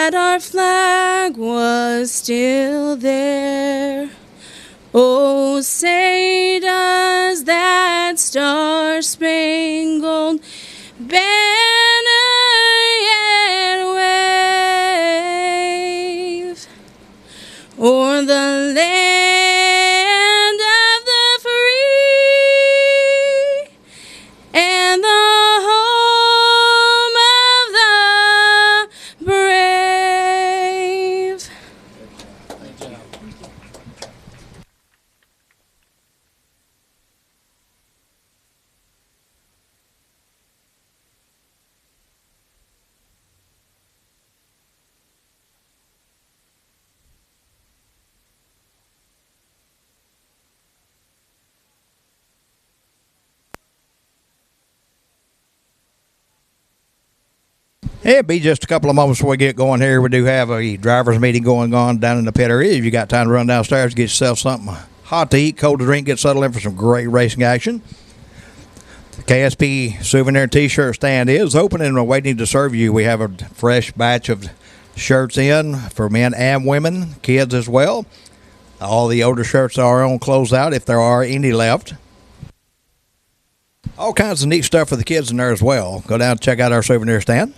that our flag was still there. Oh, say does that star-spangled banner yet wave o'er the land of the free and the home of the brave? It'll be just a couple of moments before we get going here. We do have a driver's meeting going on down in the pit area. If you got time to run downstairs, get yourself something hot to eat, cold to drink, get settled in for some great racing action. The KSP souvenir t-shirt stand is open and waiting to serve you. We have a fresh batch of shirts in for men and women, kids as well. All the older shirts are on closeout if there are any left. All kinds of neat stuff for the kids in there as well. Go down and check out our souvenir stand.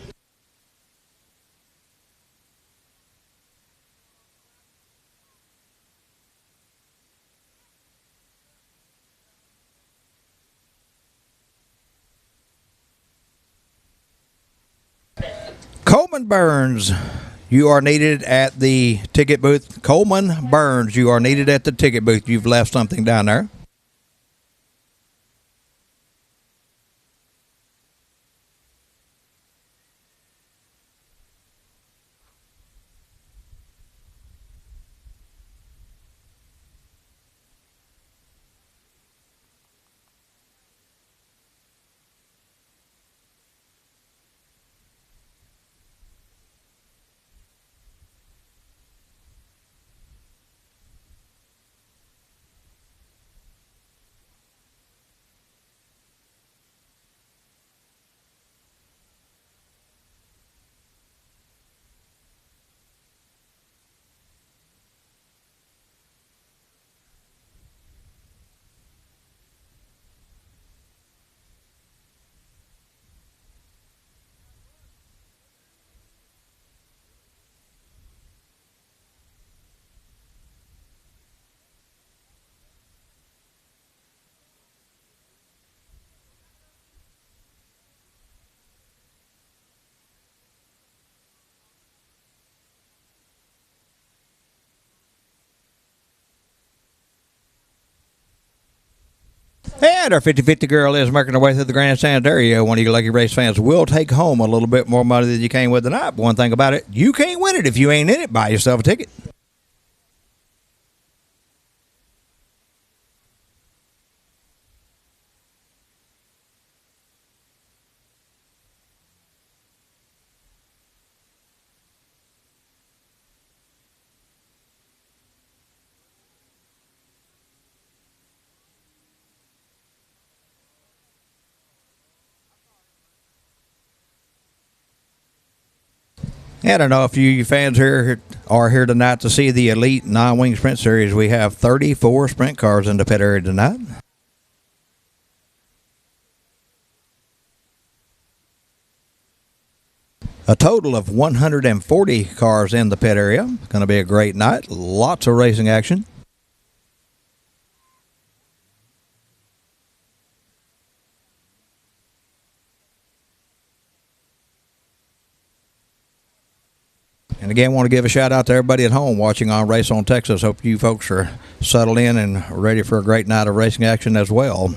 Coleman Burns, you are needed at the ticket booth. Coleman Burns, you are needed at the ticket booth. You've left something down there. And our 50-50 girl is making her way through the grandstand area. One of you lucky race fans will take home a little bit more money than you came with tonight. But one thing about it, you can't win it if you ain't in it. Buy yourself a ticket. And I know if you fans here are here tonight to see the Elite Non-Wing Sprint Series. We have 34 sprint cars in the pit area tonight. A total of 140 cars in the pit area. Going to be a great night. Lots of racing action. And again, want to give a shout out to everybody at home watching on Race on Texas. Hope you folks are settled in and ready for a great night of racing action as well.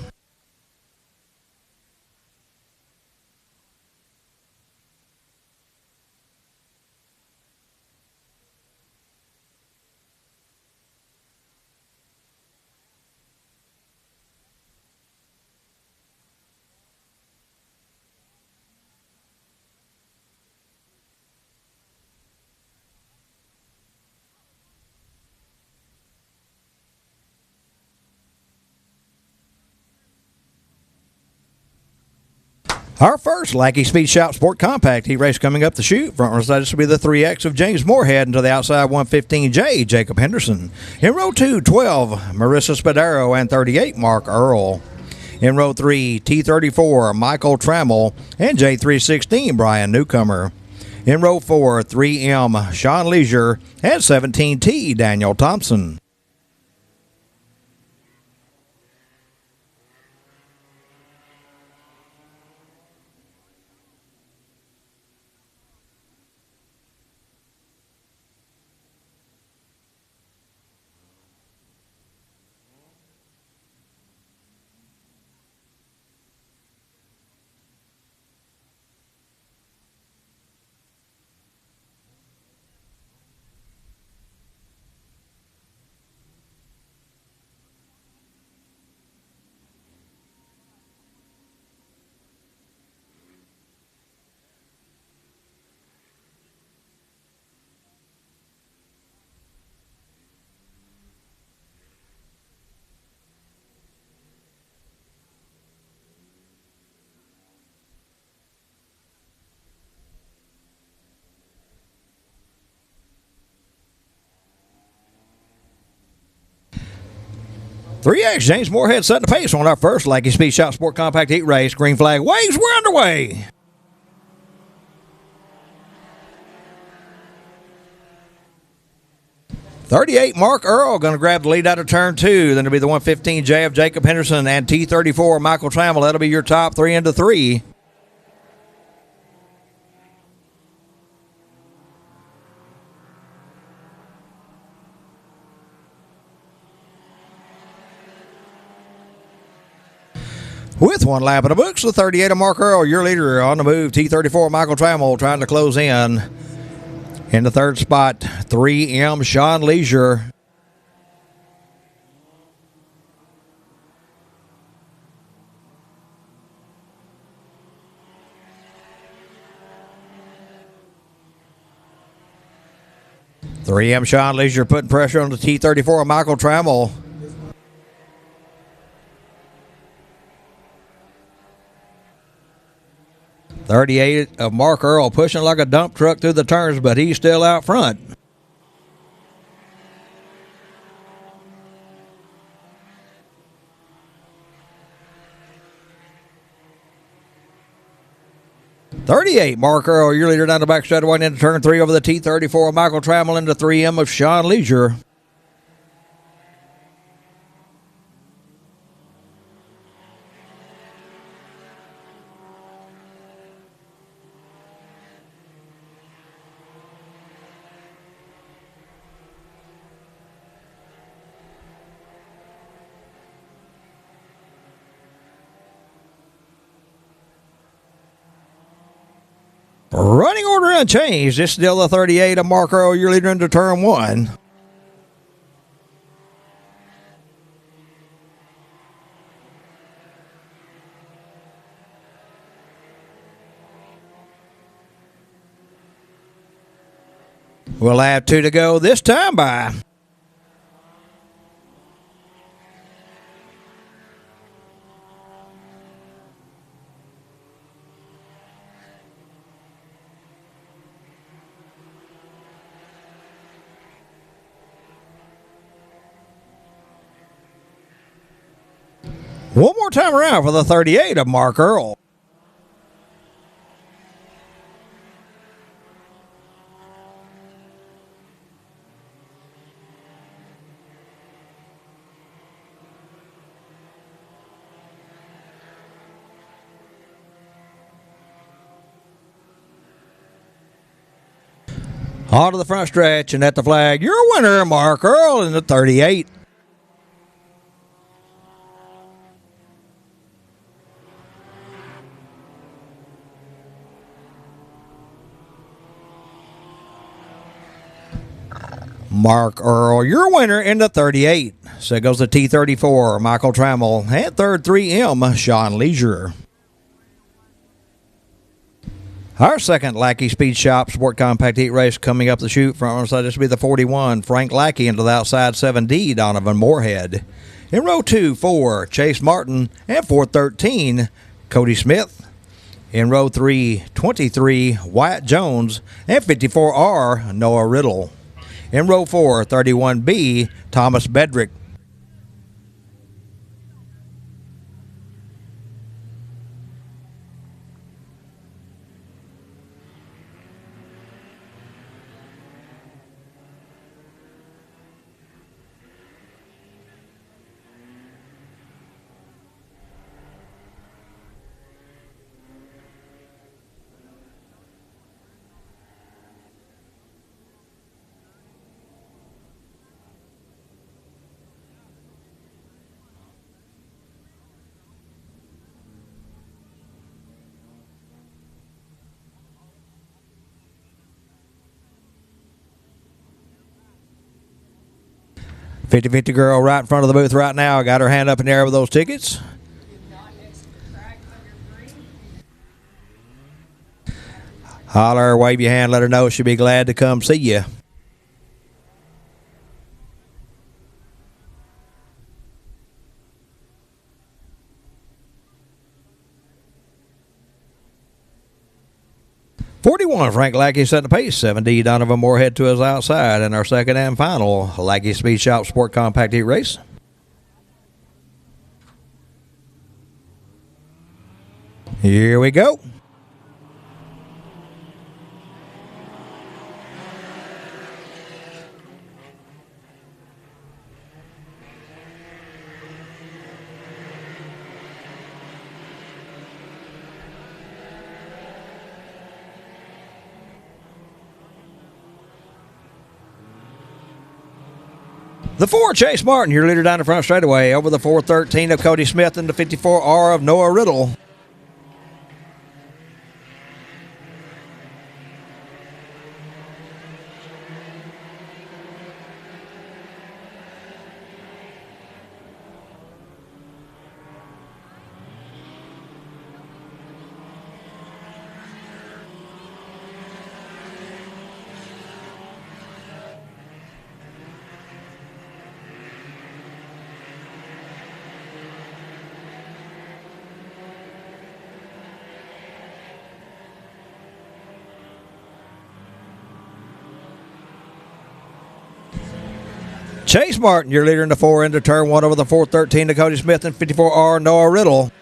Our first Lackey Speed Shop Sport Compact Heat race coming up the chute. Front row side, this will be the 3X of James Moorhead, and to the outside 115J, Jacob Henderson. In row 2, 12, Marissa Spadaro, and 38, Mark Earl. In row 3, T34, Michael Trammell, and J316, Brian Newcomer. In row 4, 3M, Sean Leisure, and 17T, Daniel Thompson. Three X James Moorhead setting the pace on our first Lackey Speed Shop Sport Compact Heat race. Green flag waves. We're underway. .38 Mark Earl going to grab the lead out of turn 2. Then it'll be the 115J of Jacob Henderson and T34 Michael Trammell. That'll be your top 3 into 3. With one lap in the books, the 38 of Mark Earl, your leader on the move. T34 Michael Trammell trying to close in. In the third spot, 3M Sean Leisure. Sean Leisure putting pressure on the T34 Michael Trammell. .38 of Mark Earl pushing like a dump truck through the turns, but he's still out front. .38 Mark Earl, your leader down the back straightaway into turn 3 over the T34 of Michael Trammell into 3M of Sean Leisure. Running order unchanged. This is still the 38 of Mark Earl, your leader into turn 1. We'll have 2 to go this time by. One more time around for the 38 of Mark Earl. On to the front stretch and at the flag, your winner, Mark Earl in the 38. Mark Earl, your winner in the 38. So goes the T34, Michael Trammell, and third 3M, Sean Leisure. Our second Lackey Speed Shop Sport Compact Heat race coming up the chute. Front row side, this will be the 41, Frank Lackey, into the outside 7D, Donovan Moorhead. In row 2, 4, Chase Martin, and 413, Cody Smith. In row 3, 23, Wyatt Jones, and 54R, Noah Riddle. In row 4, 31B, Thomas Bedrick. $50-50 girl right in front of the booth right now. Got her hand up in the air with those tickets. Holler, wave your hand, let her know she'll be glad to come see you. $41, Frank Lackey setting the pace. $7D, Donovan Moorhead to his outside in our second and final Lackey Speed Shop Sport Compact Heat race. Here we go. The 4, Chase Martin, your leader down the front straightaway. Over the 413 of Cody Smith and the 54R of Noah Riddle. Chase Martin, your leader in the 4 into turn 1 over the 413 to Cody Smith and 54R Noah Riddle.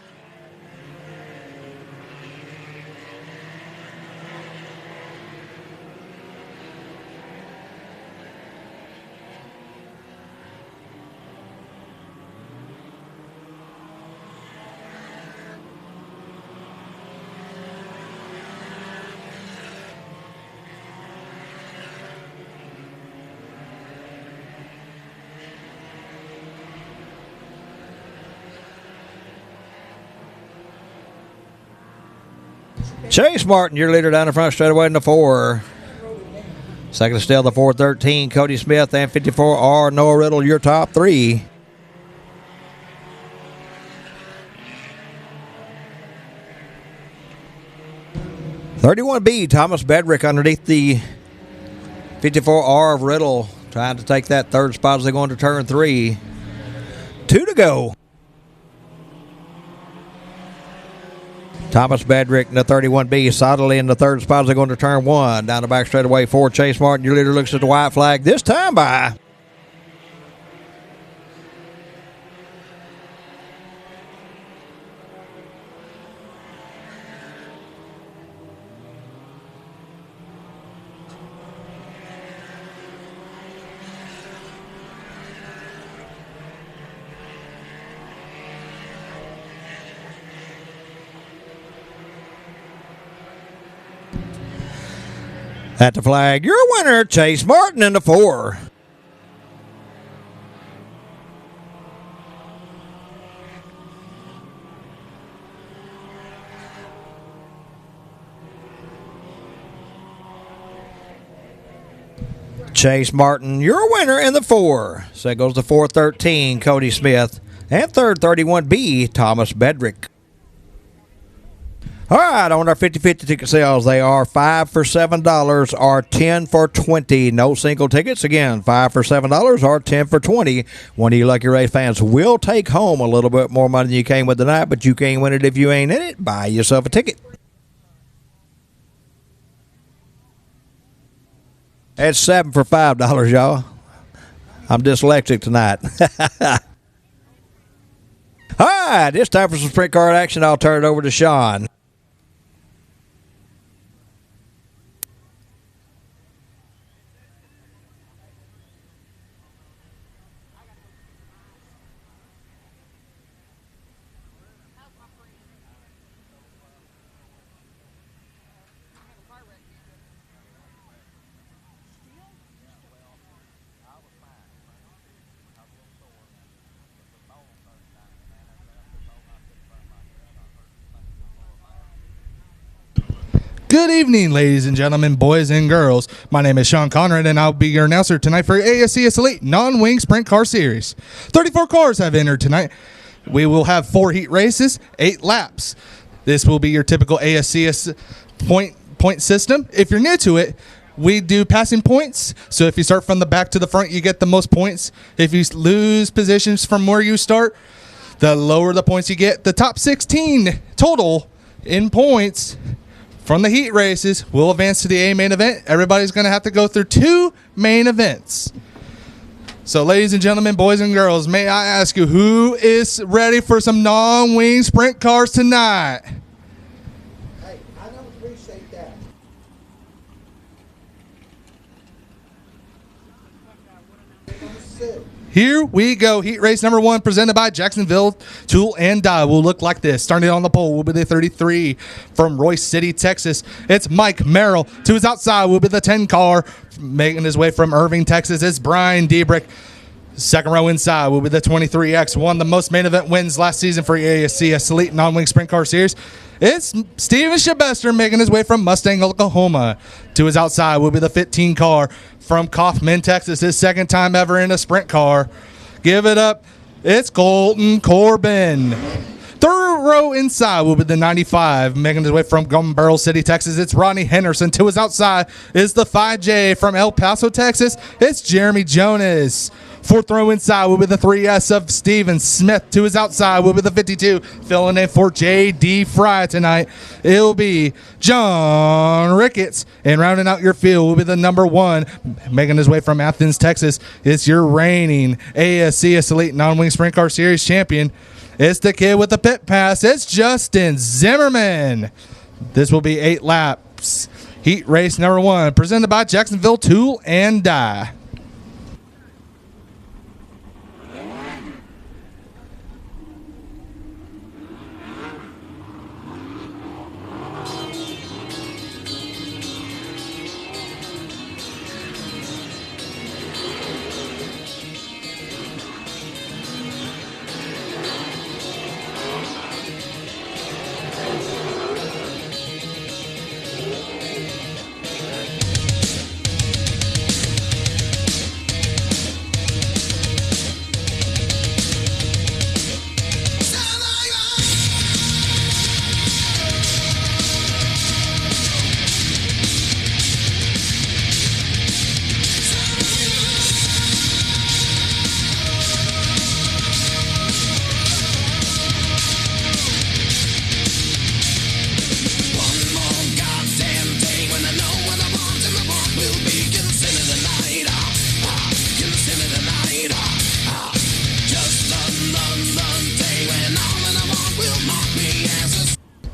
Chase Martin, your leader down the front straightaway in the 4. Second still the 413, Cody Smith and 54R Noah Riddle, your top 3. $31B, Thomas Bedrick underneath the 54R of Riddle, trying to take that third spot as they go into turn 3. 2 to go. Thomas Bedrick in the 31B, solidly in the third spot as they go into turn 1. Down the back straightaway for Chase Martin. Your leader looks at the white flag, this time by. At the flag, your winner, Chase Martin in the 4. Chase Martin, your winner in the 4. So goes the 413, Cody Smith, and third 31B, Thomas Bedrick. All right, on our 50-50 ticket sales, they are 5 for $7 or 10 for $20. No single tickets. Again, 5 for $7 or 10 for $20. One of you lucky race fans will take home a little bit more money than you came with tonight, but you can't win it if you ain't in it. Buy yourself a ticket. That's 7 for $5, y'all. I'm dyslexic tonight. All right, it's time for some sprint car action. I'll turn it over to Sean. Good evening, ladies and gentlemen, boys and girls. My name is Sean Conrad, and I'll be your announcer tonight for ASCS Elite Non-Wing Sprint Car Series. 34 cars have entered tonight. We will have 4 heat races, 8 laps. This will be your typical ASCS point system. If you're new to it, we do passing points. So if you start from the back to the front, you get the most points. If you lose positions from where you start, the lower the points you get. The top 16 total in points from the heat races will advance to the A main event. Everybody's going to have to go through 2 main events. So, ladies and gentlemen, boys and girls, may I ask you, who is ready for some non-wing sprint cars tonight? Hey, I don't appreciate that. Here we go. Heat race number 1 presented by Jacksonville Tool and Die will look like this. Starting on the pole will be the 33 from Royce City, Texas. It's Mike Merrill. To his outside will be the 10 car. Making his way from Irving, Texas, it's Brian Diebrick. Second row inside will be the 23X. Won the most main event wins last season for ASCS Elite Non-Wing Sprint Car Series. It's Steven Shabester making his way from Mustang, Oklahoma. To his outside will be the 15 car from Kaufman, Texas. His second time ever in a sprint car. Give it up. It's Colton Corbin. Third row inside will be the 95, making his way from Gun Barrel City, Texas. It's Ronnie Henderson. To his outside is the 5J from El Paso, Texas. It's Jeremy Jonas. Fourth row inside will be the 3S of Steven Smith. To his outside will be the 52, filling in for J.D. Fry tonight. It'll be John Ricketts. And rounding out your field will be the number 1, making his way from Athens, Texas. It's your reigning ASCS Elite Non-Wing Sprint Car Series champion. It's the kid with the pit pass. It's Justin Zimmerman. This will be 8 laps. Heat race number 1, presented by Jacksonville Tool and Die.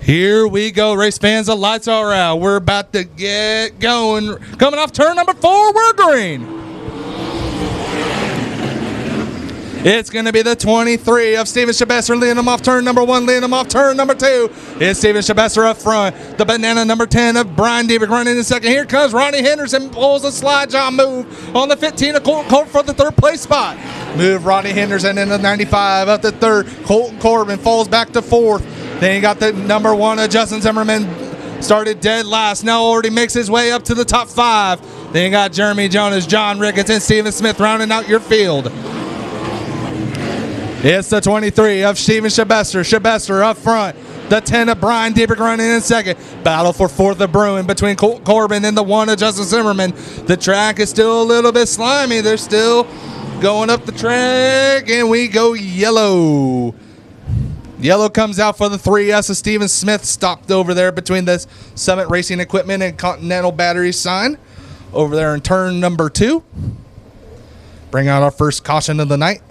Here we go, race fans. The lights are out. We're about to get going. Coming off turn number 4, we're green. It's going to be the 23 of Steven Shabester leading him off turn number 1, leading him off turn number 2. It's Steven Shabester up front. The banana number 10 of Brian Diebick running in second. Here comes Ronnie Henderson, pulls a slide job move on the 15 of Colton Corbin for the 3rd place spot. Move Ronnie Henderson into the 95 up the 3rd. Colton Corbin falls back to 4th. Then you got the number 1 of Justin Zimmerman, started dead last, now already makes his way up to the top 5. Then you got Jeremy Jonas, John Ricketts, and Steven Smith rounding out your field. It's the 23 of Steven Shabester. Shabester up front. The 10 of Brian Diebrick running in second. Battle for 4th of Bruin between Colt Corbin and the 1 of Justin Zimmerman. The track is still a little bit slimy. They're still going up the track, and we go yellow. Yellow comes out for the 3S of Steven Smith, stopped over there between the Summit Racing Equipment and Continental Battery sign. over there in turn number 2. Bring out our first caution of the night.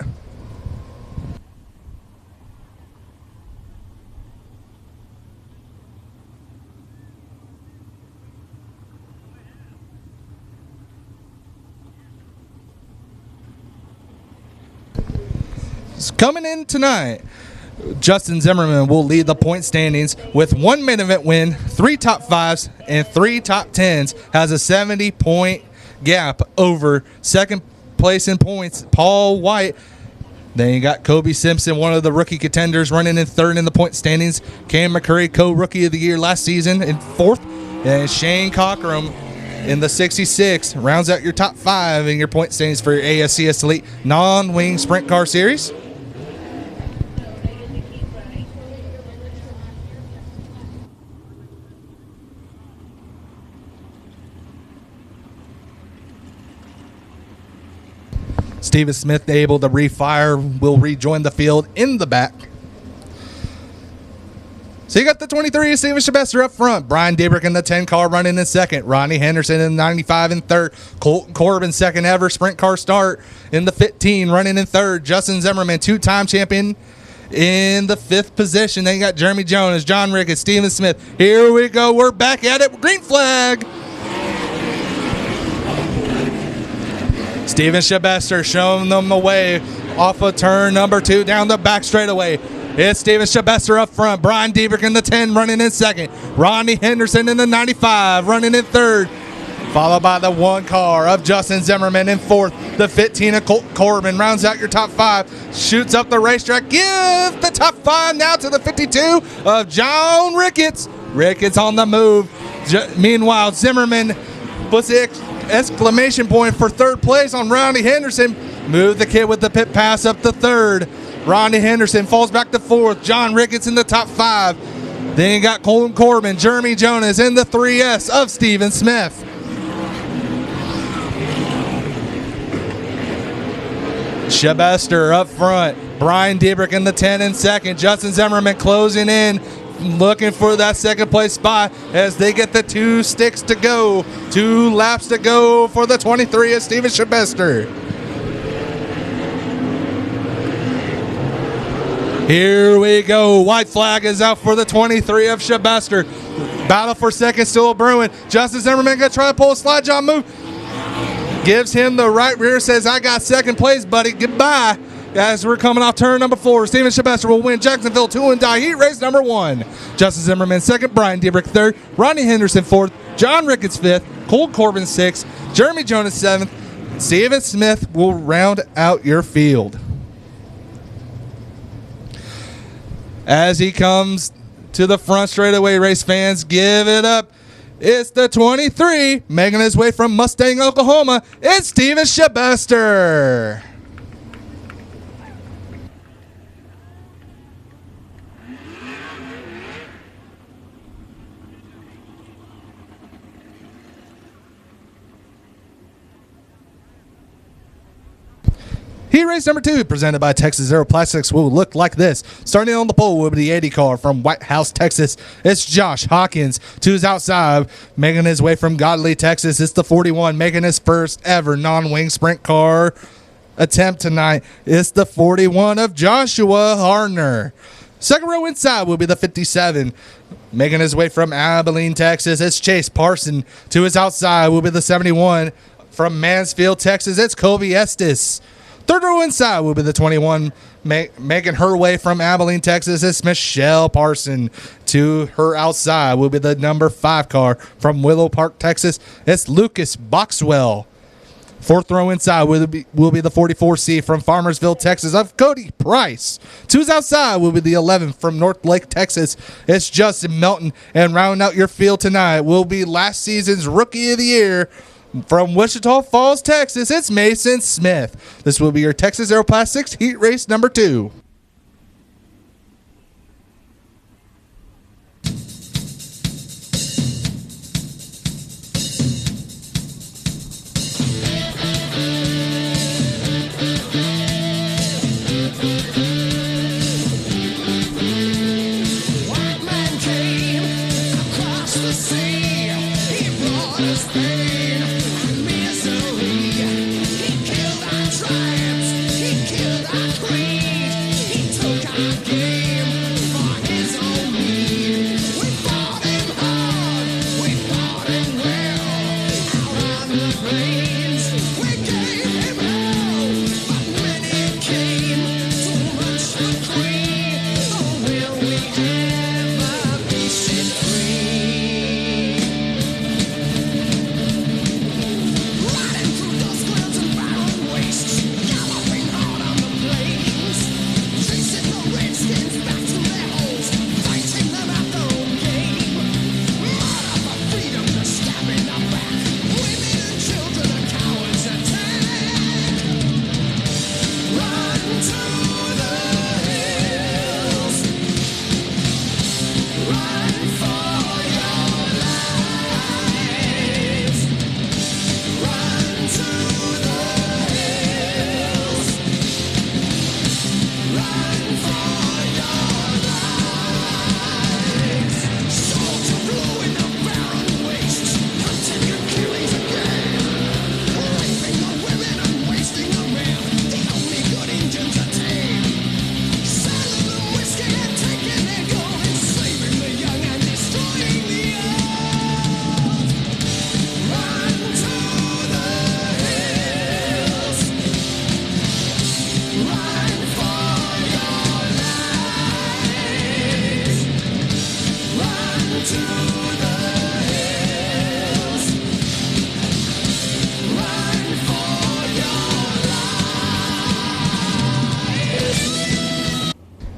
Coming in tonight, Justin Zimmerman will lead the point standings with 1 main event win, 3 top 5s, and 3 top 10s. Has a 70-point gap over second place in points, Paul White. Then you got Kobe Simpson, one of the rookie contenders, running in third in the point standings. Cam McCurry, co-rookie of the year last season, in fourth. And Shane Cockrum in the 66 rounds out your top 5 in your point standings for your ASCS Elite non-wing sprint car series. Steven Smith able to refire, will rejoin the field in the back. So you got the 23, Steven Shabester up front. Brian Debrick in the 10 car running in second. Ronnie Henderson in the 95 in third. Colton Corbin, second ever sprint car start in the 15 running in third. Justin Zimmerman, 2-time champion in the 5th position. Then you got Jeremy Jones, John Ricketts, Steven Smith. Here we go. We're back at it. Green flag. Steven Shabester showing them the way off of turn number 2 down the back straightaway. It's Steven Shabester up front. Brian Debrick in the 10 running in second. Ronnie Henderson in the 95 running in third. Followed by the 1 car of Justin Zimmerman in fourth. The 15 of Colton Corbin rounds out your top 5. Shoots up the racetrack. Give the top 5 now to the 52 of John Ricketts. Ricketts on the move. Meanwhile, Zimmerman puts the exclamation point for third place on Ronnie Henderson. Move the kid with the pit pass up to third. Ronnie Henderson falls back to fourth. John Ricketts in the top 5. Then you got Colton Corbin, Jeremy Jonas in the 3S of Steven Smith. Shabester up front. Brian Debrick in the 10 in second. Justin Zimmerman closing in, looking for that second place spot as they get the 2 sticks to go. 2 laps to go for the 23 of Steven Shabester. Here we go. White flag is out for the 23 of Shabester. Battle for second still brewing. Justin Zimmerman going to try to pull a slide job move. Gives him the right rear, says, I got second place, buddy. Goodbye. As we're coming off turn number 4, Steven Shabester will win Jacksonville 2 and die heat race number 1. Justin Zimmerman second, Brian Debrick third, Ronnie Henderson fourth, John Ricketts fifth, Cole Corbin sixth, Jeremy Jonas seventh. Steven Smith will round out your field. As he comes to the front straightaway, race fans, give it up. It's the 23, making his way from Mustang, Oklahoma. It's Steven Shabester. Heat race number 2, presented by Texas Zero Plastics, will look like this. Starting on the pole will be the 80 car from White House, Texas. It's Josh Hawkins. To his outside, making his way from Godley, Texas. It's the 41, making his first ever non-wing sprint car attempt tonight. It's the 41 of Joshua Hardner. Second row inside will be the 57. Making his way from Abilene, Texas. It's Chase Parson. To his outside will be the 71 from Mansfield, Texas. It's Kobe Estes. Third row inside will be the 21, making her way from Abilene, Texas. It's Michelle Parson. To her outside will be the number 5 car from Willow Park, Texas. It's Lucas Boxwell. Fourth row inside will be the 44C from Farmersville, Texas of Cody Price. To his outside will be the 11 from North Lake, Texas. It's Justin Melton. And rounding out your field tonight will be last season's Rookie of the Year, from Wichita Falls, Texas, it's Mason Smith. This will be your Texas Zero Plastics heat race number 2. White man came across the sea. He brought us pain.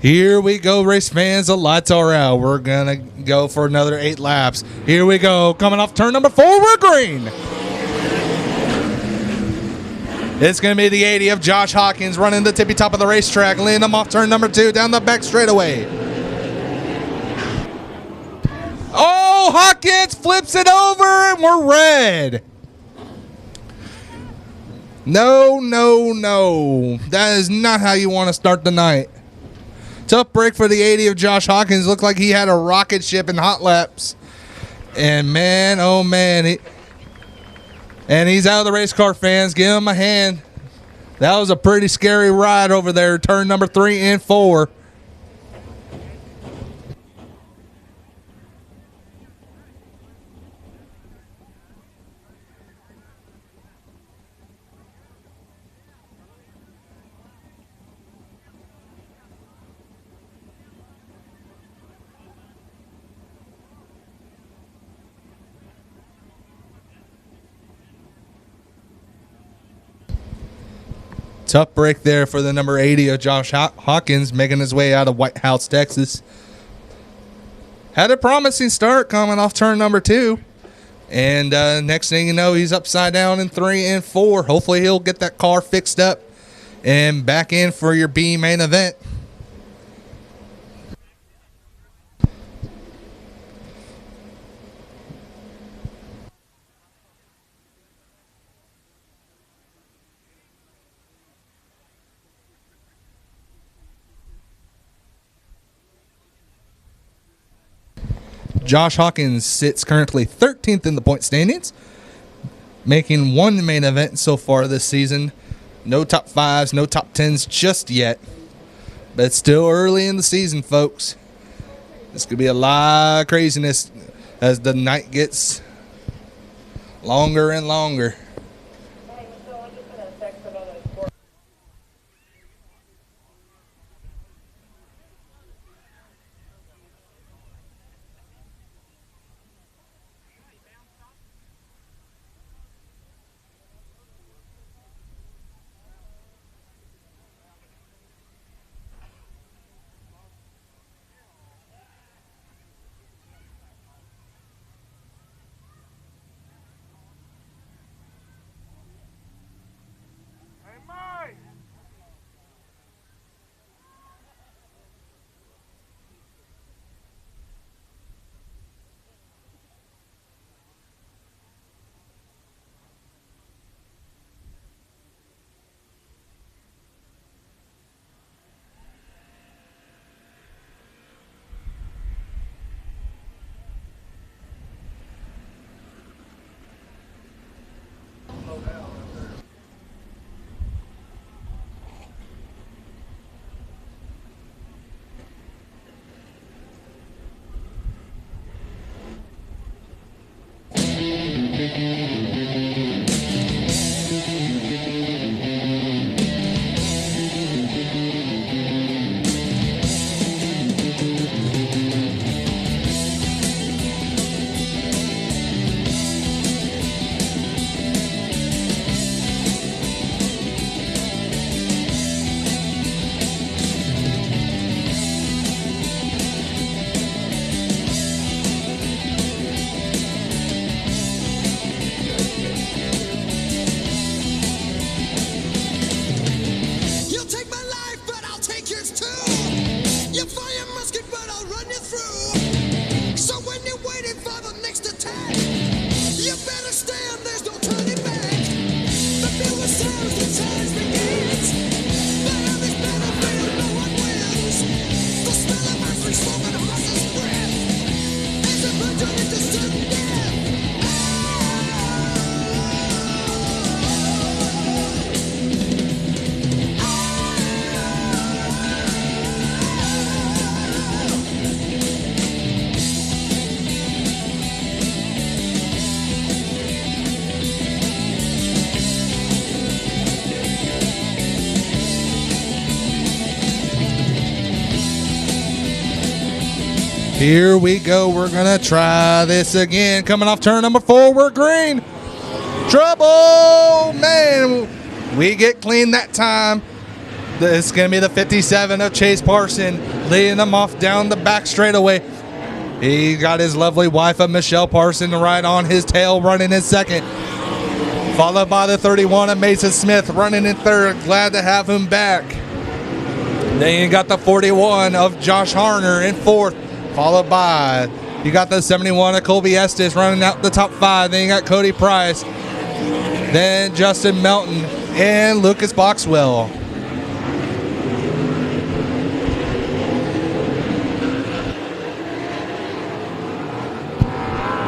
Here we go, race fans. The lights are out. We're going to go for another 8 laps. Here we go. Coming off turn number 4, we're green. It's going to be the 80 of Josh Hawkins running the tippy top of the racetrack, leading them off turn number 2 down the back straightaway. Oh, Hawkins flips it over, and we're red. No, no, no. That is not how you want to start the night. Tough break for the 80 of Josh Hawkins. Looked like he had a rocket ship in hot laps. And man, oh man. He's out of the race car, fans. Give him a hand. That was a pretty scary ride over there. Turn number 3 and 4. Tough break there for the number 80 of Josh Hawkins, making his way out of White House, Texas. Had a promising start coming off turn number 2. And next thing you know, he's upside down in 3 and 4. Hopefully he'll get that car fixed up and back in for your B main event. Josh Hawkins sits currently 13th in the point standings, making 1 main event so far this season. No top 5s, no top 10s just yet. But it's still early in the season, folks. This could be a lot of craziness as the night gets longer and longer. Here we go. We're going to try this again. Coming off turn number 4, we're green. Trouble, man. We get clean that time. This is going to be the 57 of Chase Parson, leading them off down the back straightaway. He got his lovely wife of Michelle Parson right on his tail, running in second. Followed by the 31 of Mason Smith, running in third. Glad to have him back. Then you got the 41 of Josh Harner in fourth. Followed by, you got the 71 of Colby Estes running out the top five. Then you got Cody Price. Then Justin Melton and Lucas Boxwell.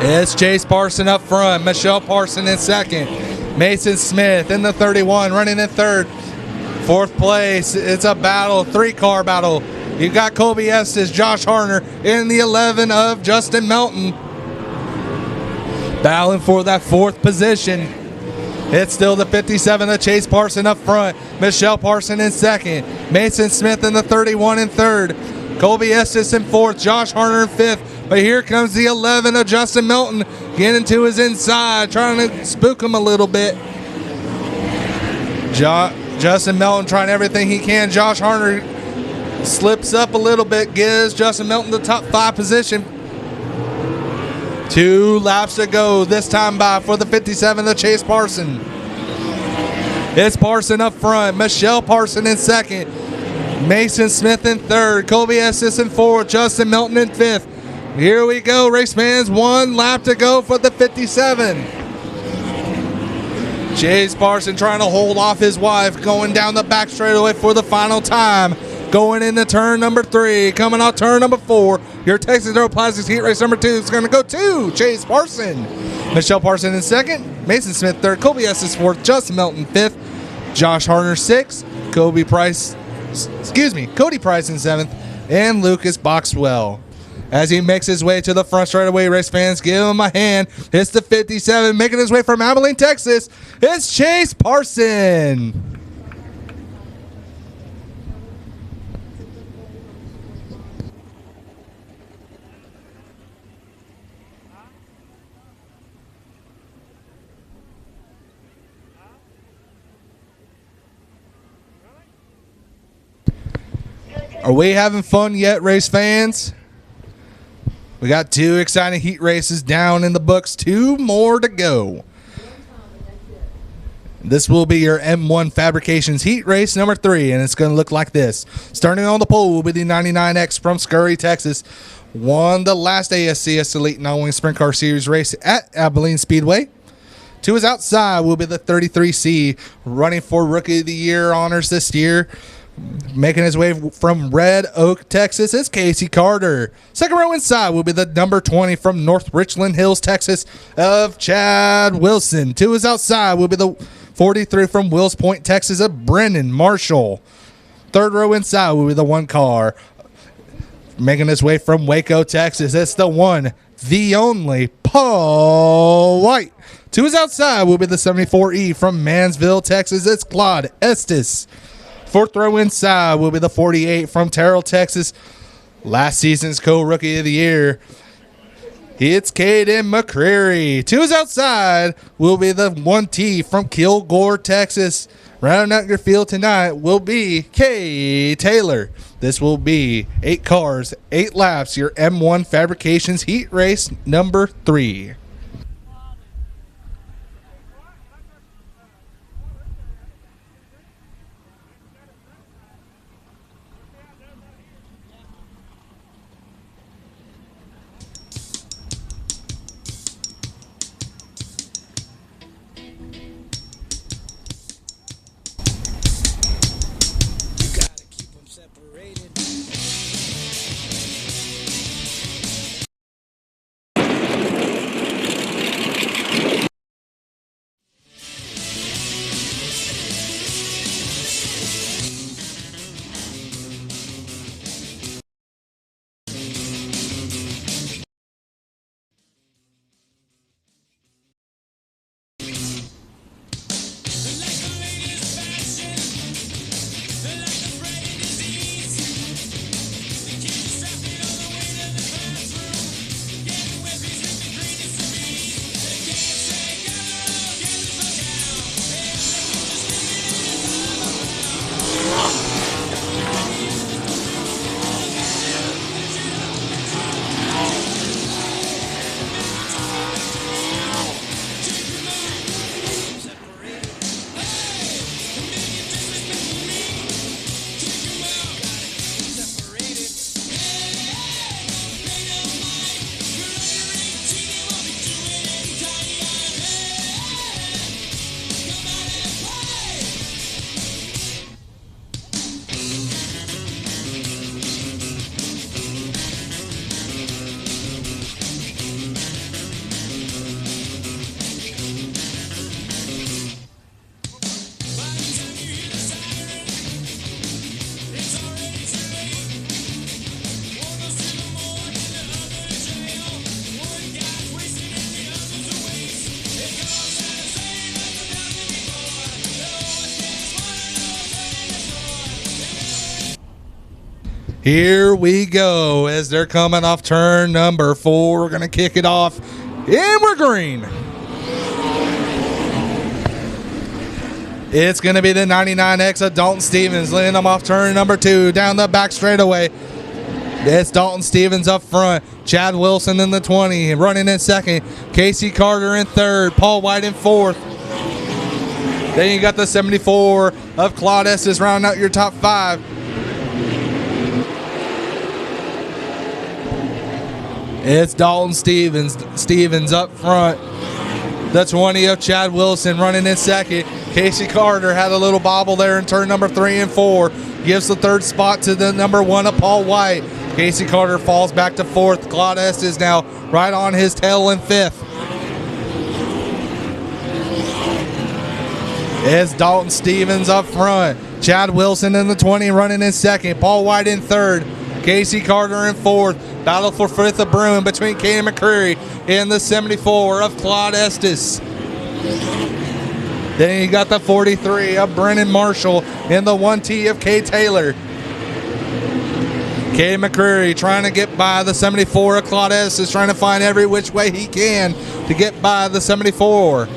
It's Chase Parson up front. Michelle Parson in second. Mason Smith in the 31, running in third. Fourth place, it's a battle, three-car battle. You got Colby Estes, Josh Harner in the 11 of Justin Melton. Battling for that fourth position. It's still the 57 of Chase Parson up front. Michelle Parson in second. Mason Smith in the 31 in third. Colby Estes in fourth. Josh Harner in fifth. But here comes the 11 of Justin Melton getting to his inside, trying to spook him a little bit. Justin Melton trying everything he can. Josh Harner slips up a little bit, gives Justin Melton the top five position. 2 laps to go this time by for the 57 of Chase Parson. It's Parson up front. Michelle Parson in second. Mason Smith in third. Colby Estes in fourth. Justin Melton in fifth. Here we go, race fans. 1 lap to go for the 57. Chase Parson trying to hold off his wife, going down the back straightaway for the final time. Going into turn number 3, coming out turn number 4. Your Texas Aero Plastics Heat Race number 2 is going to go to Chase Parson. Michelle Parson in second, Mason Smith third, Colby Estes fourth, Justin Melton fifth, Josh Harner sixth, Cody Price in seventh, and Lucas Boxwell. As he makes his way to the front straightaway, race fans, give him a hand. It's the 57, making his way from Abilene, Texas. It's Chase Parson. Are we having fun yet, race fans? We got 2 exciting heat races down in the books. 2 more to go. This will be your M1 Fabrications heat race number 3, and it's going to look like this. Starting on the pole will be the 99X from Scurry, Texas. Won the last ASCS Elite Non-Wing Sprint Car Series race at Abilene Speedway. To his outside will be the 33C, running for Rookie of the Year honors this year. Making his way from Red Oak, Texas, is Casey Carter. Second row inside will be the number 20 from North Richland Hills, Texas, of Chad Wilson. To his outside will be the 43 from Wills Point, Texas, of Brendan Marshall. Third row inside will be the 1 car. Making his way from Waco, Texas, it's the one, the only, Paul White. To his outside will be the 74E from Mansville, Texas, it's Claude Estes. Fourth row inside will be the 48 from Terrell, Texas. Last season's co-rookie of the year. It's Caden McCreary. To his outside will be the 1T from Kilgore, Texas. Rounding out your field tonight will be Kay Taylor. This will be 8 cars, 8 laps, your M1 Fabrications heat race number 3. Here we go as they're coming off turn number 4. We're going to kick it off, and we're green. It's going to be the 99X of Dalton Stevens leading them off turn number 2 down the back straightaway. It's Dalton Stevens up front. Chad Wilson in the 20, running in second. Casey Carter in third. Paul White in fourth. Then you got the 74 of Claude Estes rounding out your top 5. It's Dalton Stevens up front. The 20 of Chad Wilson running in second. Casey Carter had a little bobble there in turn number 3 and 4. Gives the third spot to the number 1 of Paul White. Casey Carter falls back to 4th. Claude Estes now right on his tail in 5th. It's Dalton Stevens up front. Chad Wilson in the 20 running in second. Paul White in third. Casey Carter in 4th. Battle for 5th of brewing between Kaden McCreary and the 74 of Claude Estes. Then you got the 43 of Brennan Marshall and the 1T of Kay Taylor. Kaden McCreary trying to get by the 74 of Claude Estes, trying to find every which way he can to get by the 74.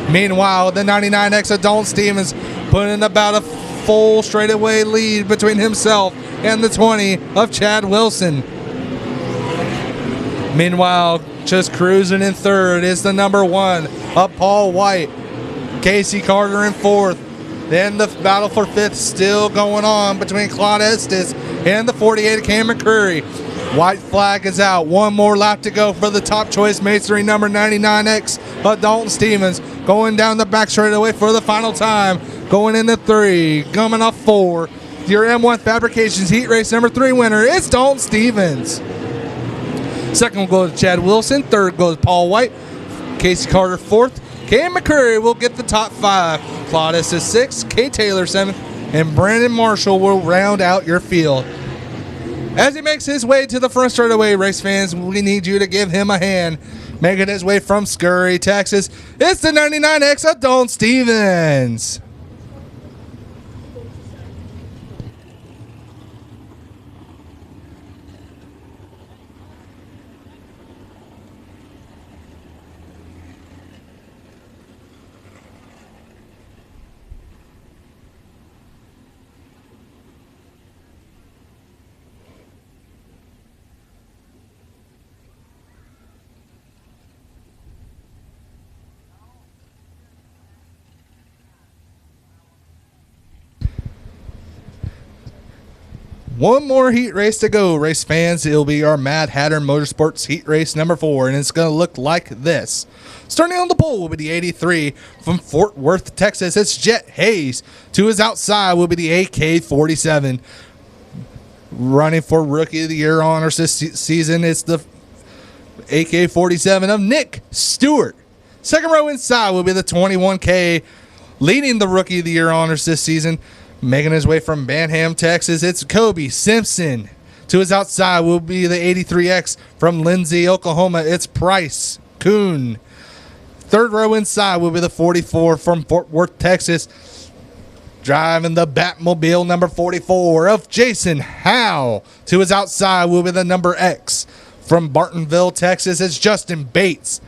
Meanwhile, the 99X of Dalton Stevens putting about a full straightaway lead between himself and the 20 of Chad Wilson. Meanwhile, just cruising in third is the number 1 of Paul White. Casey Carter in 4th. Then the battle for 5th still going on between Claude Estes and the 48 of Cam McCreary. White flag is out. One more lap to go for the top choice masonry number 99X of Dalton Stevens. Going down the back straightaway for the final time. Going into 3. Coming off 4. Your M1 Fabrications Heat Race number 3 winner, it's Dalton Stevens. Second will go to Chad Wilson. Third goes Paul White. Casey Carter 4th. Cam McCreary will get the top 5. Claude Estes 6th. Kay Taylor 7th. And Brandon Marshall will round out your field. As he makes his way to the front straightaway, race fans, we need you to give him a hand. Making his way from Scurry, Texas, it's the 99X of Dalton Stevens. One more heat race to go, race fans. It'll be our Mad Hatter Motorsports heat race number 4, and it's going to look like this. Starting on the pole will be the 83 from Fort Worth, Texas. It's Jet Hayes. To his outside will be the AK-47. Running for Rookie of the Year honors this season, it's the AK-47 of Nick Stewart. Second row inside will be the 21K, leading the Rookie of the Year honors this season. Making his way from Banham, Texas, it's Kobe Simpson. To his outside will be the 83X from Lindsay, Oklahoma. It's Price Kuhn. Third row inside will be the 44 from Fort Worth, Texas. Driving the Batmobile number 44 of Jason Howe. To his outside will be the number X from Bartonville, Texas. It's Justin Bates.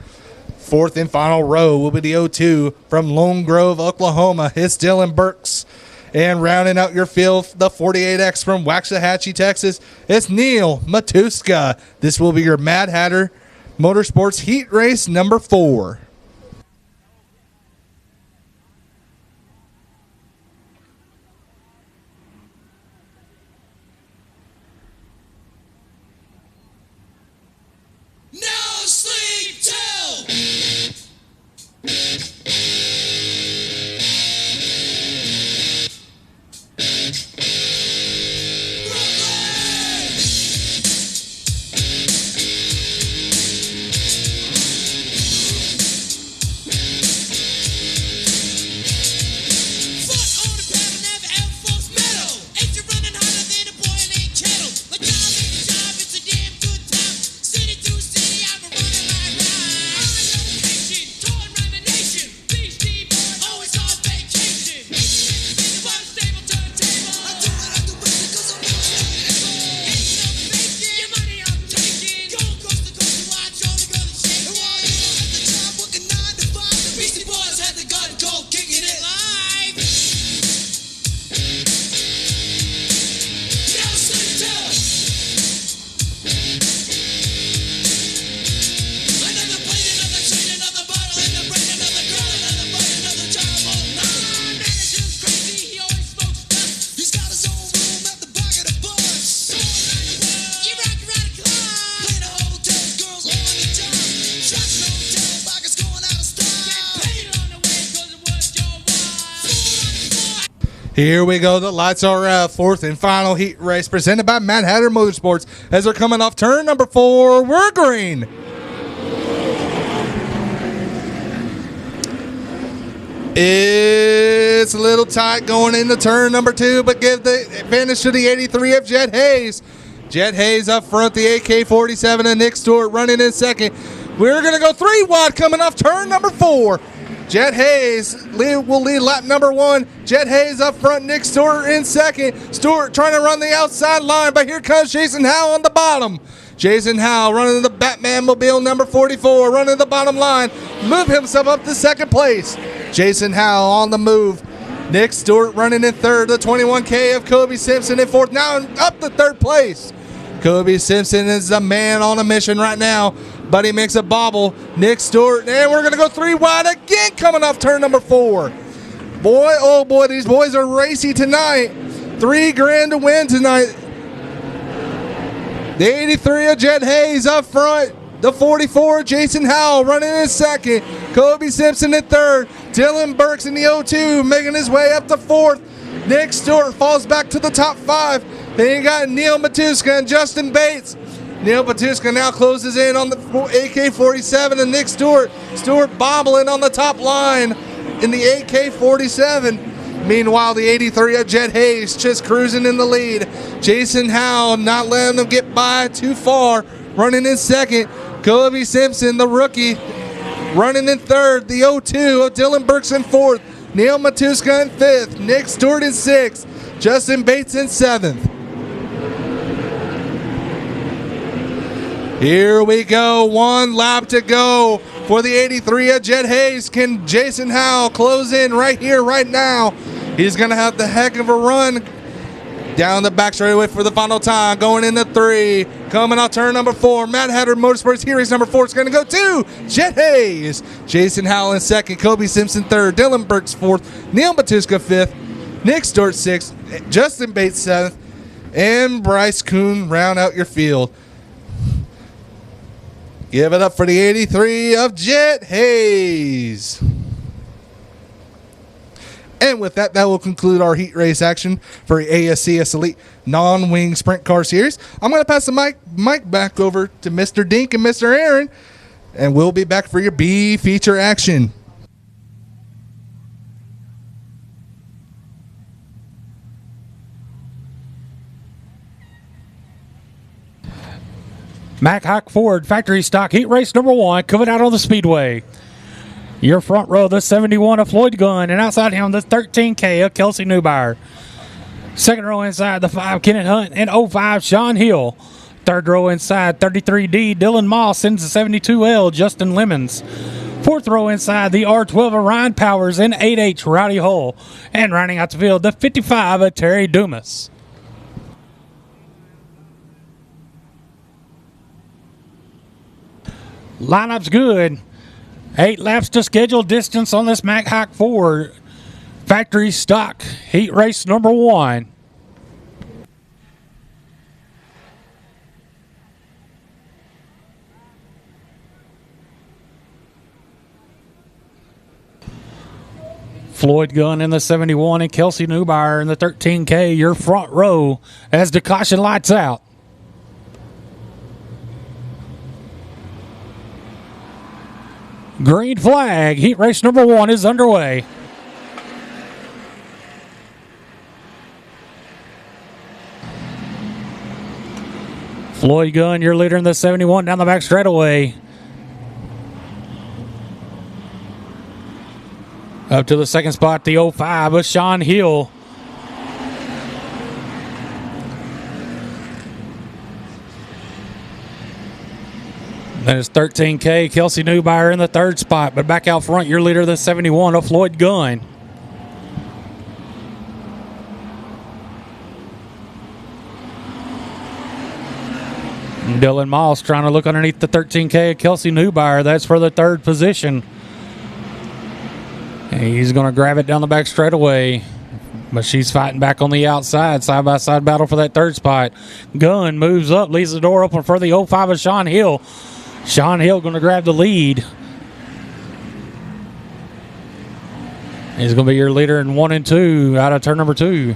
Fourth and final row will be the 02 from Lone Grove, Oklahoma. It's Dylan Burks. And rounding out your field, the 48X from Waxahachie, Texas, it's Neil Matuska. This will be your Mad Hatter Motorsports Heat Race number 4. No sleep till Here we go. The lights are out. Fourth and final heat race presented by Mad Hatter Motorsports. As they're coming off turn number 4, we're green. It's a little tight going into turn number 2, but give the advantage to the 83 of Jet Hayes. Jet Hayes up front, the AK-47 and Nick Stewart running in second. We're going to go 3 wide coming off turn number 4. Jet Hayes will lead lap number 1. Jet Hayes up front, Nick Stewart in second. Stewart trying to run the outside line, but here comes Jason Howell on the bottom. Jason Howell running the Batman Mobile number 44, running the bottom line, move himself up to second place. Jason Howell on the move. Nick Stewart running in third, the 21K of Kobe Simpson in fourth, now up to third place. Kobe Simpson is the man on a mission right now, but he makes a bobble. Nick Stewart, and we're going to go 3 wide again coming off turn number 4. Boy, oh boy, these boys are racy tonight. $3,000 to win tonight. The 83 of Jet Hayes up front. The 44 of Jason Howell running in second. Kobe Simpson in third. Dylan Burks in the 02 making his way up to fourth. Nick Stewart falls back to the top 5. Then you got Neil Matuska and Justin Bates. Neil Matuska now closes in on the AK-47 and Nick Stewart. Stewart bobbling on the top line in the AK-47. Meanwhile, the 83 of Jet Hayes just cruising in the lead. Jason Howell not letting them get by too far, running in second. Kobe Simpson, the rookie, running in third. The 02 of Dylan Burks in fourth. Neil Matuska in fifth. Nick Stewart in sixth. Justin Bates in seventh. Here we go. 1 lap to go for the 83 of Jet Hayes. Can Jason Howell close in right here, right now? He's going to have the heck of a run down the back straightaway for the final time. Going into 3. Coming out turn number 4. Mad Hatter Motorsports Here race number 4 is going to go to Jet Hayes. Jason Howell in second. Kobe Simpson third. Dylan Burks fourth. Neil Matuska fifth. Nick Stewart sixth. Justin Bates seventh. And Bryce Kuhn round out your field. Give it up for the 83 of Jet Hayes. And with that, that will conclude our heat race action for ASCS Elite Non-Wing Sprint Car Series. I'm going to pass the mic back over to Mr. Dink and Mr. Aaron, and we'll be back for your B feature action. Mack Hawk Ford factory stock heat race number 1 coming out on the Speedway. Your front row, the 71 of Floyd Gunn, and outside him, the 13K of Kelsey Newbauer. Second row inside, the 5 Kenneth Hunt and 05 Sean Hill. Third row inside, 33D Dylan Moss and the 72L Justin Lemons. Fourth row inside, the R12 of Ryan Powers and 8H Rowdy Hull. And rounding out the field, the 55 of Terry Dumas. Lineup's good. 8 laps to schedule distance on this Mack Hawk Ford factory stock heat race number 1. Floyd Gunn in the 71 and Kelsey Newbauer in the 13K, your front row as the caution lights out. Green flag, heat race number 1 is underway. Floyd Gunn, your leader in the 71 down the back straightaway. Up to the second spot, the 05 of Sean Hill. Then it's 13K, Kelsey Newbauer in the third spot. But back out front, your leader, the 71 of Floyd Gunn. Dylan Moss trying to look underneath the 13K of Kelsey Newbauer. That's for the third position. And he's going to grab it down the back straightaway. But she's fighting back on the outside, side-by-side battle for that third spot. Gunn moves up, leaves the door open for the 05 of Sean Hill. Sean Hill going to grab the lead. He's going to be your leader in 1 and 2 out of turn number 2.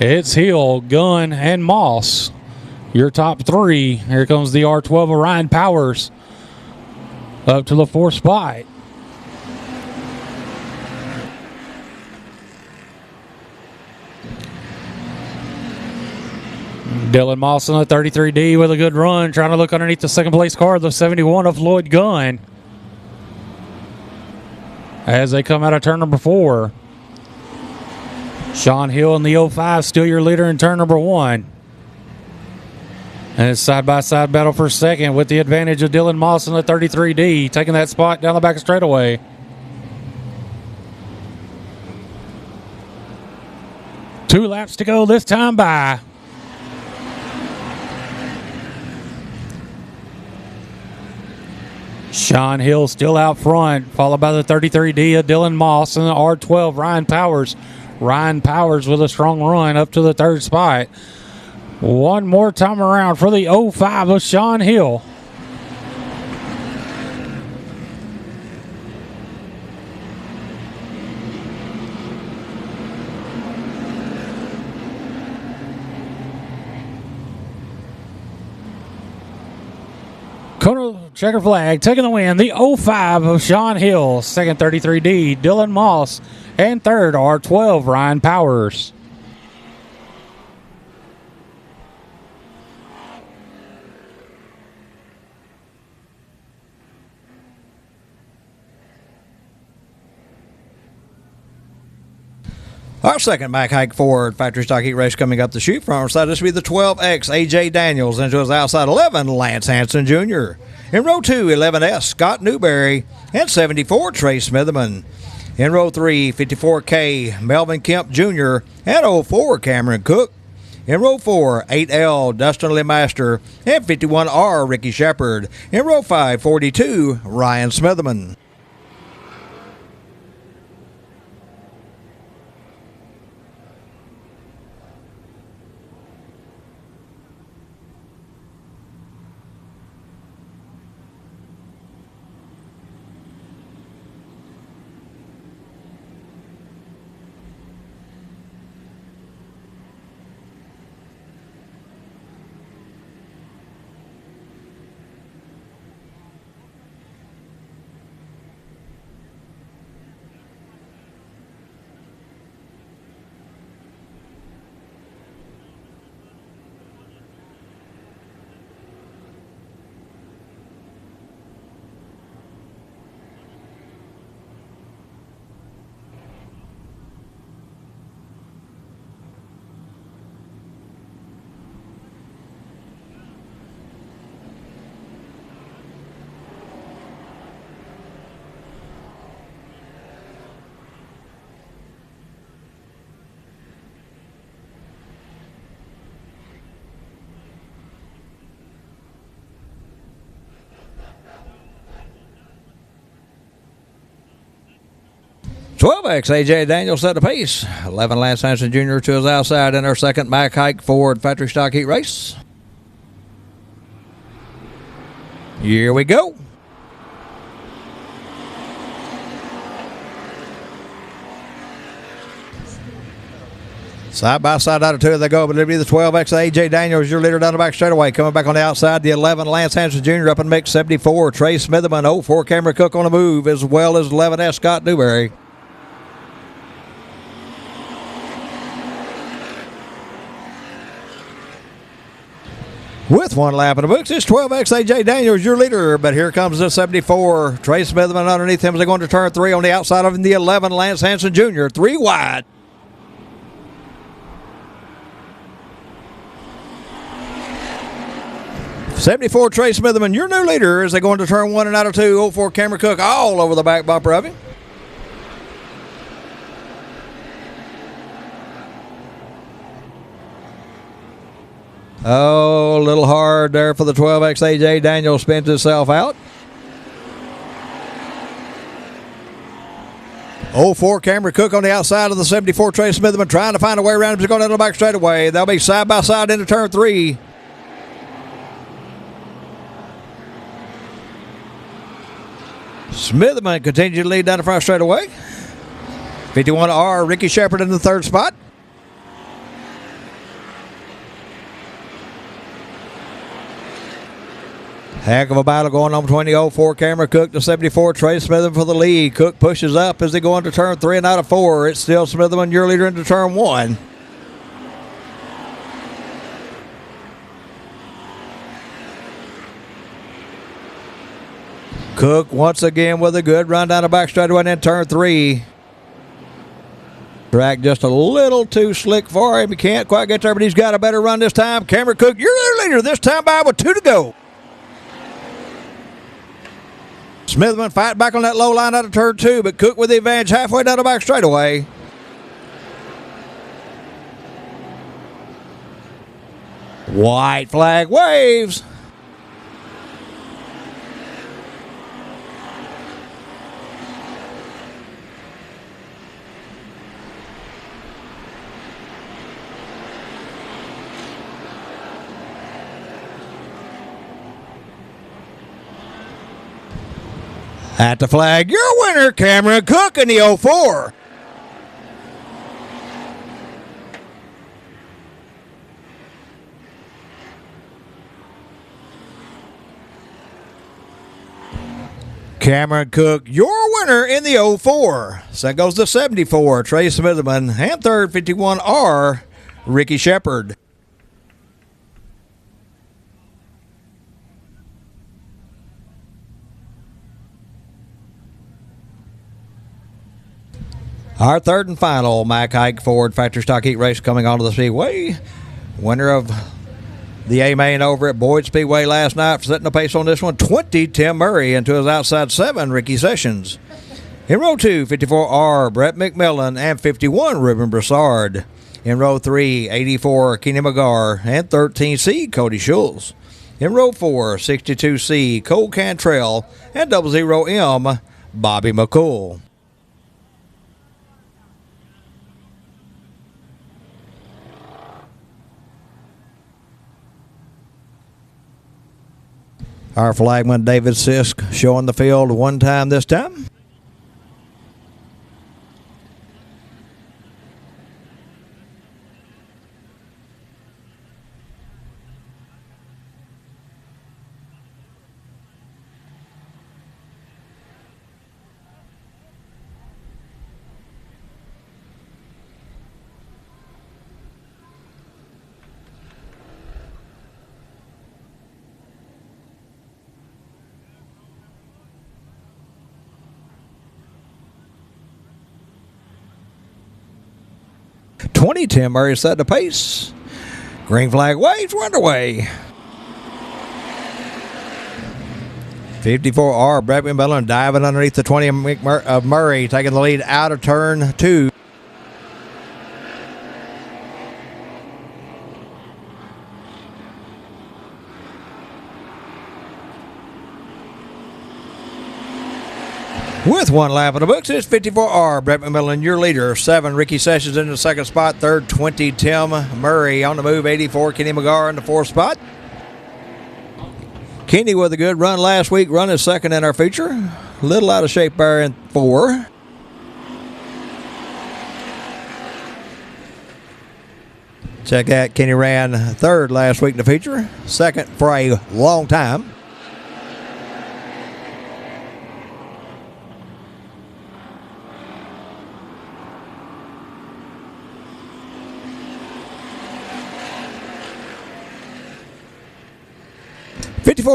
It's Hill, Gunn, and Moss. Your top 3. Here comes the R12 of Ryan Powers up to the 4th spot. Dylan Moss on the 33D with a good run, trying to look underneath the second place car, the 71 of Lloyd Gunn. As they come out of turn number 4. Sean Hill in the 05, still your leader in turn number 1. And it's side-by-side battle for second with the advantage of Dylan Moss in the 33D, taking that spot down the back straightaway. Two laps to go this time by. Sean Hill still out front, followed by the 33D of Dylan Moss and the R12, Ryan Powers. Ryan Powers with a strong run up to the 3rd spot. One more time around for the 05 of Sean Hill. Kona checker flag, taking the win. The 05 of Sean Hill, second 33D, Dylan Moss, and third R12, Ryan Powers. Our second back hike Ford factory stock heat race coming up the chute from our side. This will be the 12X AJ Daniels into his outside 11 Lance Hanson Jr. In row 2, 11S Scott Newberry and 74 Trey Smitherman. In row 3, 54K Melvin Kemp Jr. and 04 Cameron Cook. In row 4, 8L Dustin Lemaster and 51R Ricky Shepard. In row 5, 42 Ryan Smitherman. X AJ Daniels set the pace. 11 Lance Hanson Jr. to his outside in our second back hike Ford factory stock heat race. Here we go. Side by side out of two they go, but it'll be the 12X AJ Daniels, your leader down the back straightaway. Coming back on the outside, the 11 Lance Hanson Jr. up in the mix, 74 Trey Smitherman, 04 Cameron Cook on the move, as well as 11S Scott Newberry. With one lap in the books, it's 12X AJ Daniels, your leader. But here comes the 74. Trey Smitherman underneath him as they go into turn 3 on the outside of him, the 11 Lance Hanson Jr. 3 wide. '74 Trey Smitherman, your new leader as they go into turn 1 and out of 2. 04 Cameron Cook all over the back bumper of him. Oh, a little hard there for the 12X AJ Daniels, spins himself out. 04 Cameron Cook on the outside of the 74 Trey Smitherman, trying to find a way around him. He's going down the back straightaway. They'll be side by side into turn 3. Smitherman continues to lead down the front straightaway. 51R, Ricky Shepard in the third spot. Heck of a battle going on between the 04 Cameron Cook to 74. Trey Smitherman for the lead. Cook pushes up as they go into turn 3 and out of 4. It's still Smitherman, your leader, into turn 1. Cook once again with a good run down the back straightaway in turn 3. Track just a little too slick for him. He can't quite get there, but he's got a better run this time. Cameron Cook, your leader this time by with 2 to go. Smitherman fighting back on that low line out of turn 2, but Cook with the advantage halfway down the back straightaway. White flag waves. At the flag, your winner, Cameron Cook in the 04. Cameron Cook, your winner in the 04. Second goes to 74, Trey Smitherman. And third, 51R, Ricky Shepard. Our third and final Mack Hike Ford Factory Stock Heat Race coming onto the Speedway. Winner of the A-Main over at Boyd Speedway last night for setting the pace on this one, 20, Tim Murray, into his outside 7, Ricky Sessions. In row 2, 54R, Brett McMillan, and 51, Ruben Broussard. In row 3, 84, Kenny McGar, and 13C, Cody Schultz. In row 4, 62C, Cole Cantrell, and 00M, Bobby McCool. Our flagman, David Sisk, showing the field one time this time. Tim Murray set the pace. Green flag waves, we're underway. 54R, Brett McMillan diving underneath the 20 of Murray, taking the lead out of turn 2. With one lap in the books, it's 54R, Brett McMillan, your leader. 7, Ricky Sessions in the second spot. Third, 20, Tim Murray. On the move, 84, Kenny McGar in the fourth spot. Kenny with a good run last week, running second in our feature. A little out of shape there in 4. Check that, Kenny ran third last week in the feature. Second for a long time.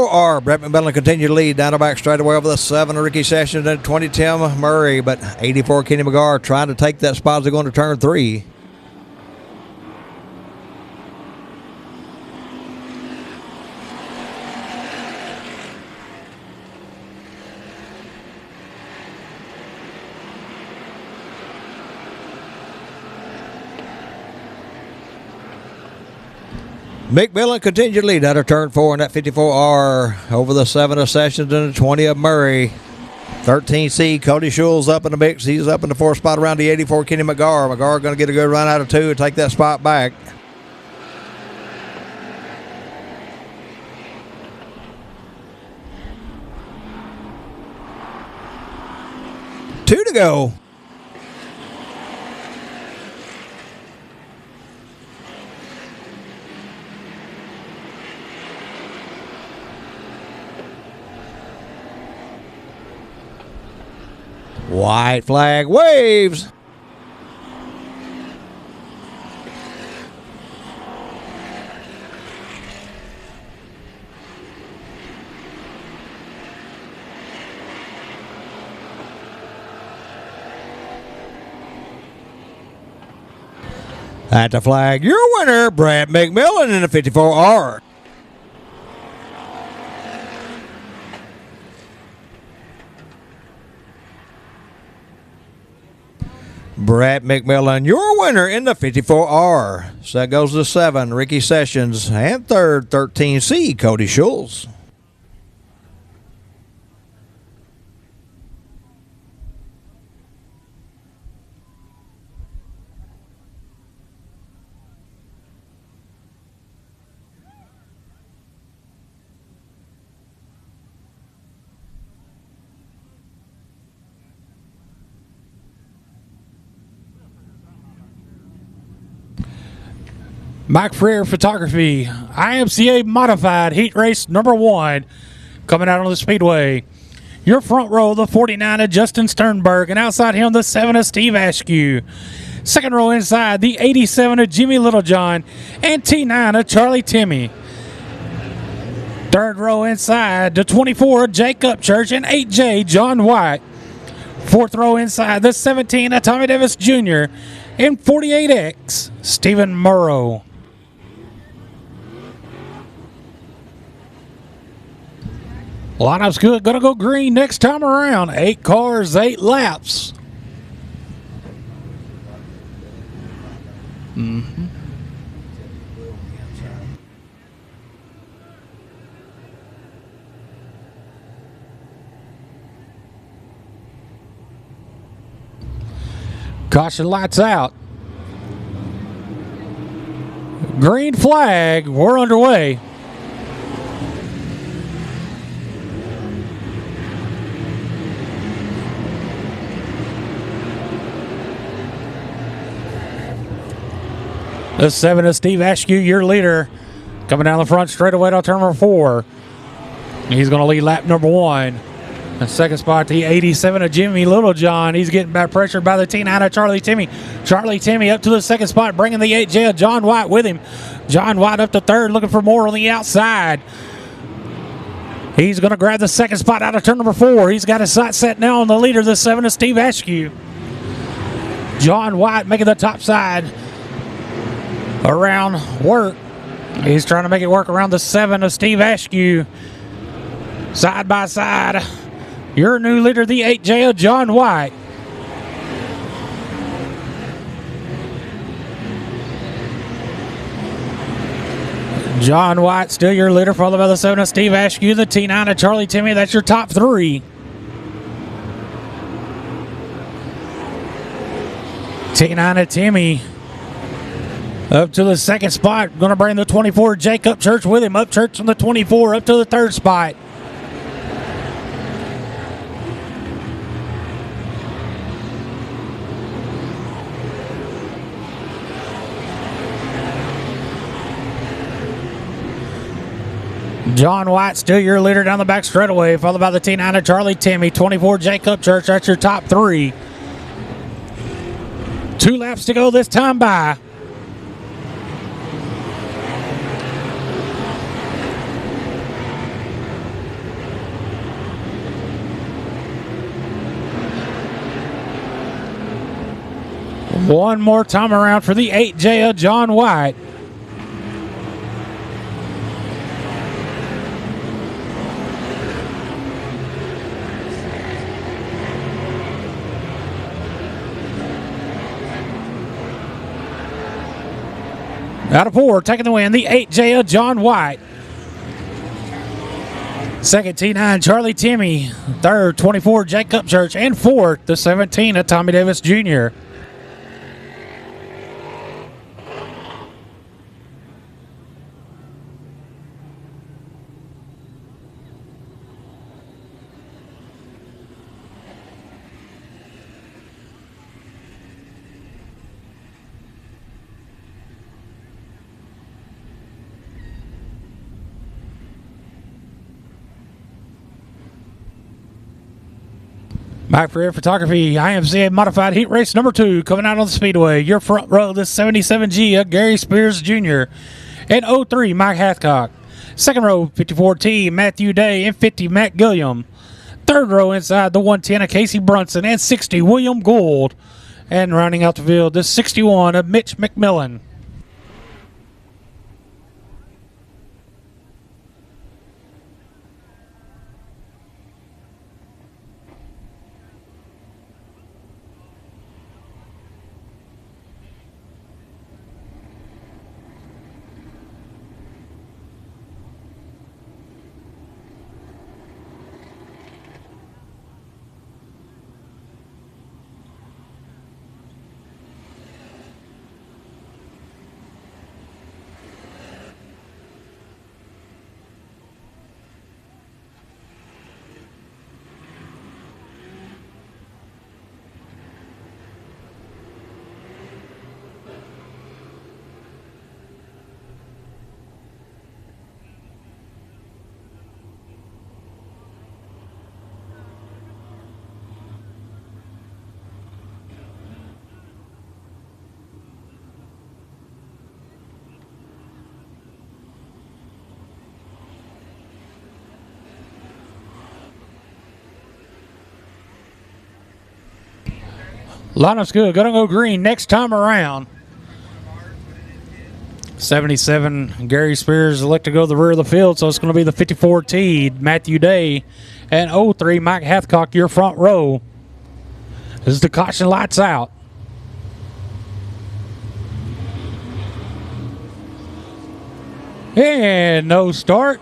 R, Brett McMillan continued to lead down the back straightaway over the 7 of Ricky Sessions and 20 Tim Murray, but 84 Kenny McGar trying to take that spot as they go into turn 3. McMillan continued to lead out of turn 4 in that 54R over the 7 of Sessions and the 20 of Murray. 13C, Cody Schultz up in the mix. He's up in the 4th spot around the 84 Kenny McGar. McGar going to get a good run out of 2 and take that spot back. Two to go. White flag waves. At the flag, your winner, Brad McMillan in the 54R. Brad McMillan, your winner in the 54R. So that goes to 7, Ricky Sessions. And third, 13C, Cody Schultz. Mike Freer Photography, IMCA Modified Heat Race number 1, coming out on the Speedway. Your front row, the 49 of Justin Sternberg, and outside him, the 7 of Steve Askew. Second row inside, the 87 of Jimmy Littlejohn, and T9 of Charlie Timmy. Third row inside, the 24 of Jake Upchurch, and 8J John White. Fourth row inside, the 17 of Tommy Davis Jr., and 48X Stephen Morrow. Lineup's good. Gonna go green next time around. 8 cars, 8 laps. Caution lights out. Green flag. We're underway. The 7 of Steve Askew, your leader, coming down the front straight away to turn number 4. He's going to lead lap number 1. The second spot, the 87 of Jimmy Littlejohn. He's getting back pressured by the T9 of Charlie Timmy. Charlie Timmy up to the second spot, bringing the 8J of John White with him. John White up to third, looking for more on the outside. He's going to grab the second spot out of turn number 4. He's got his sights set now on the leader, the 7 of Steve Askew. John White making the top side around work. He's trying to make it work around the 7 of Steve Askew. Side by side, your new leader, the 8J of John White. John White still your leader, followed by the 7 of Steve Askew, the T9 of Charlie Timmy. That's your top 3. T9 of Timmy up to the second spot. Going to bring the 24, Jake Upchurch with him. Upchurch from the 24 up to the third spot. John White still your leader down the back straightaway, followed by the T9 of Charlie Timmy. 24, Jake Upchurch. That's your top 3. 2 laps to go this time by. One more time around for the 8J of John White. Out of 4, taking the win, the 8J of John White. Second, T9, Charlie Timmy. Third, 24, Jake Upchurch. And fourth, the 17 of Tommy Davis Jr. Back for Air Photography, IMCA Modified Heat Race number 2, coming out on the Speedway. Your front row, this 77G of Gary Spears Jr. And 03, Mike Hathcock. Second row, 54T, Matthew Day, and 50, Matt Gilliam. Third row inside the 110 of Casey Brunson, and 60, William Gould. And rounding out the field, this 61 of Mitch McMillan. Lineup's good. Gonna go green next time around. 77, Gary Spears elect to go to the rear of the field, so it's going to be the 54T, Matthew Day, and 03, Mike Hathcock, your front row. As the caution lights out. And no start.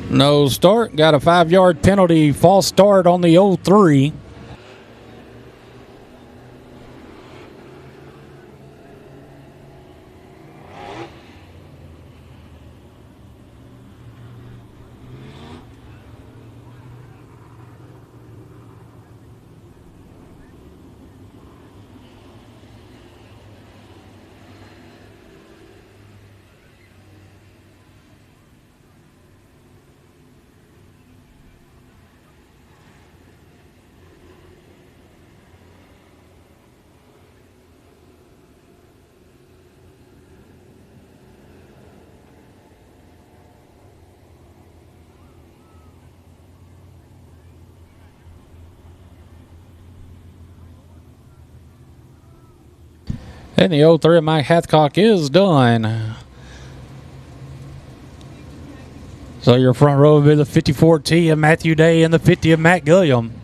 No start. Got a 5-yard penalty. False start on the 03. And the 03 of Mike Hathcock is done. So your front row will be the 54T of Matthew Day and the 50 of Matt Gilliam.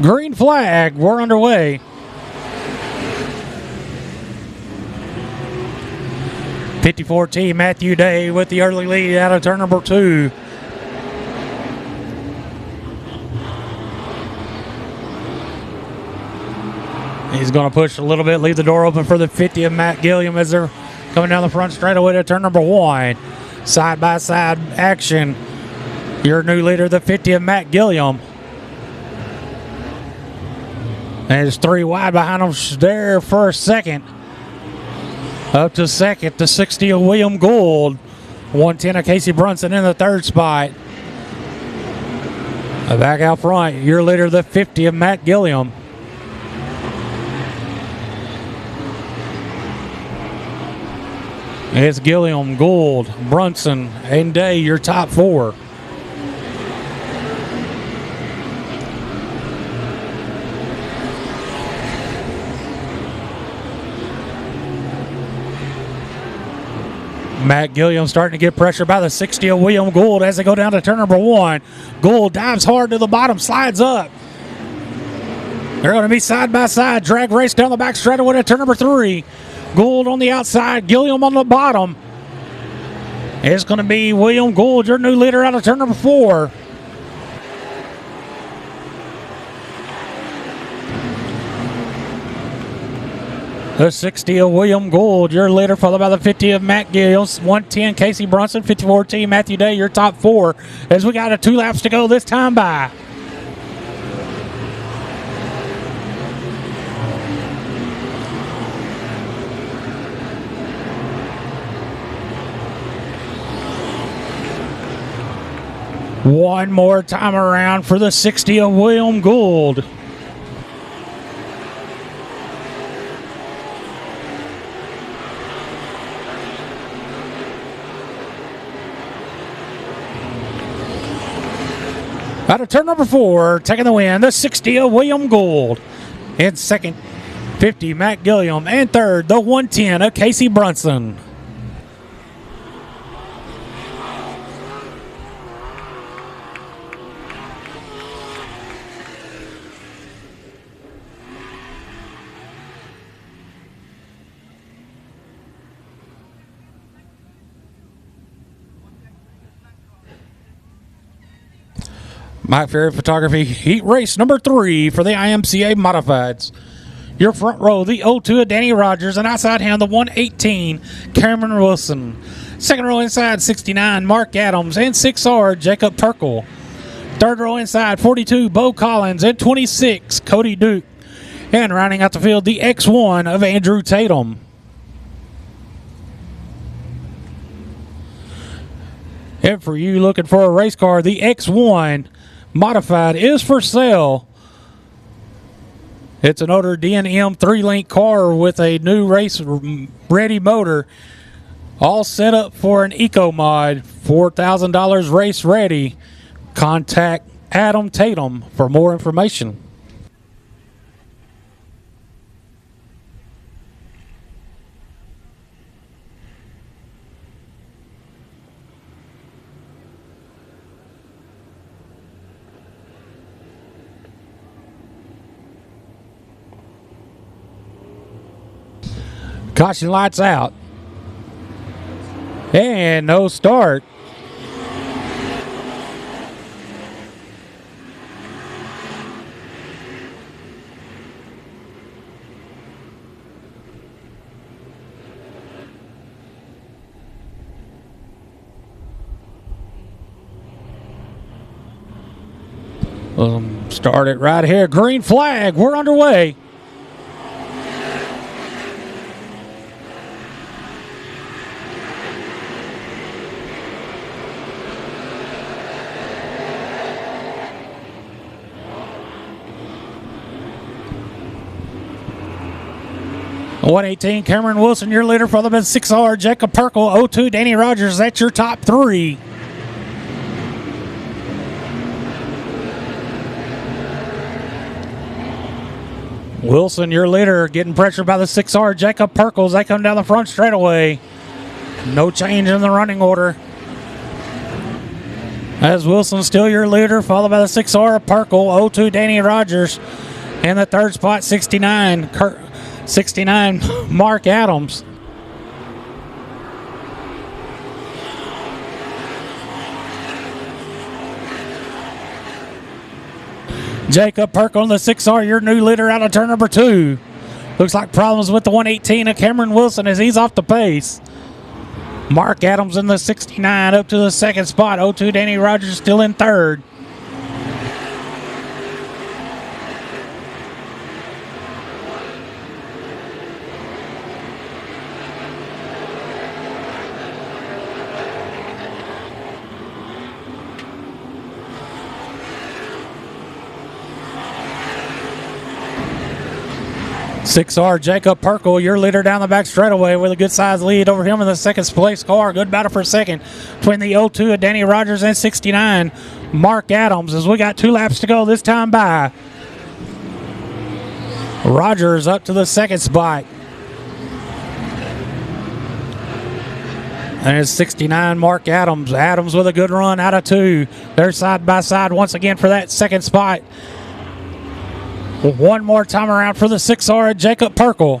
Green flag, we're underway. .54T Matthew Day with the early lead out of turn number 2. He's going to push a little bit, leave the door open for the 50 of Matt Gilliam as they're coming down the front straightaway to turn number 1. Side-by-side action. Your new leader, the 50 of Matt Gilliam. And it's 3 wide behind him there for a second. Up to second, the 60 of William Gould. 110 of Casey Brunson in the third spot. Back out front, your leader, the 50 of Matt Gilliam. It's Gilliam, Gould, Brunson, and Day, your top 4. Matt Gilliam starting to get pressure by the 60 of William Gould as they go down to turn number 1. Gould dives hard to the bottom, slides up. They're going to be side by side. Drag race down the back straightaway to turn number 3. Gould on the outside, Gilliam on the bottom. It's going to be William Gould, your new leader, out of turn number 4. The 60 of William Gould, your leader, followed by the 50 of Matt Gills, 110 Casey Brunson, 54T Matthew Day, your top four, as we got 2 laps to go this time by. One more time around for the 60 of William Gould. Out of turn number 4, taking the win, the 60 of William Gould. In second, 50, Matt Gilliam. And third, the 110 of Casey Brunson. Mike Ferry Photography, heat race number 3 for the IMCA Modifieds. Your front row, the 02 of Danny Rogers, and outside him, the 118, Cameron Wilson. Second row inside, 69, Mark Adams, and 6R, Jacob Perkle. Third row inside, 42, Bo Collins, and 26, Cody Duke. And rounding out the field, the X1 of Andrew Tatum. And for you looking for a race car, the X1 Modified is for sale. It's an older D&M 3-link car with a new race-ready motor, all set up for an eco mod, $4,000 race ready. Contact Adam Tatum for more information. Caution lights out. And no start. Start it right here. Green flag. We're underway. The 118, Cameron Wilson, your leader, followed by 6R, Jacob Perkle, 02, Danny Rogers. That's your top 3. Wilson, your leader, getting pressured by the 6R, Jacob Perkle. They come down the front straightaway. No change in the running order. As Wilson still your leader, followed by the 6R, Perkle, 02, Danny Rogers. And the third spot, 69, 69, Mark Adams. Jacob Perkle on the 6R, your new leader out of turn number 2. Looks like problems with the 118 of Cameron Wilson as he's off the pace. Mark Adams in the 69 up to the second spot. 02 Danny Rogers still in third. Six R Jacob Perkle, your leader down the back straightaway with a good size lead over him in the second place car. Good battle for second between the 02 of Danny Rogers and 69 Mark Adams as we got 2 laps to go this time by. Rogers up to the second spot. And it's 69 Mark Adams. Adams with a good run out of 2. They're side by side once again for that second spot. One more time around for the 6R, Jacob Perkle.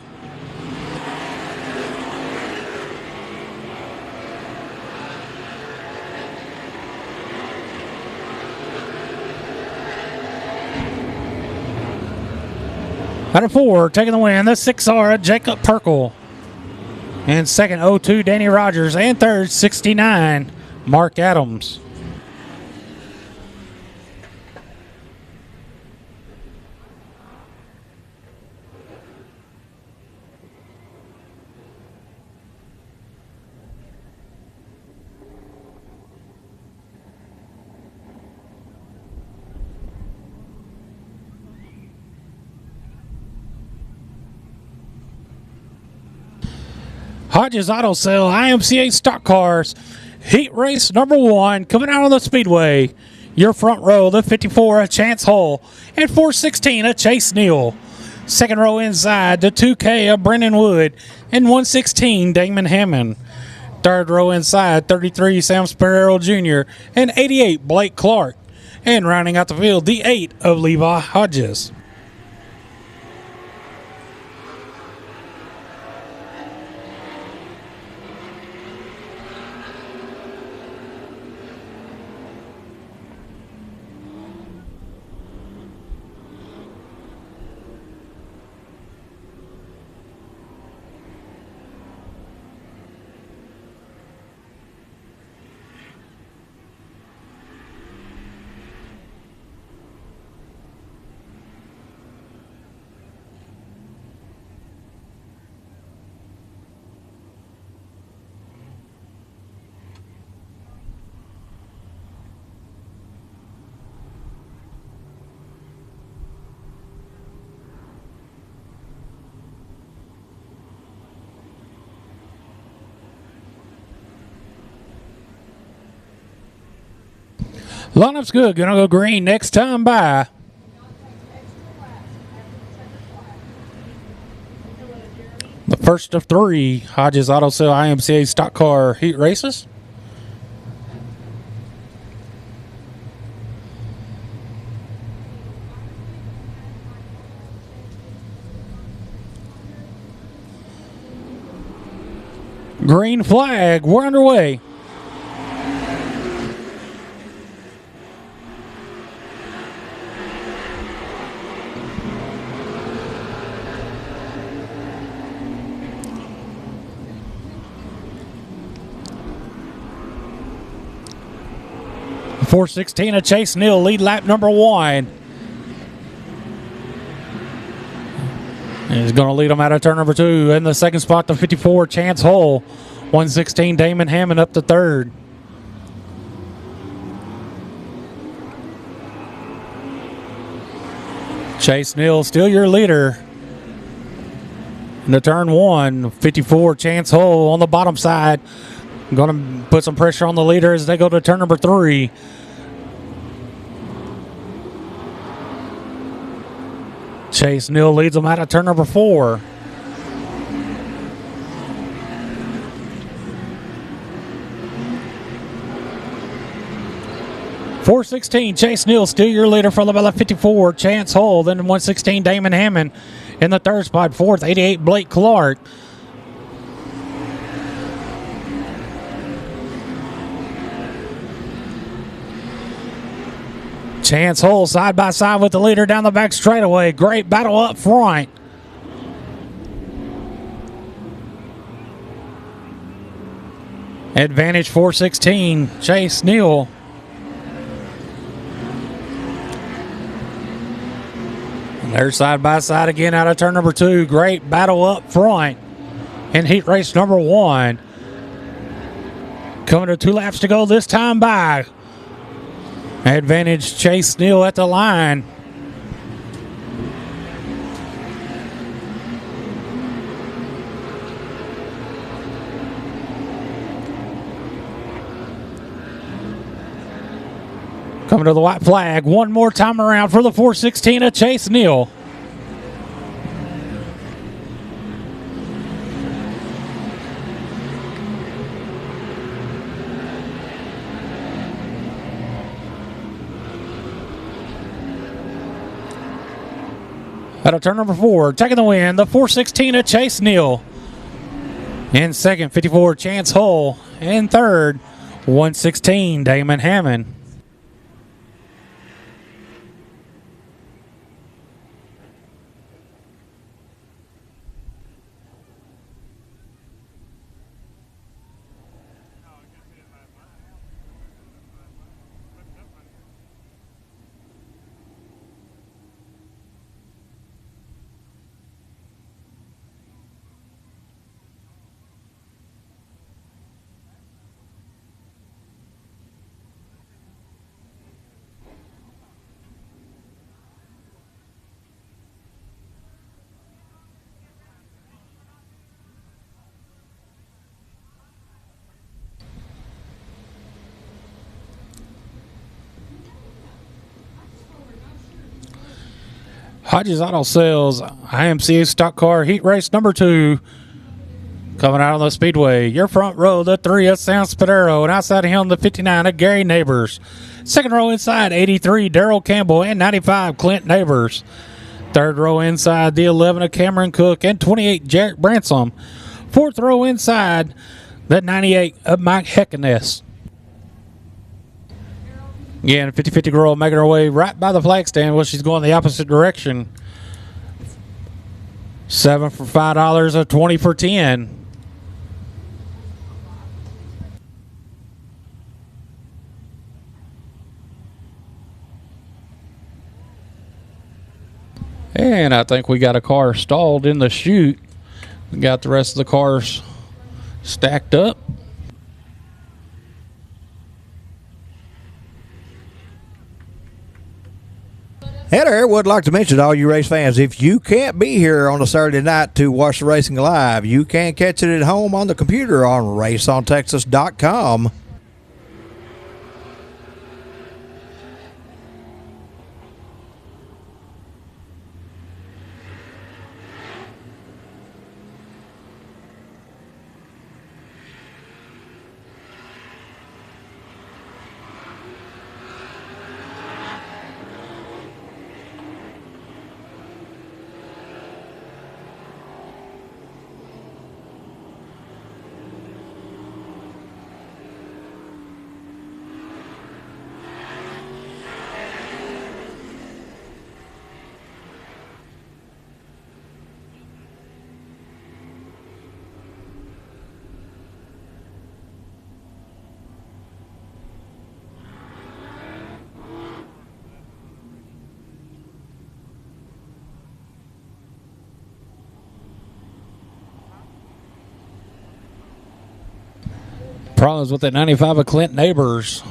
Out of 4, taking the win, the 6R, Jacob Perkle. And second, 02, Danny Rogers. And third, 69, Mark Adams. Hodges Auto Sale IMCA Stock Cars Heat Race number 1 coming out on the Speedway. Your front row, the 54, a Chance Hull, and 416, a Chase Neal. Second row inside, the 2K, a Brendan Wood, and 116, Damon Hammond. Third row inside, 33, Sam Sparrow Jr., and 88, Blake Clark. And rounding out the field, the 8 of Levi Hodges. Lineup's good. Gonna go green next time by. The first of 3 Hodges Auto Sale IMCA Stock Car Heat Races. Green flag. We're underway. The 416 of Chase Neal, lead lap number 1. He's going to lead them out of turn number 2. In the second spot, the 54, Chance Hull. 116, Damon Hammond up to third. Chase Neal, still your leader. In the turn 1, 54, Chance Hull on the bottom side. Going to put some pressure on the leader as they go to turn number 3. Chase Neal leads them out of turn number 4. .416, Chase Neal, still your leader, followed by the 54, Chance Hull. Then 116, Damon Hammond in the third spot. Fourth, 88, Blake Clark. Chance Hull side by side with the leader down the back straightaway. Great battle up front. Advantage 416, Chase Neal. They're side by side again out of turn number 2. Great battle up front in heat race number 1. Coming to 2 laps to go this time by. Advantage Chase Neal at the line. Coming to the white flag one more time around for the 416 of Chase Neal. Out of turn number 4, taking the win, the 416 of Chase Neal. In second, 54, Chance Hull. In third, 116, Damon Hammond. Hodges Auto Sales, IMCA stock car heat race number 2. Coming out on the Speedway. Your front row, the 3 of Sam Spadero, and outside of him, the 59 of Gary Neighbors. Second row inside, 83, Daryl Campbell, and 95, Clint Neighbors. Third row inside, the 11 of Cameron Cook, and 28, Jarrett Bransom. Fourth row inside, the 98 of Mike Heckeness. Again, 50-50 girl making her way right by the flag stand. Well, she's going the opposite direction. 7 for $5, or 20 for 10. And I think we got a car stalled in the chute. We got the rest of the cars stacked up. Heather would like to mention to all you race fans, if you can't be here on a Saturday night to watch the racing live, you can catch it at home on the computer on raceontexas.com. Problems with that 95 of Clint Neighbors.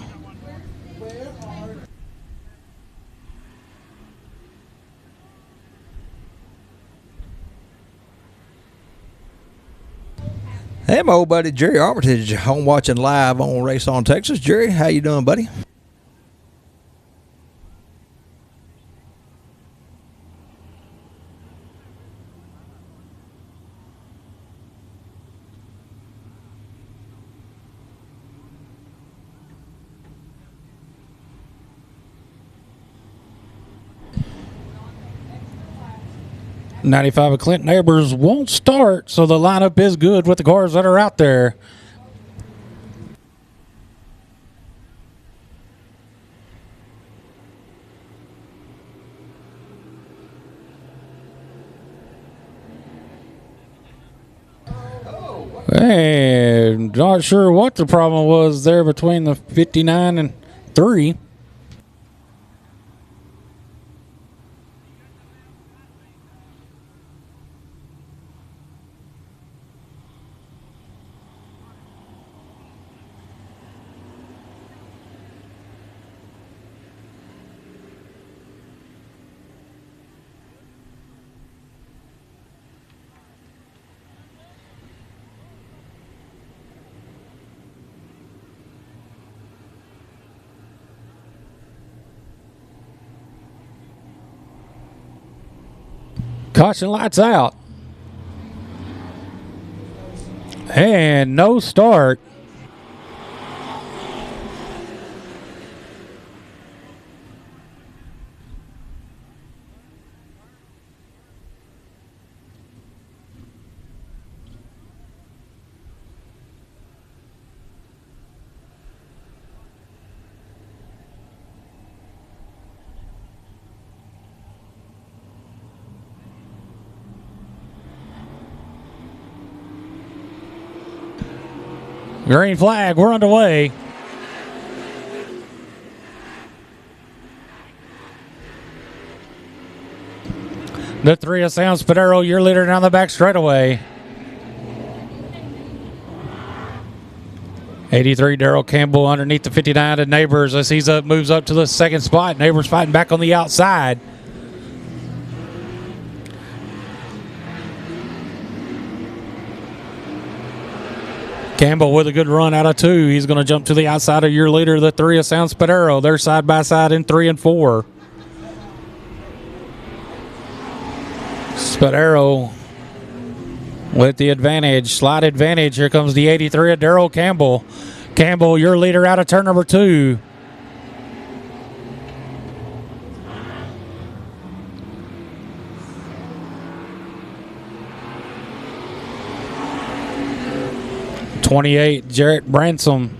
Hey, my old buddy Jerry Armitage, home watching live on Race on Texas. Jerry, how you doing, buddy? '95 of Clint Neighbors won't start, so the lineup is good with the cars that are out there. And not sure what the problem was there between the 59 and 3. Caution lights out. And no start. Green flag, we're underway. The 3 of Sam Spadero, your leader down the back straightaway. 83, Daryl Campbell underneath the 59 of Neighbors as he's up, moves up to the second spot. Neighbors fighting back on the outside. Campbell with a good run out of 2. He's going to jump to the outside of your leader, the 3 of Sam Spadero. They're side by side in 3 and 4. Spadero with the advantage, slight advantage. Here comes the 83 of Darrell Campbell. Campbell, your leader out of turn number 2. '28, Jarrett Bransom.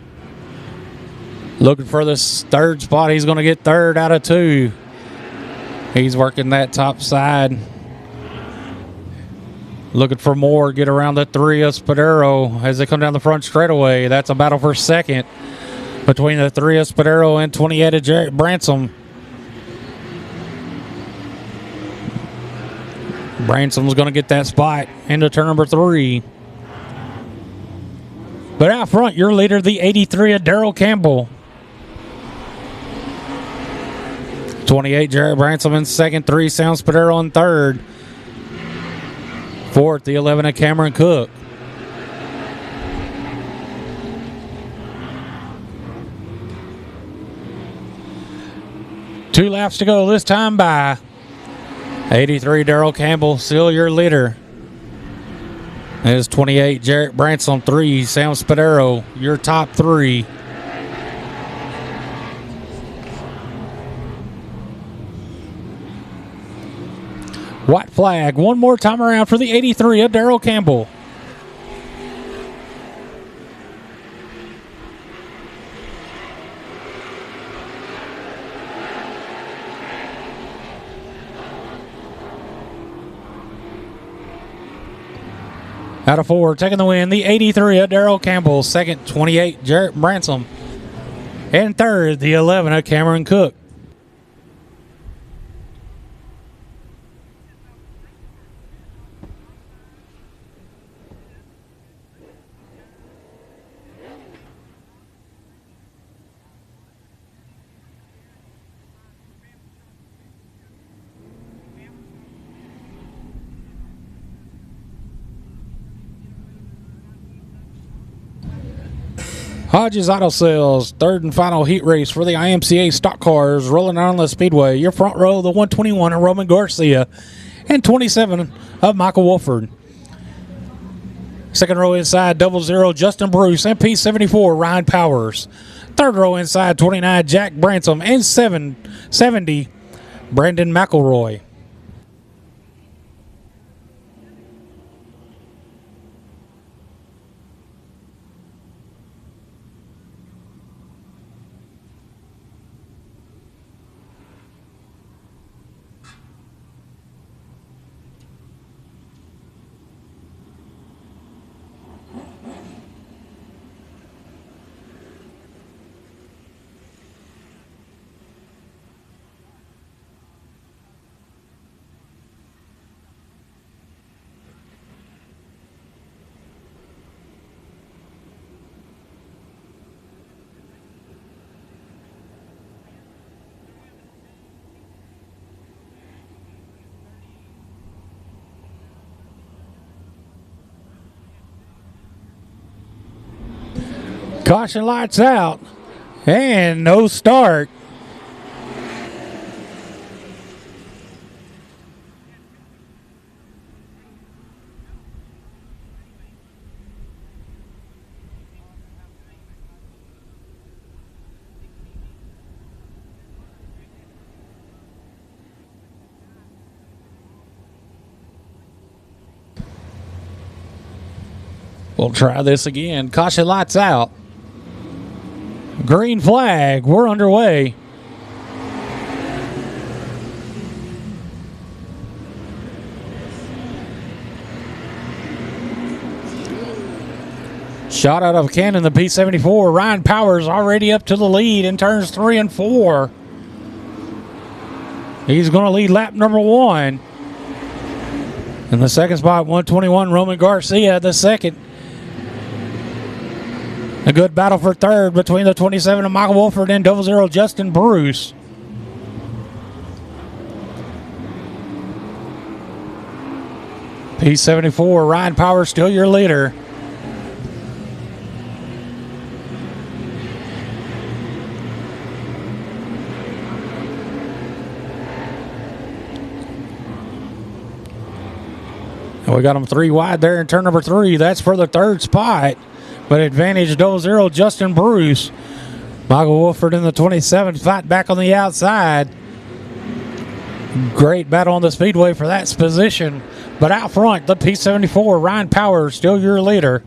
Looking for this third spot. He's going to get third out of 2. He's working that top side. Looking for more. Get around the 3 of Spadero as they come down the front straightaway. That's a battle for second between the 3 of Spadero and 28 of Jarrett Bransom. Bransom's going to get that spot into turn number 3. But out front, your leader, the 83 of Darrell Campbell. 28, Jarrett Bransom in second. 3, Sam Spadero in third. Fourth, the 11 of Cameron Cook. Two laps to go this time by 83, Darrell Campbell, still your leader. There's 28, Jarrett Bransom. 3, Sam Spadero, your top 3. White flag one more time around for the 83 of Darrell Campbell. Out of 4, taking the win, the 83 of Darrell Campbell. Second, 28, Jarrett Bransom. And third, the 11 of Cameron Cook. Hodges Auto Sales, third and final heat race for the IMCA stock cars rolling on the Speedway. Your front row, the 121 of Roman Garcia and 27 of Michael Wolford. Second row inside, 00 Justin Bruce and P74 Ryan Powers. Third row inside, 29 Jack Bransom and 70 Brandon McElroy. Caution lights out and no start. We'll try this again. Caution lights out. Green flag. We're underway. Shot out of cannon, the P74. Ryan Powers already up to the lead in turns 3 and 4. He's going to lead lap number 1. In the second spot, 121 Roman Garcia, the second. A good battle for third between the 27 of Michael Wolford and 00 Justin Bruce. P74, Ryan Powers still your leader. And we got them 3 wide there in turn number 3. That's for the 3rd spot. But advantage 0-0, Justin Bruce. Michael Wolford in the 27th spot back on the outside. Great battle on the Speedway for that position. But out front, the P74, Ryan Powers, still your leader.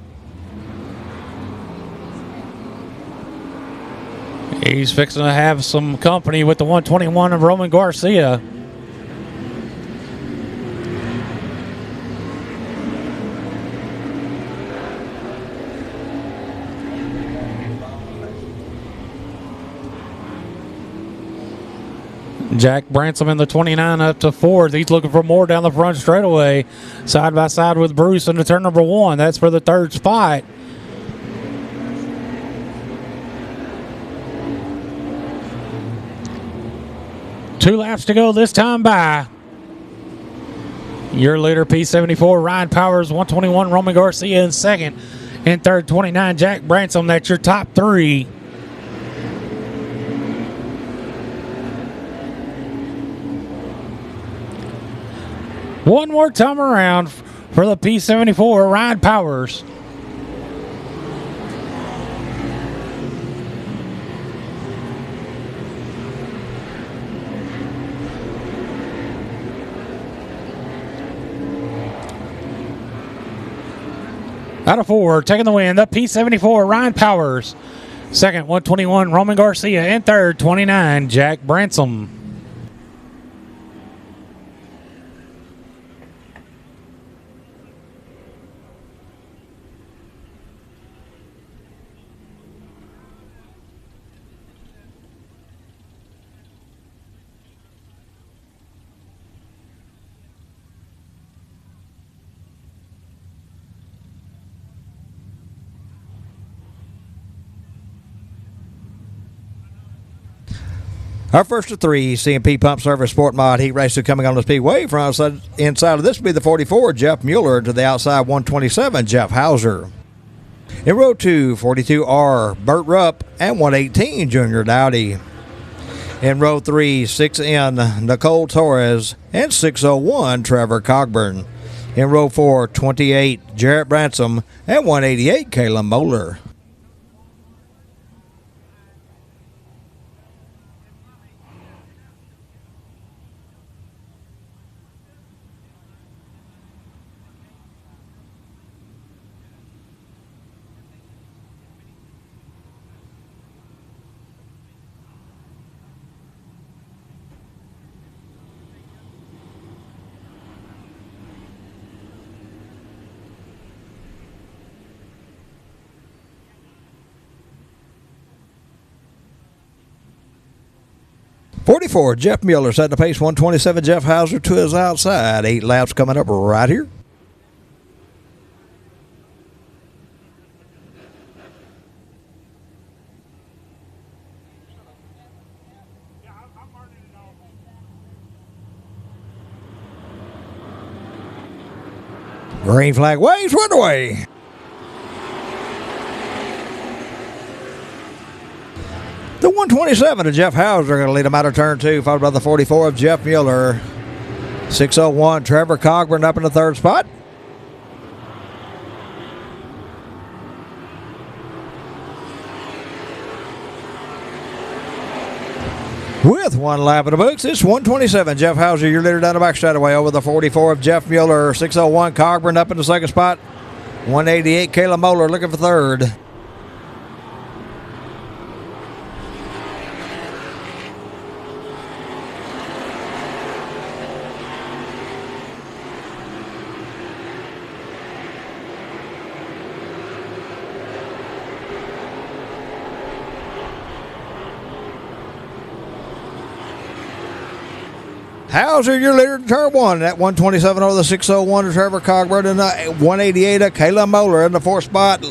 He's fixing to have some company with the 121 of Roman Garcia. Jack Bransom in the 29 up to 4th. He's looking for more down the front straightaway. Side by side with Bruce in the turn number 1. That's for the 3rd spot. Two laps to go this time by. Your leader, P74, Ryan Powers, 121, Roman Garcia in 2nd. In 3rd, 29, Jack Bransom. That's your top 3. One more time around for the P74, Ryan Powers. Out of 4, taking the win, the P74, Ryan Powers. 2nd, 121, Roman Garcia. And 3rd, 29, Jack Bransom. Our first of 3 CMP Pump Service Sport Mod Heat Racer coming on the Speedway. From inside of this will be the 44, Jeff Mueller. To the outside, 127, Jeff Hauser. In row 2, 42R, Burt Rupp, and 118, Junior Dowdy. In row 3, 6N, Nicole Torres, and 601, Trevor Cogburn. In row 4, 28, Jarrett Bransom, and 188, Kayla Moeller. .44, Jeff Mueller setting the pace. 127, Jeff Hauser to his outside. 8 laps coming up right here. Green flag waves, run away. The 127 of Jeff Hauser going to lead him out of turn 2, followed by the 44 of Jeff Mueller. 601, Trevor Cogburn up in the 3rd spot. With 1 lap in the books, it's 127, Jeff Hauser, your leader down the back straightaway over the 44 of Jeff Mueller. 601, Cogburn up in the 2nd spot. 188, Kayla Moeller looking for 3rd. Hauser, your leader in turn 1. At 127 over the 601 to Trevor Cogburn, and 188 of Kayla Moeller in the 4th spot.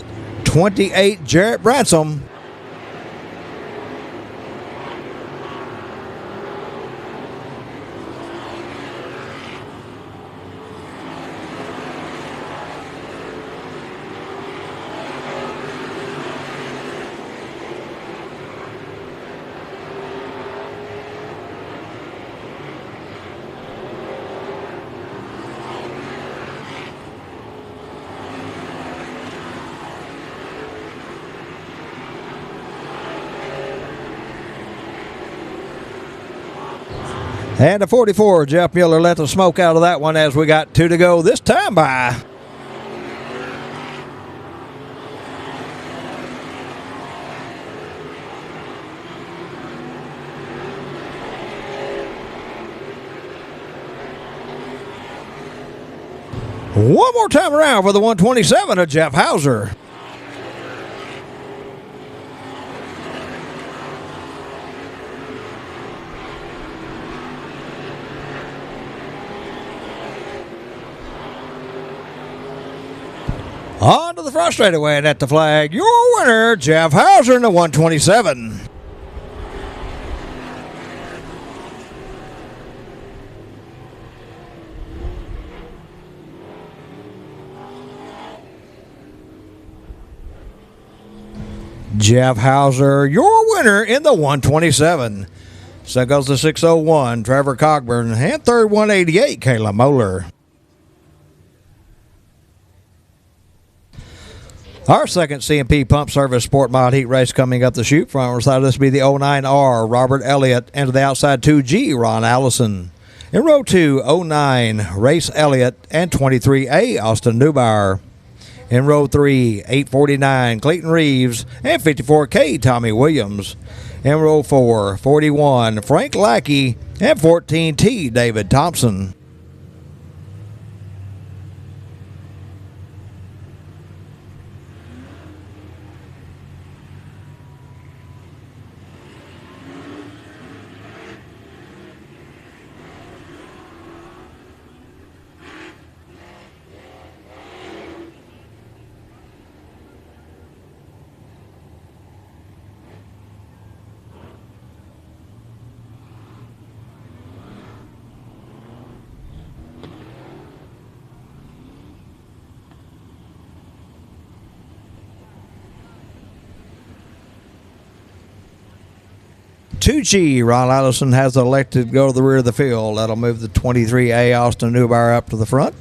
28, Jarrett Bransom. And the 44, Jeff Mueller let the smoke out of that one as we got 2 to go this time by. One more time around for the 127 of Jeff Hauser. On to the front straightaway and at the flag, your winner, Jeff Hauser in the 127. Jeff Hauser, your winner in the 127. So goes the 601, Trevor Cogburn, and third 188, Kayla Moeller. Our second CMP Pump Service Sport Mod Heat race coming up the chute. Front side of this will be the 09R, Robert Elliott, and to the outside 2G, Ron Allison. In row 2, 09, Race Elliott, and 23A, Austin Neubauer. In row 3, 849, Clayton Reeves, and 54K, Tommy Williams. In row 4, 41, Frank Lackey, and 14T, David Thompson. Tucci, Ron Allison has elected to go to the rear of the field. That'll move the 23A Austin Neubauer up to the front.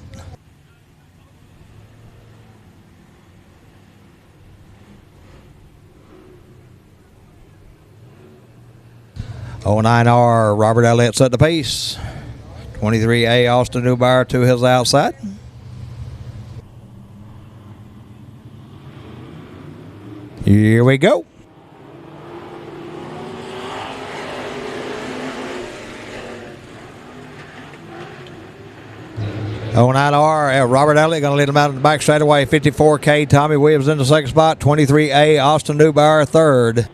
'09R, Robert Elliott set the pace. 23A Austin Neubauer to his outside. Here we go. '09R, Robert Elliott going to lead him out in the back straightaway. 54K, Tommy Williams in the second spot. 23A, Austin Neubauer third.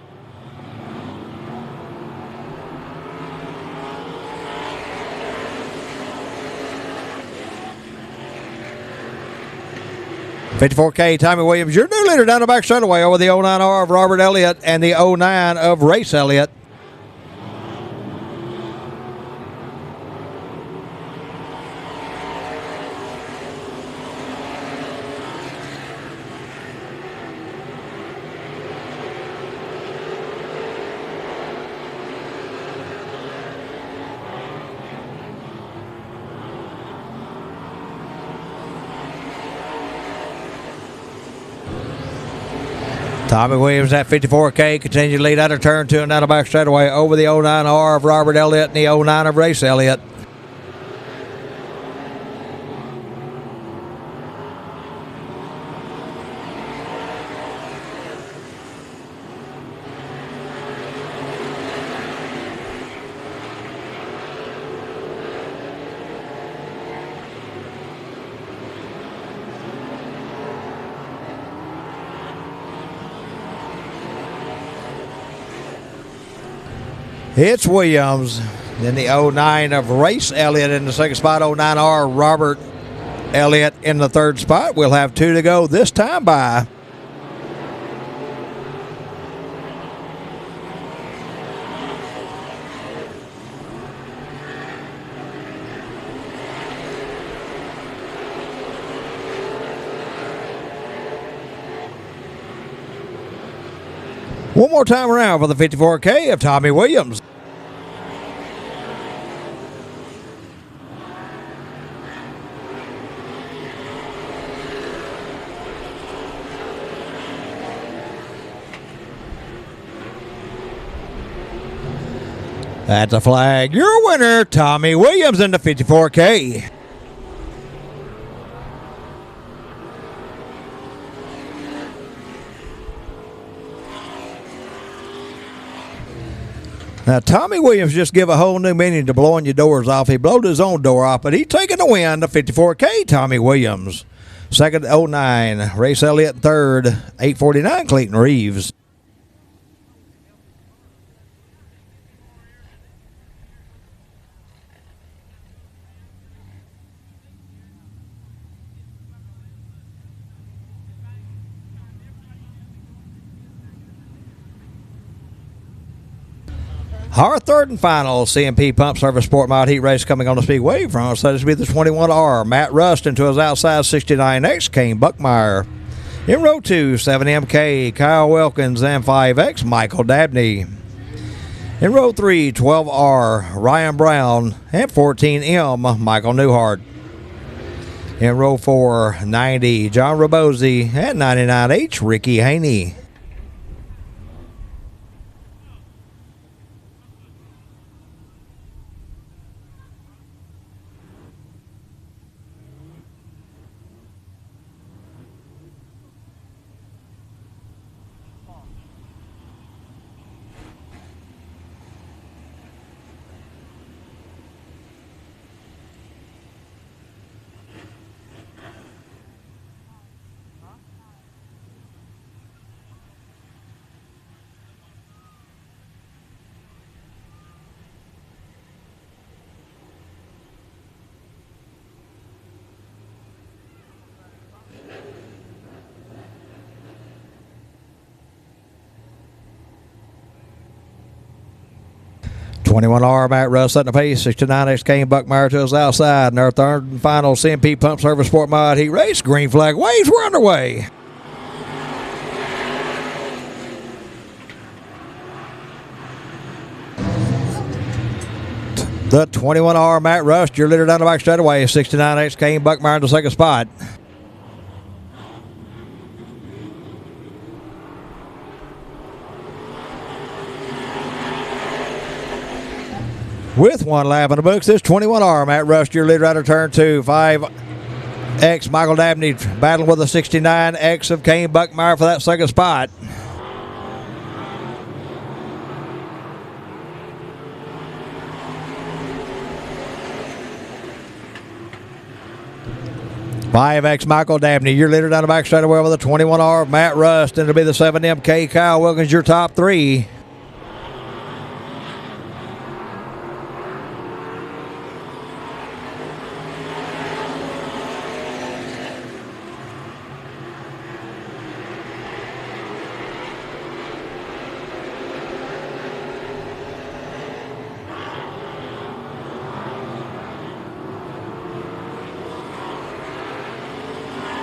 '54K, Tommy Williams, your new leader down the back straightaway over the '09R of Robert Elliott and the '09 of Race Elliott. Tommy Williams at 54K, continue to lead out of turn 2 and out of back straightaway over the '09R of Robert Elliott and the '09 of Race Elliott. It's Williams, then the '09 of Race Elliott in the second spot, '09R Robert Elliott in the third spot. We'll have 2 to go this time by. One more time around for the 54K of Tommy Williams. At the flag, your winner, Tommy Williams in the 54K. Now, Tommy Williams just give a whole new meaning to blowing your doors off. He blowed his own door off, but he taking the win, the 54K, Tommy Williams. Second, 09, Race Elliott. Third, 849, Clayton Reeves. Our third and final CMP Pump Service Sport Mod Heat race coming on the Speedway from us. That is to be the 21R. Matt Rust into his outside 69X. Kane Buckmeyer. In row 2, 7MK, Kyle Wilkins, and 5X, Michael Dabney. In row 3, 12R, Ryan Brown, and 14M, Michael Newhart. In row 4, 90, John Rabosi, and 99H, Ricky Haney. R Matt Russ setting the pace. 69X Kane Buckmeyer to his outside. And our third and final CMP Pump Service Sport Mod Heat race. Green flag waves. We're underway. The 21R Matt Rust, your leader down the back straightaway. 69X Kane Buckmeyer in the second spot. With one lap in the books, this 21R Matt Rust, your leader out of turn 2. 5X Michael Dabney battling with a 69X of Kane Buckmeyer for that second spot. Five X Michael Dabney, your leader down the back straightaway with a 21R Matt Rust, and it'll be the 7MK Kyle Wilkins, your top three.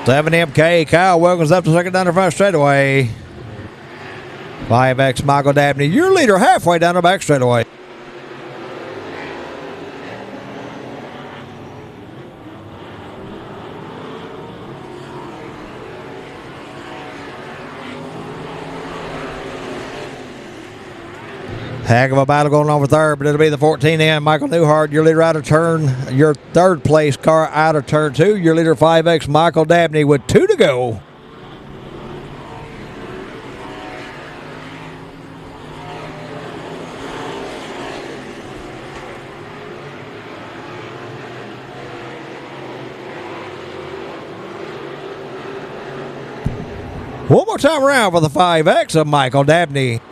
Seven MK, Kyle Wilkins up to second down the front straightaway. 5X Michael Dabney, your leader halfway down the back straightaway. Heck of a battle going on for third, but it'll be the 14N. Michael Newhart, your leader out of turn, your third place car out of turn 2. Your leader 5X Michael Dabney with 2 to go. One more time around for the 5X of Michael Dabney.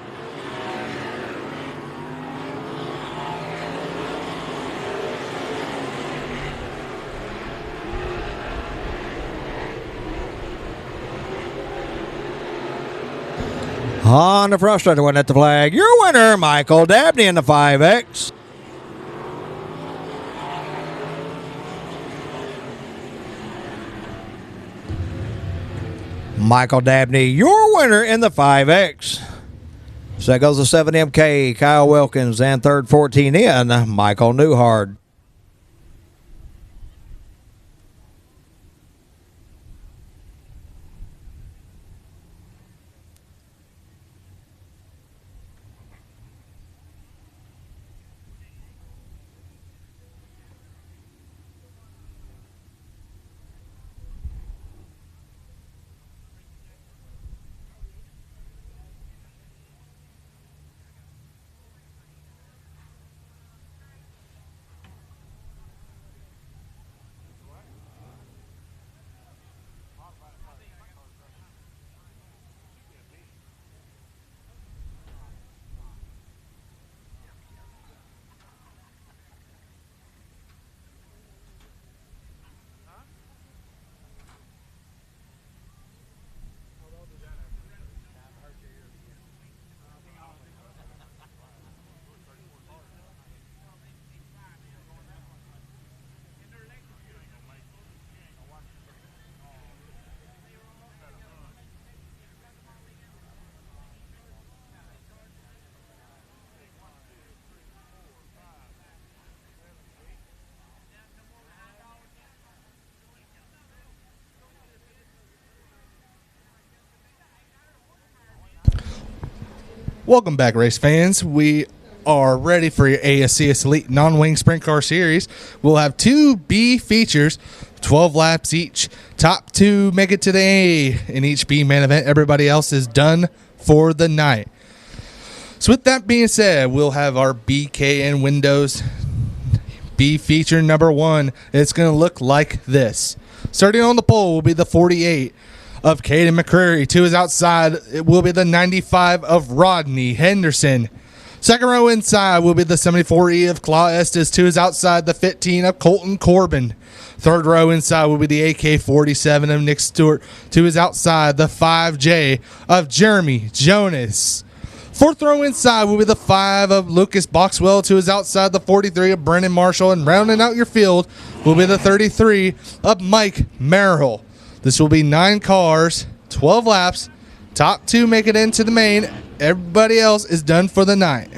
On the frustrated one at the flag, your winner, Michael Dabney in the 5X. Michael Dabney, your winner in the 5X. So that goes the 7MK, Kyle Wilkins, and third 14N, Michael Newhart. Welcome back, race fans. We are ready for your ASCS Elite Non-Wing Sprint Car Series. We'll have 2 B features, 12 laps each. Top 2 make it to the A in each B main event. Everybody else is done for the night. So with that being said, we'll have our BKN windows. B feature number 1. It's going to look like this. Starting on the pole will be the 48 of Caden McCreary. 2 is outside. It will be the 95 of Rodney Henderson. Second row inside will be the 74E of Claw Estes. 2 is outside. The 15 of Colton Corbin. Third row inside will be the AK-47 of Nick Stewart. 2 is outside. The 5J of Jeremy Jonas. Fourth row inside will be the 5 of Lucas Boxwell. 2 is outside. The 43 of Brennan Marshall. And rounding out your field will be the 33 of Mike Merrill. This will be 9 cars, 12 laps. Top 2 make it into the main. Everybody else is done for the night.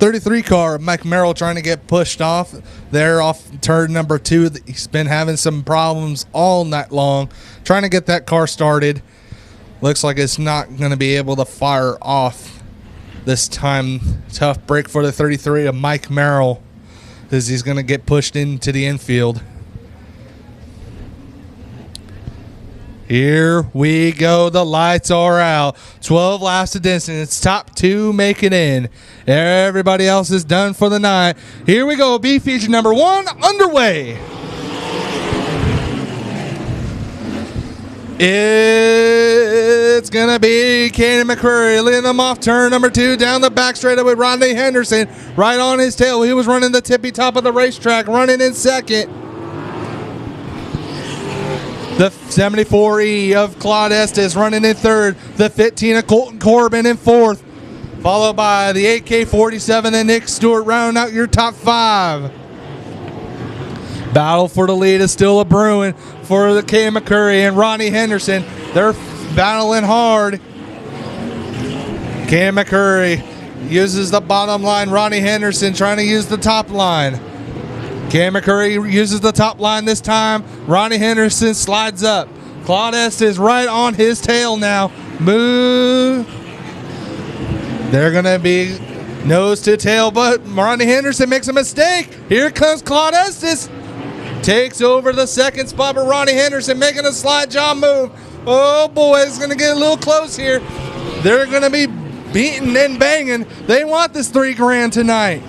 .33 car, Mike Merrill trying to get pushed off there off turn number 2. He's been having some problems all night long trying to get that car started. Looks like it's not going to be able to fire off this time. Tough break for the 33 of Mike Merrill as he's going to get pushed into the infield. Here we go. The lights are out. 12 laps of distance. Top 2 make it in. Everybody else is done for the night. Here we go. B feature number 1 underway. It's going to be Caden McCreary leading them off turn number 2 down the back straightaway with Rodney Henderson right on his tail. He was running the tippy top of the racetrack, running in second. The 74E of Claude Estes running in third. The 15 of Colton Corbin in fourth. Followed by the AK-47 and Nick Stewart rounding out your top 5. Battle for the lead is still a brewing for the K. McCurry and Ronnie Henderson. They're battling hard. K. McCurry uses the bottom line. Ronnie Henderson trying to use the top line. Cam McCurry uses the top line this time. Ronnie Henderson slides up. Claude Estes is right on his tail now. Move. They're going to be nose to tail, but Ronnie Henderson makes a mistake. Here comes Claude Estes. Takes over the second spot, but Ronnie Henderson making a slide job move. Oh boy, it's going to get a little close here. They're going to be beating and banging. They want this $3,000 tonight.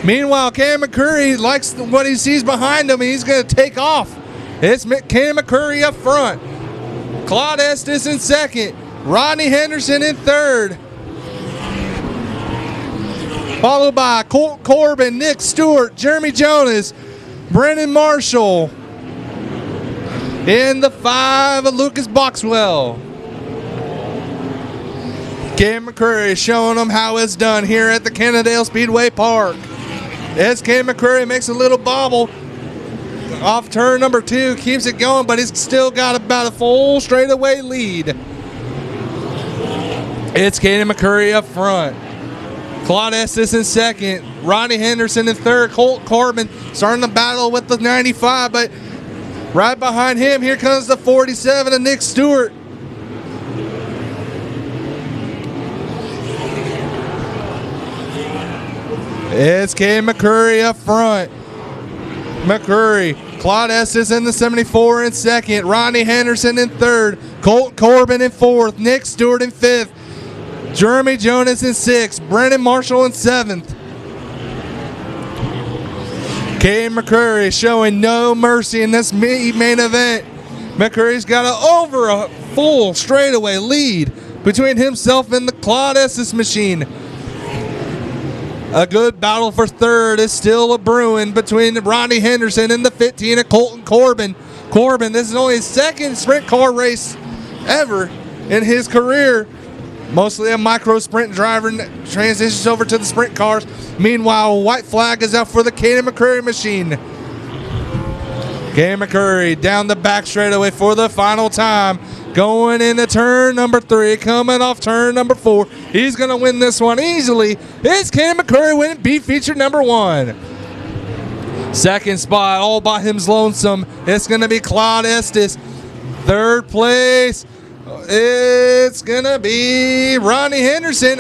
Meanwhile, Cam McCurry likes what he sees behind him, and he's going to take off. It's Cam McCurry up front. Claude Estes in second. Rodney Henderson in third. Followed by Colt Corbin, Nick Stewart, Jeremy Jonas, Brennan Marshall. In the 5 of Lucas Boxwell. Cam McCurry showing them how it's done here at the Kennedale Speedway Park. As Cam McCurry makes a little bobble off turn number 2, keeps it going, but he's still got about a full straightaway lead. It's Caden McCurry up front. Claude Estes in second. Ronnie Henderson in third. Colt Corbin starting the battle with the 95, but right behind him, here comes the 47 of Nick Stewart. It's Caden McCurry up front. McCurry. Claude Estes in the 74 in second. Ronnie Henderson in third. Colt Corbin in fourth. Nick Stewart in fifth. Jeremy Jonas in sixth. Brennan Marshall in seventh. Caden McCurry showing no mercy in this main event. McCurry's got over a full straightaway lead between himself and the Claude Estes machine. A good battle for third is still a brewing between Ronnie Henderson and the 15 of Colton Corbin. Corbin, this is only his second sprint car race ever in his career. Mostly a micro sprint driver, transitions over to the sprint cars. Meanwhile, a white flag is out for the Caden McCurry machine. Caden McCurry down the back straightaway for the final time. Going into turn number 3, coming off turn number 4. He's going to win this one easily. It's Caden McCurry winning B feature number 1. Second spot, all by him's lonesome. It's going to be Claude Estes. Third place, it's going to be Ronnie Henderson.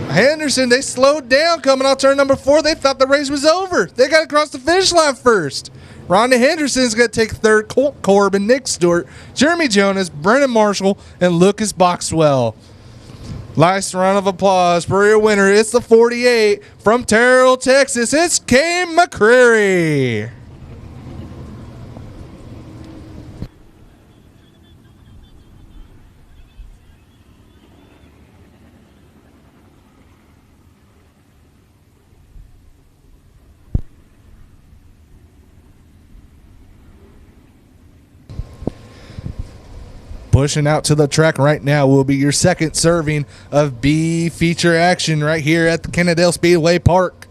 Henderson, they slowed down coming off turn number 4. They thought the race was over. They got across the finish line first. Ronnie Henderson's going to take third. Colt Corbin, Nick Stewart, Jeremy Jonas, Brennan Marshall, and Lucas Boxwell. Nice round of applause for your winner. It's the 48 from Terrell, Texas. It's Caden McCurry. Pushing out to the track right now will be your second serving of B feature action right here at the Kennedale Speedway Park.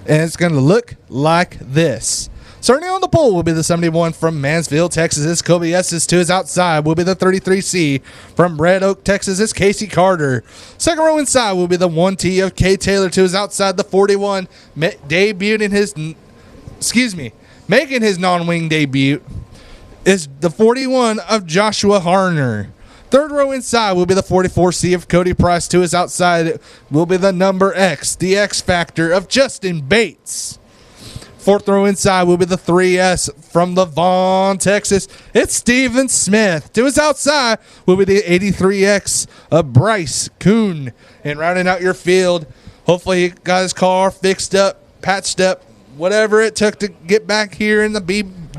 And it's going to look like this. Starting on the pole will be the 71 from Mansfield, Texas. It's Kobe Estes. To his outside will be the 33C from Red Oak, Texas. It's Casey Carter. Second row inside will be the 1T of K Taylor. To his outside, the 41 making his non-wing debut is the 41 of Joshua Harner. Third row inside will be the 44C of Cody Price. To his outside will be the number X, the X Factor of Justin Bates. Fourth row inside will be the 3S from Lavon, Texas. It's Steven Smith. To his outside will be the 83X of Bryce Kuhn. And rounding out your field, hopefully he got his car fixed up, patched up, whatever it took to get back here in the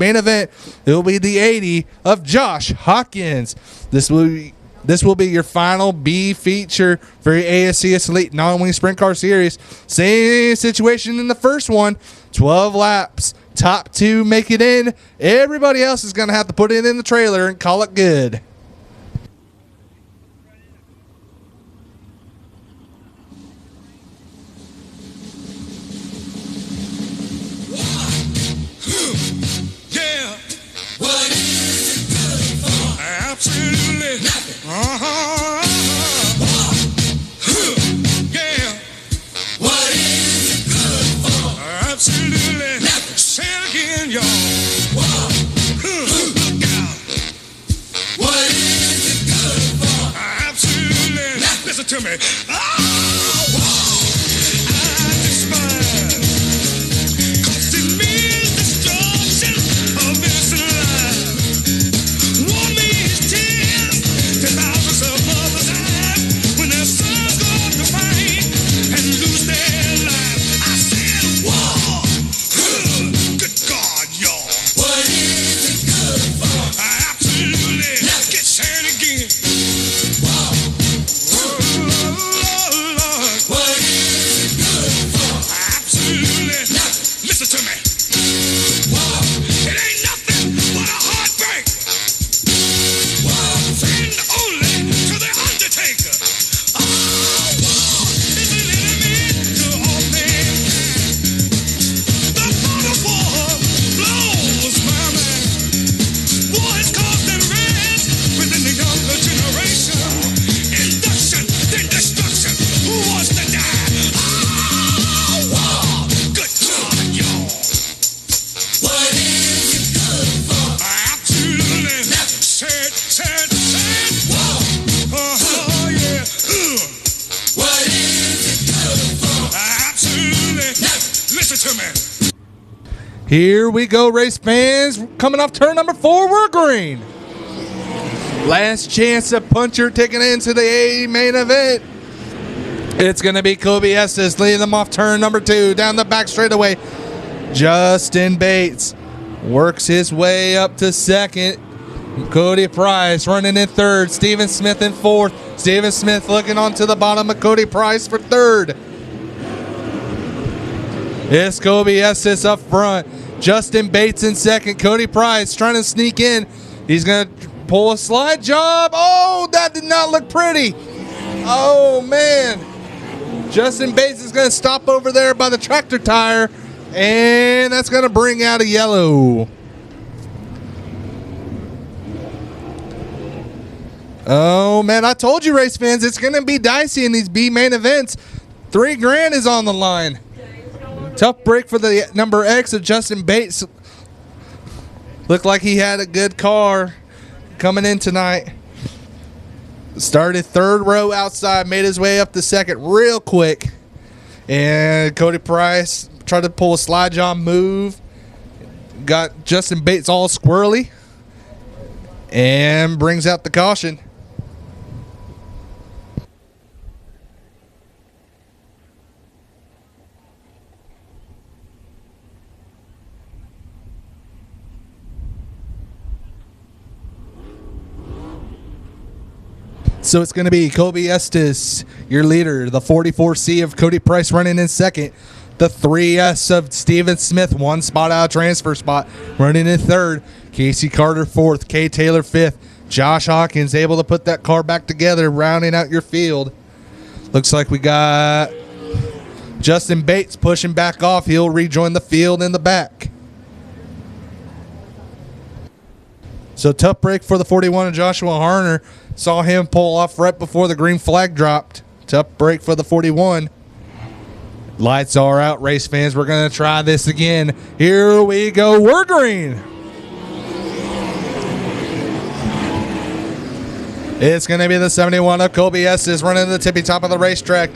main event. It will be the 80 of Josh Hawkins. This will be your final B feature for your ASCS Elite Non-Wing Sprint Car Series. Same situation in the first one. 12 laps. Top 2 make it in. Everybody else is going to have to put it in the trailer and call it good. Absolutely. Yeah. What is it good for? Absolutely. Say it again, y'all. Look out. What is it good for? Absolutely. Listen to me. I despise. 'Cause it means destruction of this life. One means tears to thousands of mothers' eyes when their sons go up to fight and lose their lives. I said war. Good God, y'all. What is it good for? Absolutely. Let's get sad again. Whoa. Here we go, race fans. Coming off turn number 4, we're green. Last chance to punch your ticket into the A main event. It's going to be Kobe Estes leading them off turn number 2 down the back straightaway. Justin Bates works his way up to second. Cody Price running in third. Steven Smith in fourth. Steven Smith looking onto the bottom of Cody Price for third. It's Kobe Estes up front. Justin Bates in second. Cody Price trying to sneak in. He's going to pull a slide job. Oh, that did not look pretty. Oh, man. Justin Bates is going to stop over there by the tractor tire, and that's going to bring out a yellow. Oh, man, I told you, race fans, it's going to be dicey in these B main events. $3,000 is on the line. Tough break for the number X of Justin Bates. Looked like he had a good car coming in tonight. Started third row outside, made his way up to second real quick. And Cody Price tried to pull a slide job move. Got Justin Bates all squirrely. And brings out the caution. So it's going to be Kobe Estes, your leader. The 44C of Cody Price running in second. The 3S of Steven Smith, 1 spot out of transfer spot, running in third. Casey Carter fourth. Kay Taylor fifth. Josh Hawkins able to put that car back together, rounding out your field. Looks like we got Justin Bates pushing back off. He'll rejoin the field in the back. So tough break for the 41 of Joshua Harner. Saw him pull off right before the green flag dropped. Tough break for the 41. Lights are out, race fans. We're going to try this again. Here we go. We're green. It's going to be the 71 of Kobe Estes running to the tippy top of the racetrack.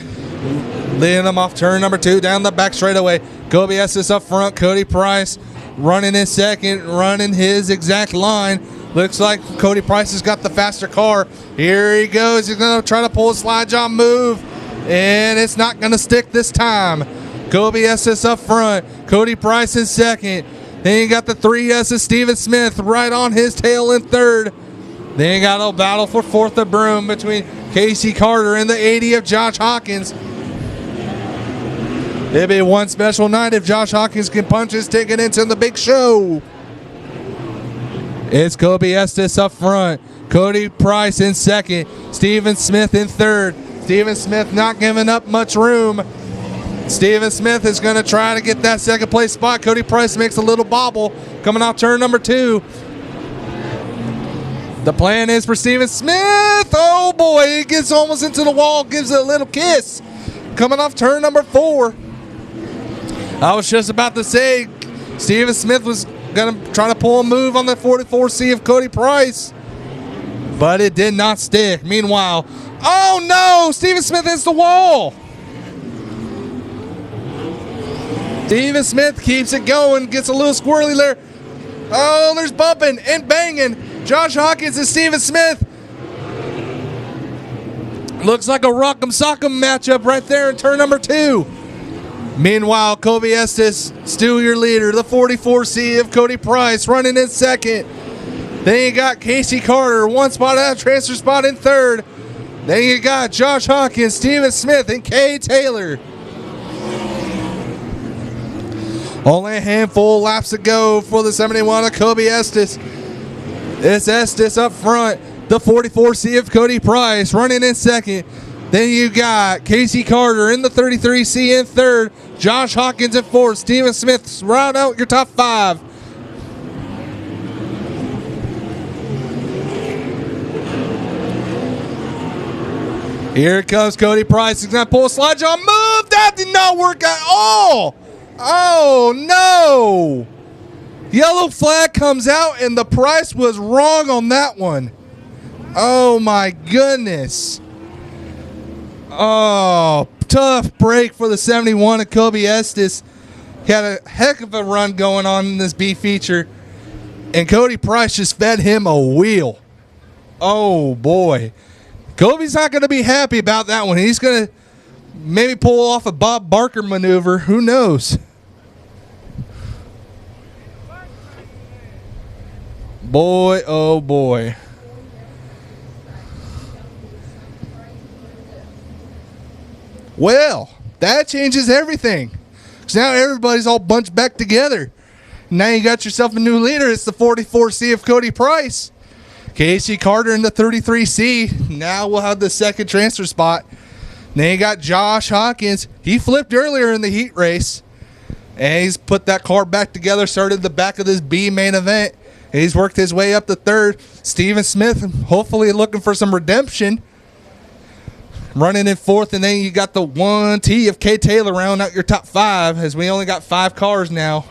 Leading them off turn number 2 down the back straightaway. Kobe Estes up front. Cody Price running in second, running his exact line. Looks like Cody Price has got the faster car. Here he goes. He's going to try to pull a slide job move, and it's not going to stick this time. Kobe Estes up front. Cody Price in second. Then you got the 3S of Steven Smith right on his tail in third. Then you got a battle for fourth of broom between Casey Carter and the 80 of Josh Hawkins. It'll be one special night if Josh Hawkins can punch his ticket into the big show. It's Kobe Estes up front. Cody Price in second. Steven Smith in third. Steven Smith not giving up much room. Steven Smith is going to try to get that second place spot. Cody Price makes a little bobble coming off turn number 2. The plan is for Steven Smith. Oh boy, he gets almost into the wall, gives it a little kiss. Coming off turn number 4. I was just about to say Steven Smith was going to try to pull a move on the 44C of Cody Price, but it did not stick. Meanwhile, oh no, Steven Smith hits the wall. Steven Smith keeps it going, gets a little squirrely there. Oh, there's bumping and banging. Josh Hawkins and Steven Smith. Looks like a rock'em sock'em matchup right there in turn number 2. Meanwhile, Kobe Estes, still your leader. The 44C of Cody Price running in second. Then you got Casey Carter, 1 spot out of transfer spot in third. Then you got Josh Hawkins, Steven Smith, and Kay Taylor. Only a handful of laps to go for the 71 of Kobe Estes. It's Estes up front. The 44C of Cody Price running in second. Then you got Casey Carter in the 33C in third. Josh Hawkins in fourth. Steven Smith round out your top 5. Here comes Cody Price. He's going to pull a slide job move. That did not work at all. Oh, no. Yellow flag comes out, and the Price was wrong on that one. Oh, my goodness. Oh, tough break for the 71 of Kobe Estes. He had a heck of a run going on in this B feature, and Cody Price just fed him a wheel. Oh, boy. Kobe's not going to be happy about that one. He's going to maybe pull off a Bob Barker maneuver. Who knows? Boy, oh, boy. Well, that changes everything. Because now everybody's all bunched back together. Now you got yourself a new leader. It's the 44C of Cody Price. Casey Carter in the 33C. Now we'll have the second transfer spot. Then you got Josh Hawkins. He flipped earlier in the heat race. And he's put that car back together, started the back of this B main event. And he's worked his way up to third. Steven Smith, hopefully looking for some redemption, running in fourth. And then you got the 1T of K. Taylor round out your top five, as we only got 5 cars now.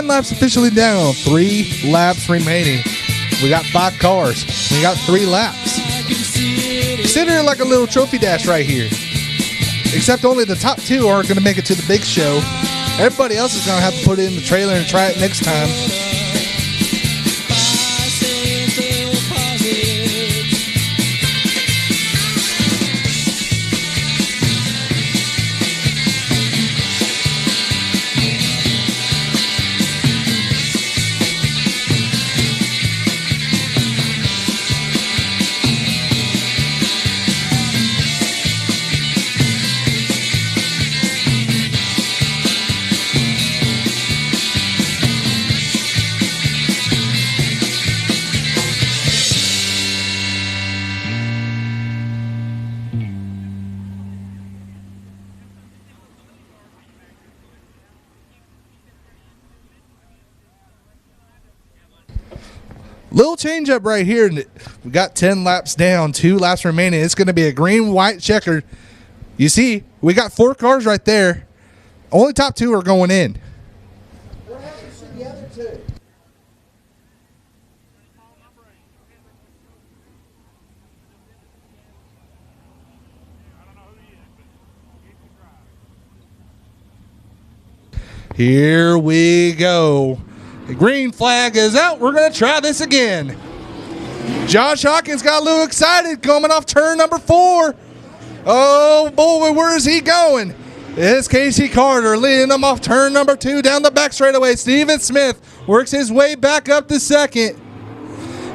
Laps officially down, 3 laps remaining. We got 5 cars. We got 3 laps. Consider it like a little trophy dash right here. Except only the top 2 aren't going to make it to the big show. Everybody else is going to have to put it in the trailer and try it next time. Little change up right here. We got 10 laps down, 2 laps remaining. It's going to be a green-white checker. You see, we got 4 cars right there. Only top 2 are going in. What happens to the other 2? Here we go. The green flag is out. We're going to try this again. Josh Hawkins got a little excited coming off turn number 4. Oh, boy, where is he going? It's Casey Carter leading him off turn number 2 down the back straightaway. Steven Smith works his way back up to second.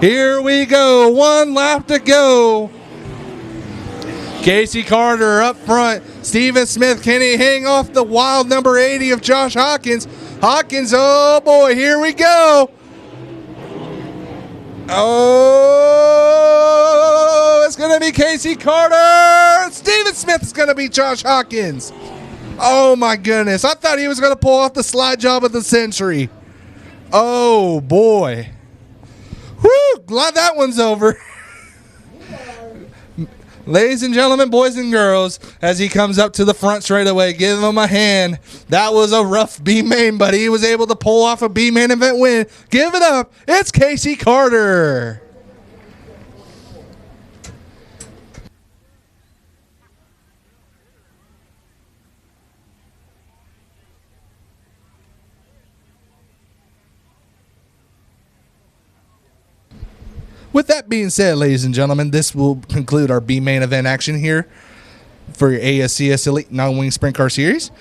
Here we go. 1 lap to go. Casey Carter up front. Steven Smith, can he hang off the wild number 80 of Josh Hawkins? Hawkins, oh boy, here we go. Oh, it's going to be Casey Carter. Steven Smith is going to be Josh Hawkins. Oh my goodness. I thought he was going to pull off the slide job of the century. Oh boy. Woo! Glad that one's over. Ladies and gentlemen, boys and girls, as he comes up to the front straight away, give him a hand. That was a rough B main, but he was able to pull off a B main event win. Give it up. It's Casey Carter. With that being said, ladies and gentlemen, this will conclude our B main event action here for your ASCS Elite Non-Wing Sprint Car Series.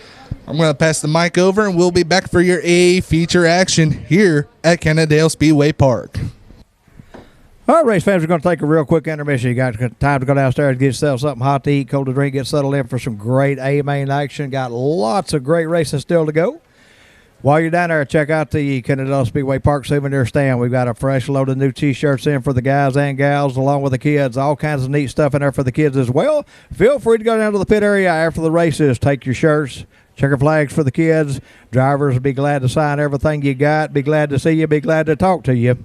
I'm going to pass the mic over, and we'll be back for your A feature action here at Kennedale Speedway Park. All right, race fans, we're going to take a real quick intermission. You got time to go downstairs and get yourself something hot to eat, cold to drink, get settled in for some great A main action. Got lots of great racing still to go. While you're down there, check out the Kennedale Speedway Park souvenir stand. We've got a fresh load of new T-shirts in for the guys and gals, along with the kids. All kinds of neat stuff in there for the kids as well. Feel free to go down to the pit area after the races. Take your shirts, checker flags for the kids. Drivers will be glad to sign everything you got. Be glad to see you. Be glad to talk to you.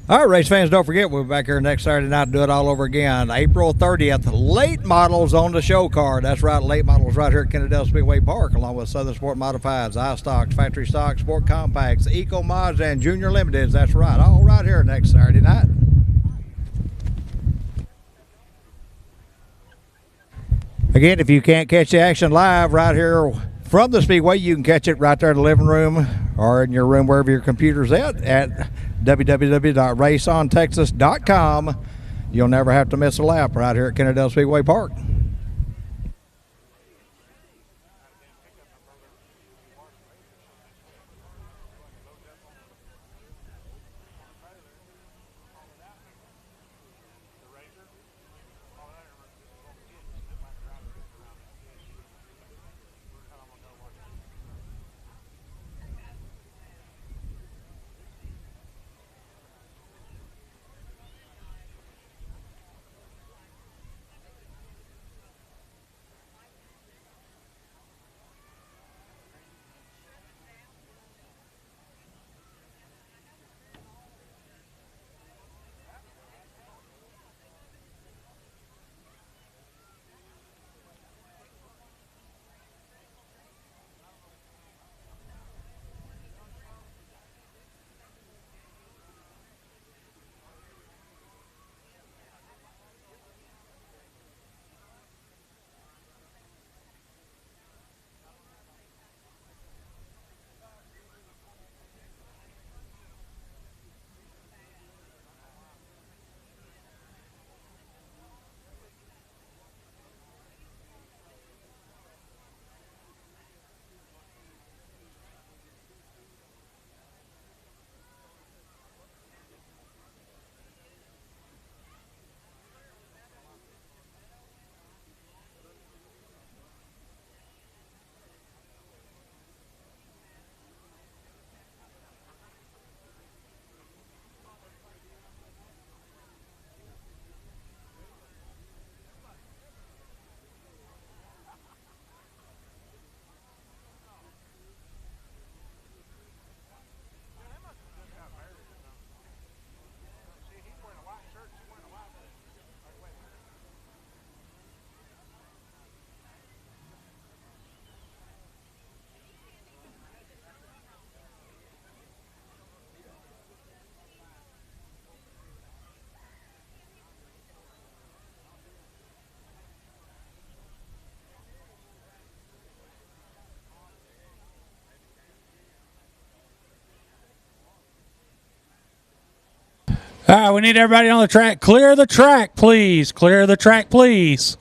All right, race fans, don't forget, we'll be back here next Saturday night to do it all over again. April 30th, late models on the show card. That's right, late models right here at Kennedale Speedway Park, along with Southern Sport Modifieds, iStocks, Factory Stocks, Sport Compacts, Eco Mods, and Junior Limiteds. That's right, all right here next Saturday night. Again, if you can't catch the action live right here from the Speedway, you can catch it right there in the living room or in your room, wherever your computer's at www.raceontexas.com. You'll never have to miss a lap right here at Kennedale Speedway Park. All right, we need everybody on the track. Clear the track, please. Clear the track, please.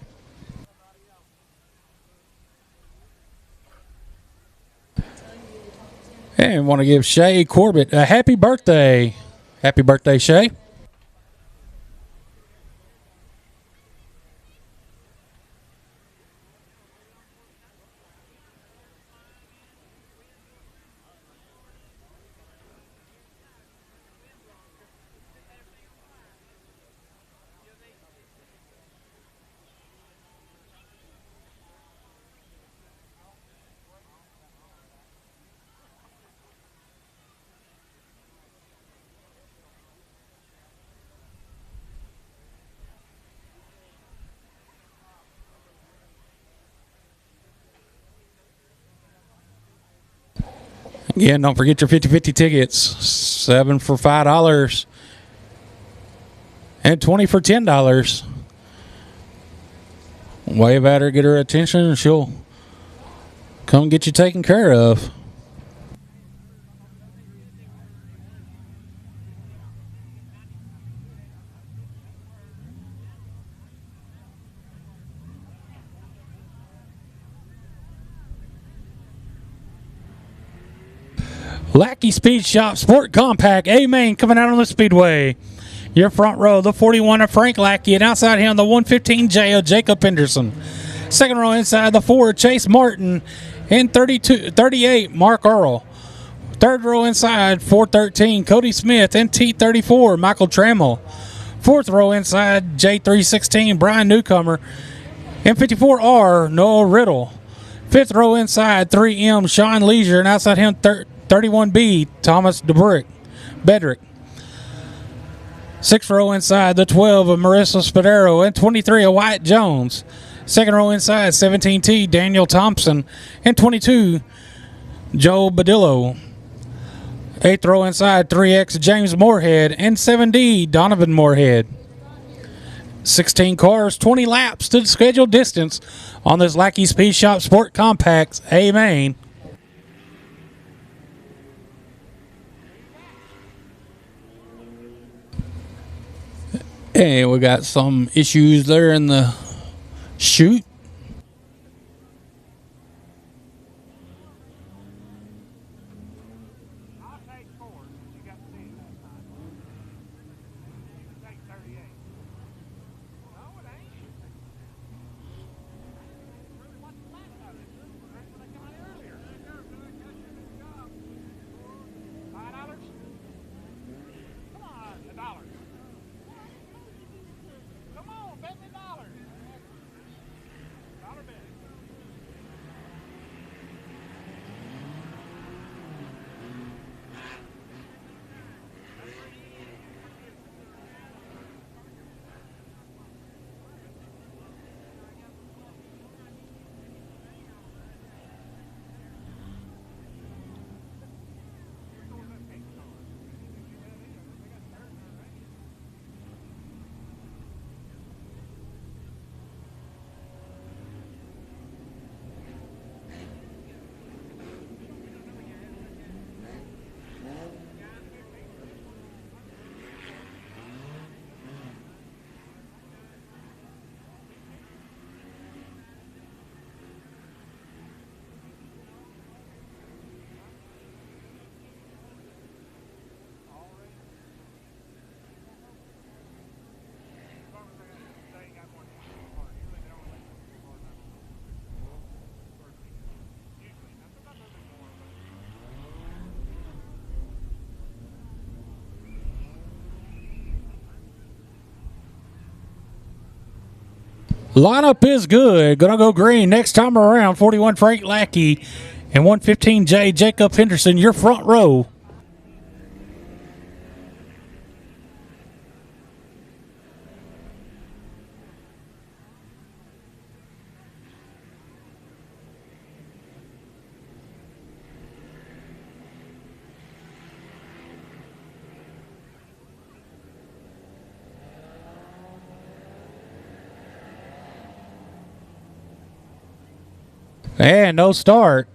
And want to give Shay Corbett a happy birthday. Happy birthday, Shay. Again, don't forget your 50-50 tickets. 7 for $5 and 20 for $10. Wave at her, get her attention, and she'll come get you taken care of. Lackey Speed Shop Sport Compact A-Main coming out on the Speedway. Your front row, the 41 of Frank Lackey, and outside him, the 115J of Jacob Henderson. Second row inside, the 4 Chase Martin, and 38 Mark Earl. Third row inside, 413 Cody Smith, and T34 Michael Trammell. Fourth row inside, J316 Brian Newcomer, and 54R Noah Riddle. Fifth row inside, 3M Sean Leisure, and outside him, 31B Thomas Bedrick. Sixth row inside, the 12 of Marissa Spadero, and 23 of Wyatt Jones. Second row inside, 17T, Daniel Thompson, and 22, Joe Badillo. Eighth row inside, 3X, James Moorhead, and 7D, Donovan Moorhead. 16 cars, 20 laps to the scheduled distance on this Lackey Speed Shop Sport Compacts A main. And we got some issues there in the chute. Lineup is good. Gonna go green next time around. 41 Frank Lackey and 115J Jacob Henderson, your front row. And no start.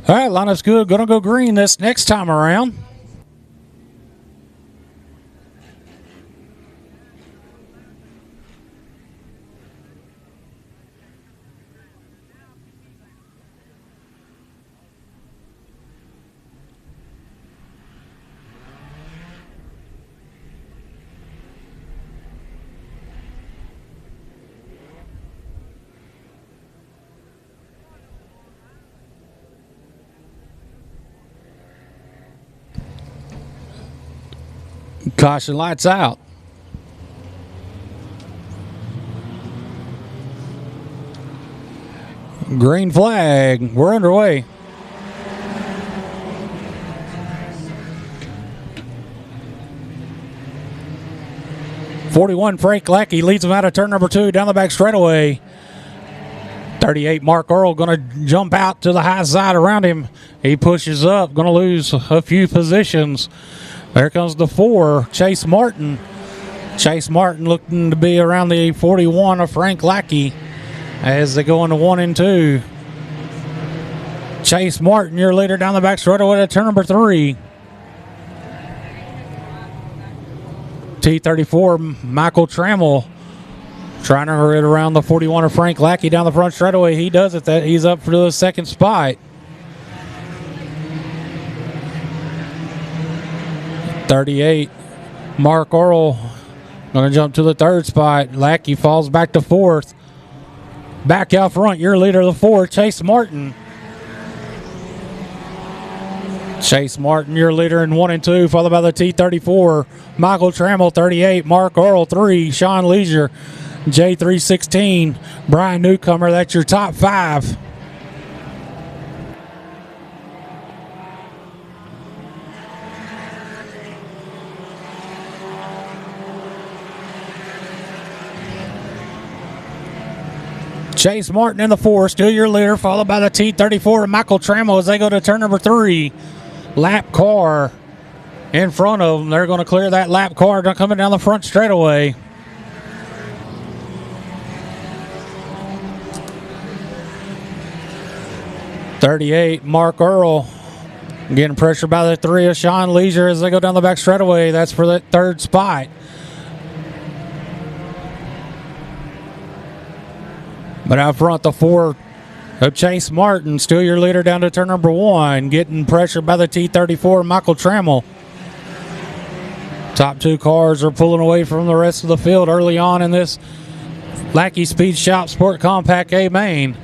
All right, lineup's good. Gonna go green this next time around. Caution lights out. Green flag. We're underway. .41 Frank Lackey leads him out of turn number 2 down the back straightaway. 38 Mark Earl going to jump out to the high side around him. He pushes up, going to lose a few positions. There comes the 4, Chase Martin. Chase Martin looking to be around the 41 of Frank Lackey as they go into 1 and 2. Chase Martin, your leader down the back straightaway to turn number 3. T34, Michael Trammell, trying to hurry it around the 41 of Frank Lackey down the front straightaway. He does it. That he's up for the second spot. 38, Mark Earl, going to jump to the third spot. Lackey falls back to fourth. Back out front, your leader of the 4, Chase Martin. Chase Martin, your leader in 1 and 2, followed by the T34, Michael Trammell, 38, Mark Earl, 3, Sean Leisure, J316, Brian Newcomer. That's your top 5. Chase Martin in the 4, still your leader, followed by the T34, Michael Trammell as they go to turn number 3. Lap car in front of them. They're going to clear that lap car coming down the front straightaway. .38, Mark Earl, getting pressure by the 3 of Sean Leisure as they go down the back straightaway. That's for that third spot. But out front, the 4 of Chase Martin, still your leader down to turn number 1, getting pressure by the T34, Michael Trammell. Top 2 cars are pulling away from the rest of the field early on in this Lackey Speed Shop Sport Compact A main.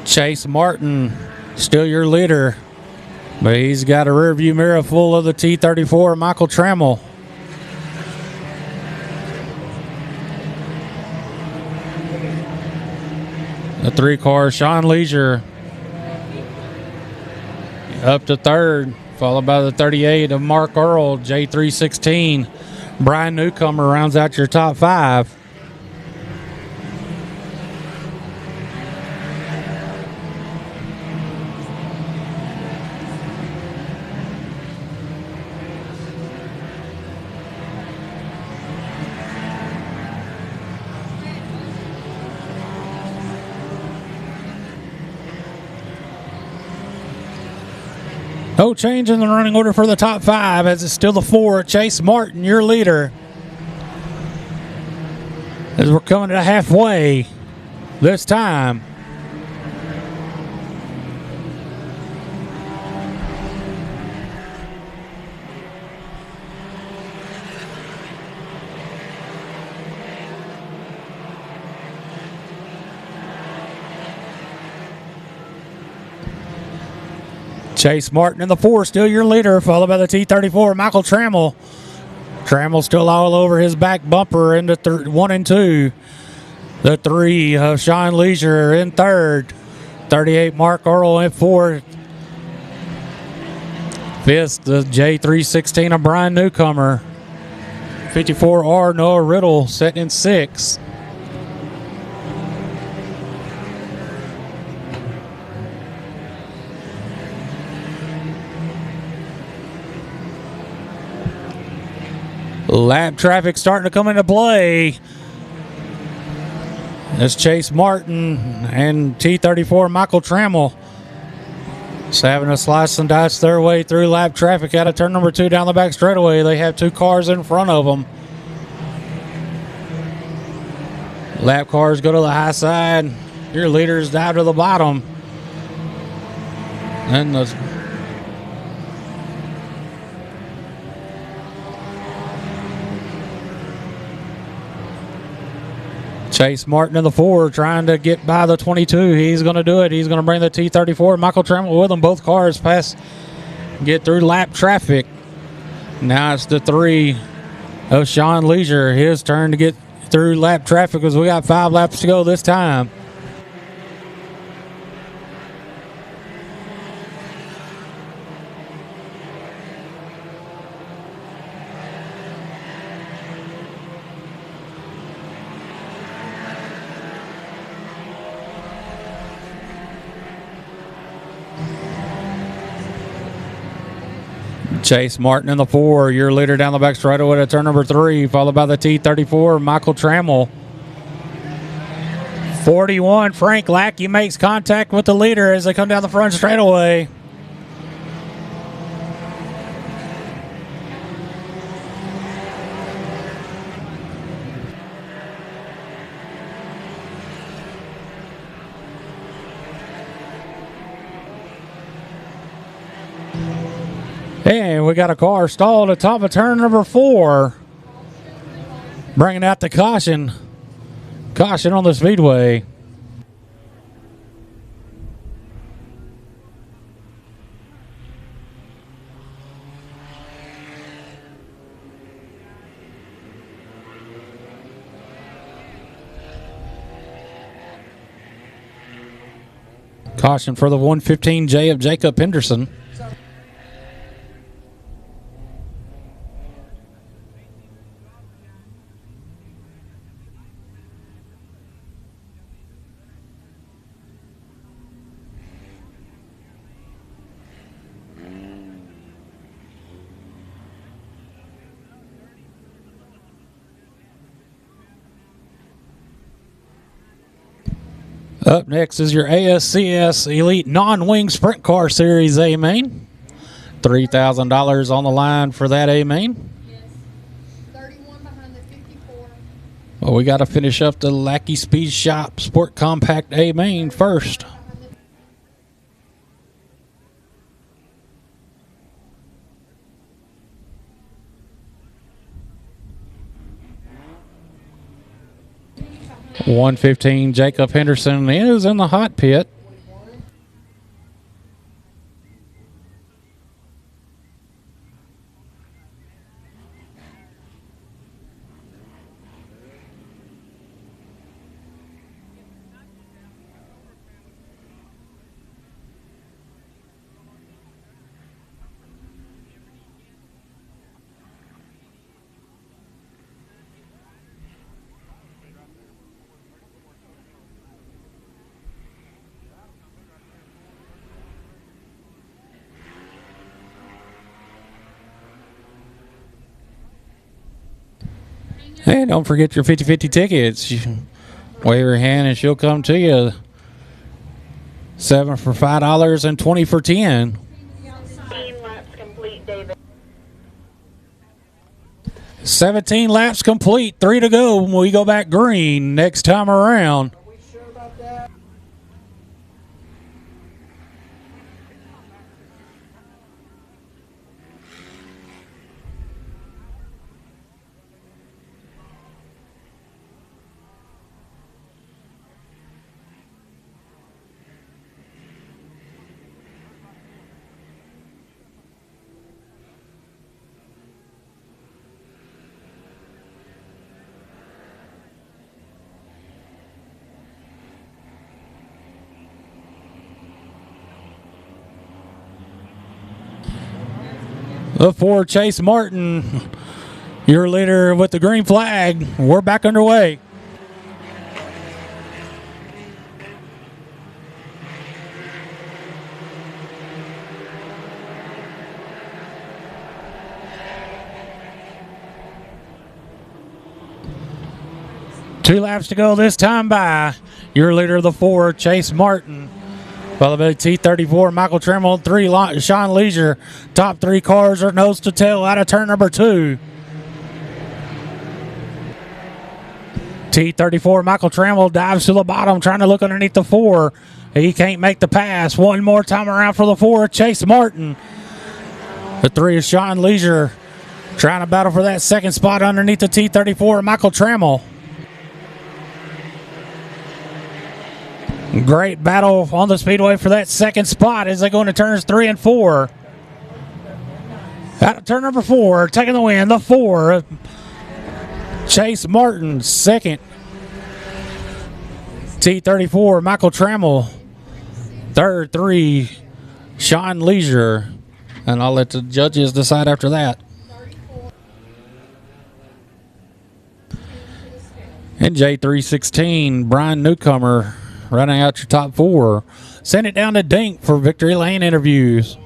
Chase Martin, still your leader, but he's got a rear view mirror full of the T34, Michael Trammell. The 3 car, Sean Leisure, up to third, followed by the 38 of Mark Earl, J316. Brian Newcomer rounds out your top 5. No change in the running order for the top 5 as it's still the 4, Chase Martin, your leader. As we're coming to halfway this time. Chase Martin in the 4, still your leader, followed by the T34, Michael Trammell. Trammell still all over his back bumper into 1 and 2. The 3 of Sean Leisure in third. 38, Mark Earl in fourth. Fifth, the J316 of Brian Newcomer. 54R, Noah Riddle, sitting in 6th. Lap traffic starting to come into play. That's Chase Martin and T34 Michael Trammell. Just having to slice and dice their way through lap traffic out of turn number 2 down the back straightaway. They have 2 cars in front of them. Lap cars go to the high side. Your leader's down to the bottom. And the Chase Martin in the 4 trying to get by the 22. He's going to do it. He's going to bring the T34 Michael Trammell with him. Both cars get through lap traffic. Now it's the 3 of Sean Leisure. His turn to get through lap traffic as we got 5 laps to go this time. Chase Martin in the 4, your leader down the back straightaway to turn number 3, followed by the T34, Michael Trammell. 41, Frank Lackey makes contact with the leader as they come down the front straightaway. And we got a car stalled at top of turn number 4. Bringing out the caution. Caution on the Speedway. Caution for the 115J of Jacob Henderson. Up next is your ASCS Elite Non-Wing Sprint Car Series A main. $3,000 on the line for that A main. Yes. 31 behind the 54. Well, we got to finish up the Lackey Speed Shop Sport Compact A main first. $115 Jacob Henderson is in the hot pit. And don't forget your 50-50 tickets. Wave your hand and she'll come to you. 7 for $5 and 20 for 10. 17 laps complete, David. 17 laps complete. 3 to go when we go back green next time around. The 4 Chase Martin, your leader with the green flag. We're back underway. Two laps to go this time by your leader of the 4, Chase Martin. Followed by T34, Michael Tremble, 3, Sean Leisure. Top 3 cars are nose to tail out of turn number 2. T34, Michael Tremble dives to the bottom, trying to look underneath the 4. He can't make the pass. One more time around for the 4, Chase Martin. The 3 is Sean Leisure, trying to battle for that second spot underneath the T34, Michael Tremble. Great battle on the Speedway for that second spot as they go into turns 3 and 4. Out of turn number 4, taking the win, the 4, Chase Martin, second. T34, Michael Trammell. Third, 3, Sean Leisure. And I'll let the judges decide after that. And J316, Brian Newcomer, running out your top 4. Send it down to Dink for Victory Lane interviews.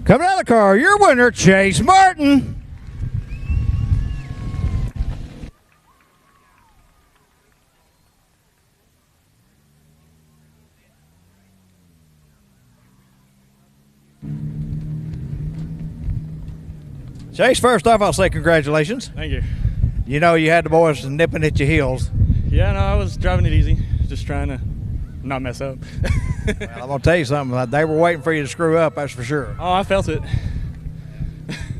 Coming out of the car, your winner, Chase Martin. Chase, first off, I'll say congratulations. Thank you. You know, you had the boys nipping at your heels. Yeah, no, I was driving it easy, just trying to not mess up. Well, I'm going to tell you something. They were waiting for you to screw up, that's for sure. Oh, I felt it.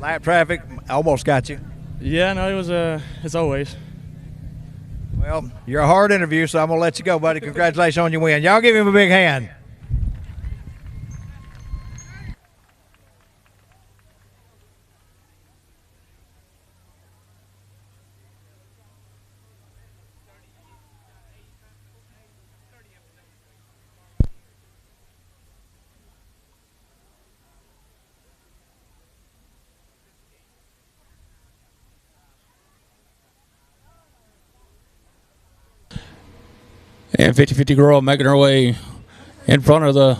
Lap traffic almost got you. Yeah, no, it was it's always. Well, you're a hard interview, so I'm going to let you go, buddy. Congratulations on your win. Y'all give him a big hand. And 50-50 girl making her way in front of the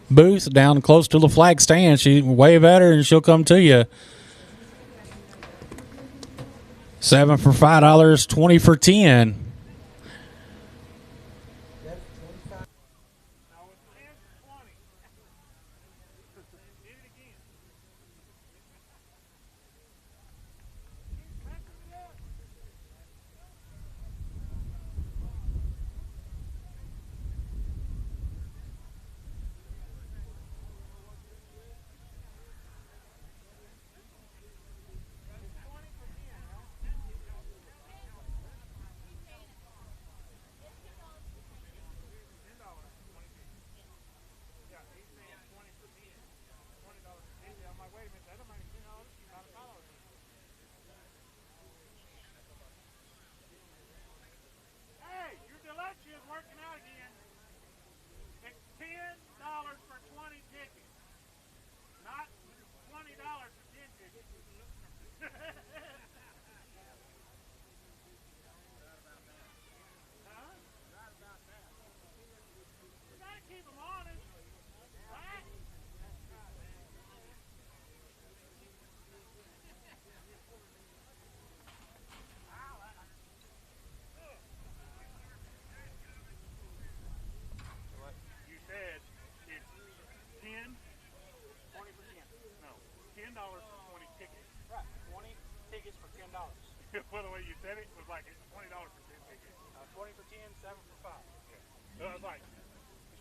booth down close to the flag stand. She wave at her and she'll come to you. 7 for $5, 20 for 10. Well, the way you said it was like it's $20 for 10 tickets. 20 for 10, 7 for 5. Yeah. So I was like,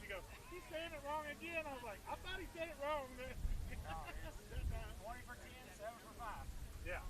she goes, he's saying it wrong again. I was like, I thought he said it wrong. No, it's 20 for 10, 7 for 5. Yeah.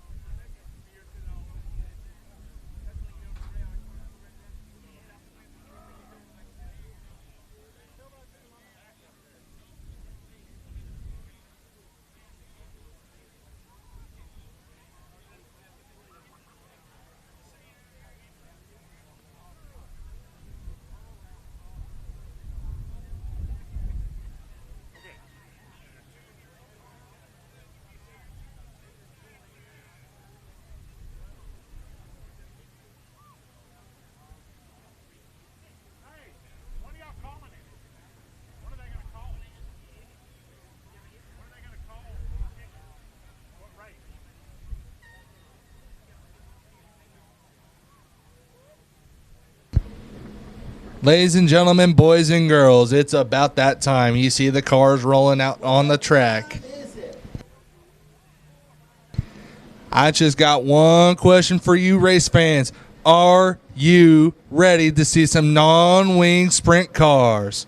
Ladies and gentlemen, boys and girls, it's about that time. You see the cars rolling out on the track. I just got one question for you race fans. Are you ready to see some non-wing sprint cars?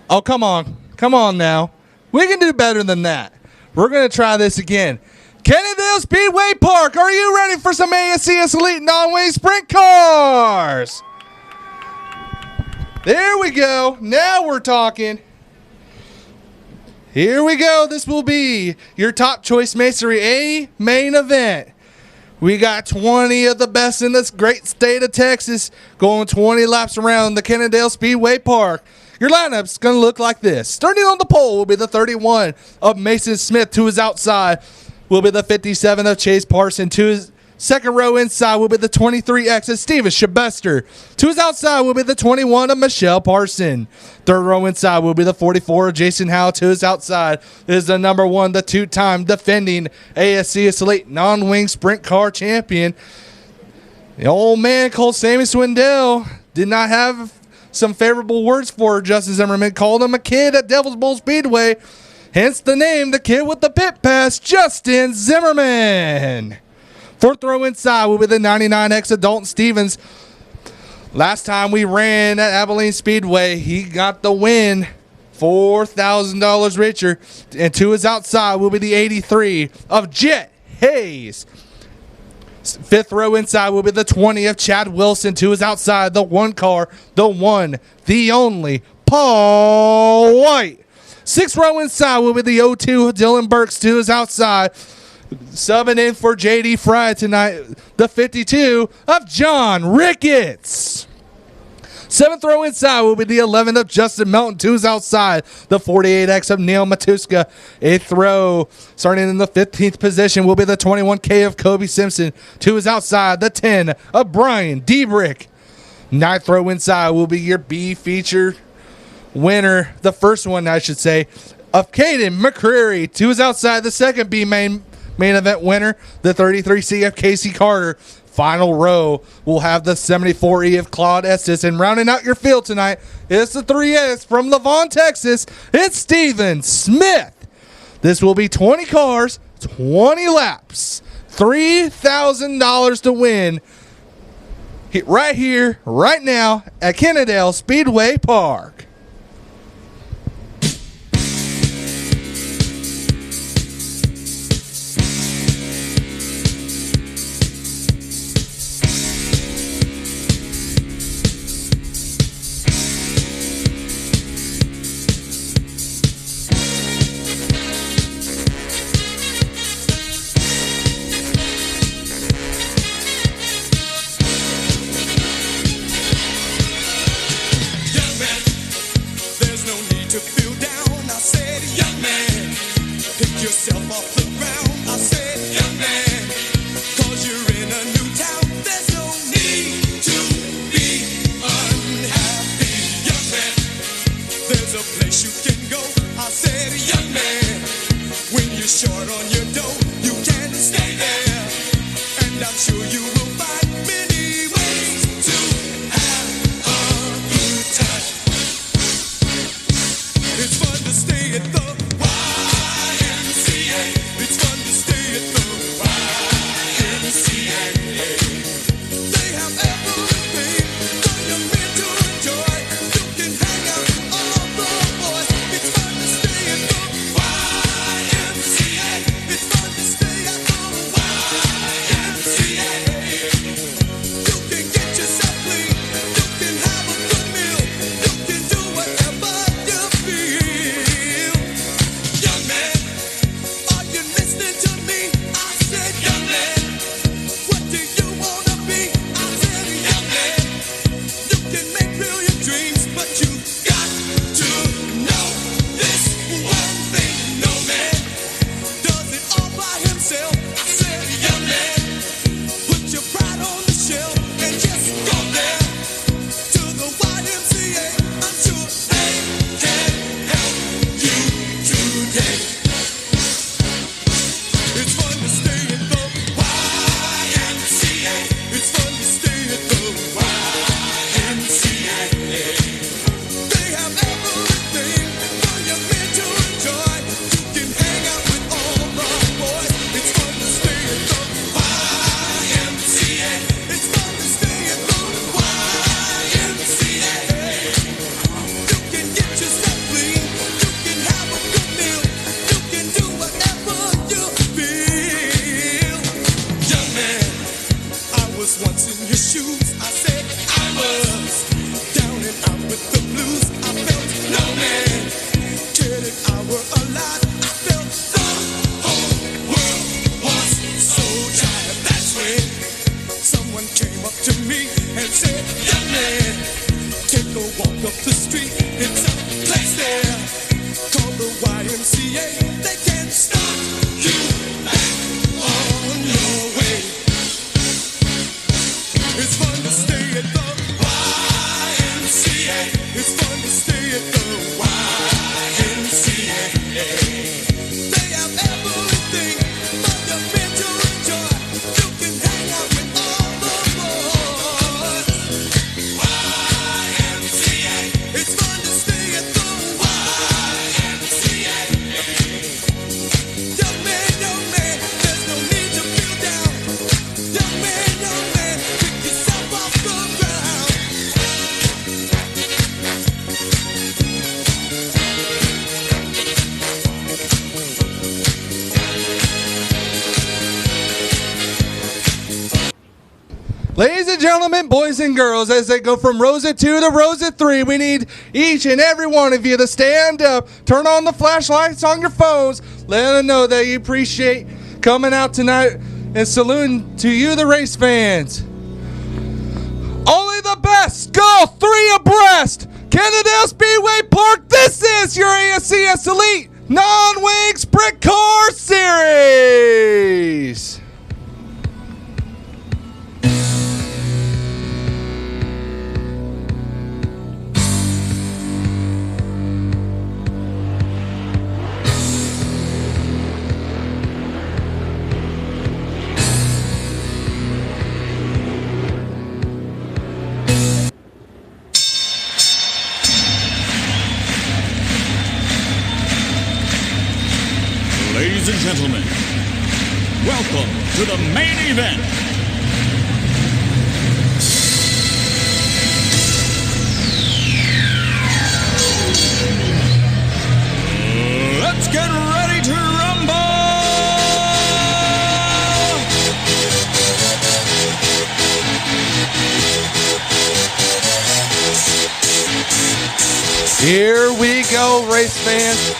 Oh, come on. Come on now. We can do better than that. We're going to try this again. Kennedale Speedway Park, are you ready for some ASCS Elite non-wing sprint cars? There we go. Now we're talking. Here we go. This will be your top choice Masonry A main event. We got 20 of the best in this great state of Texas going 20 laps around the Kennedale Speedway Park. Your lineup's going to look like this. Starting on the pole will be the 31 of Mason Smith, to his outside will be the 57 of Chase Parson. To his Second row inside will be the 23X of Steven Shabester. To his outside will be the 21 of Michelle Parson. Third row inside will be the 44 of Jason Howe. To his outside is the number 1, the two-time defending ASC Elite non-wing sprint car champion. The old man called Sammy Swindell did not have some favorable words for Justin Zimmerman. Called him a kid at Devil's Bowl Speedway. Hence the name, the kid with the pit pass, Justin Zimmerman. Fourth row inside will be the 99X of Dalton Stevens. Last time we ran at Abilene Speedway, he got the win, $4,000 richer. And to his outside will be the 83 of Jet Hayes. Fifth row inside will be the 20 of Chad Wilson. To his outside, the one car, the one, the only, Paul White. Sixth row inside will be the 02 of Dylan Burks. To his outside, subbing in for J.D. Fry tonight, the 52 of John Ricketts. Seventh row inside will be the 11 of Justin Melton. To his outside, the 48X of Neil Matuska. Eighth row, starting in the 15th position, will be the 21K of Kobe Simpson. To his outside, the 10 of Brian Debrick. Ninth row inside will be your B feature winner, the first one, I should say, of Caden McCreary. To his outside, the second B main event winner, the 33C of Casey Carter. Final row will have the 74E of Claude Estes. And rounding out your field tonight is the 3S from Levon, Texas. It's Steven Smith. This will be 20 cars, 20 laps, $3,000 to win right here, right now at Kennedale Speedway Park. They can't stop you back on your way. It's fun to stay at the YMCA. It's fun to stay at the YMCA. They have everything for your mental joy. You can hang out with all the boys. YMCA. It's fun to stay at the YMCA. Young man, there's no need to feel down. Young man, pick yourself off the ground. Ladies and gentlemen, boys and girls, as they go from rows of 2 to rows of 3, we need each and every one of you to stand up, turn on the flashlights on your phones, let them know that you appreciate coming out tonight, and saluting to you, the race fans. Only the best go 3 abreast. Kennedale Speedway Park, this is your ASCS Elite Non-Wing Sprint Car Series. Ladies and gentlemen, welcome to the main event. Let's get ready to rumble! Here we go, race fans.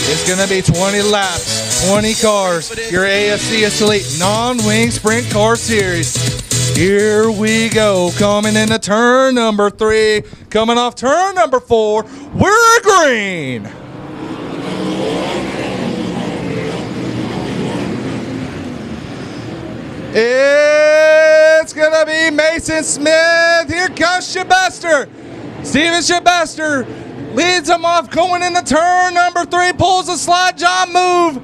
It's going to be 20 laps, 20 cars, your ASCS Elite Non-Wing Sprint Car Series. Here we go, coming into turn number 3, coming off turn number 4, we're green. It's going to be Mason Smith. Here comes Shabester. Steven Shabester leads him off going into turn number 3, pulls a slide job move.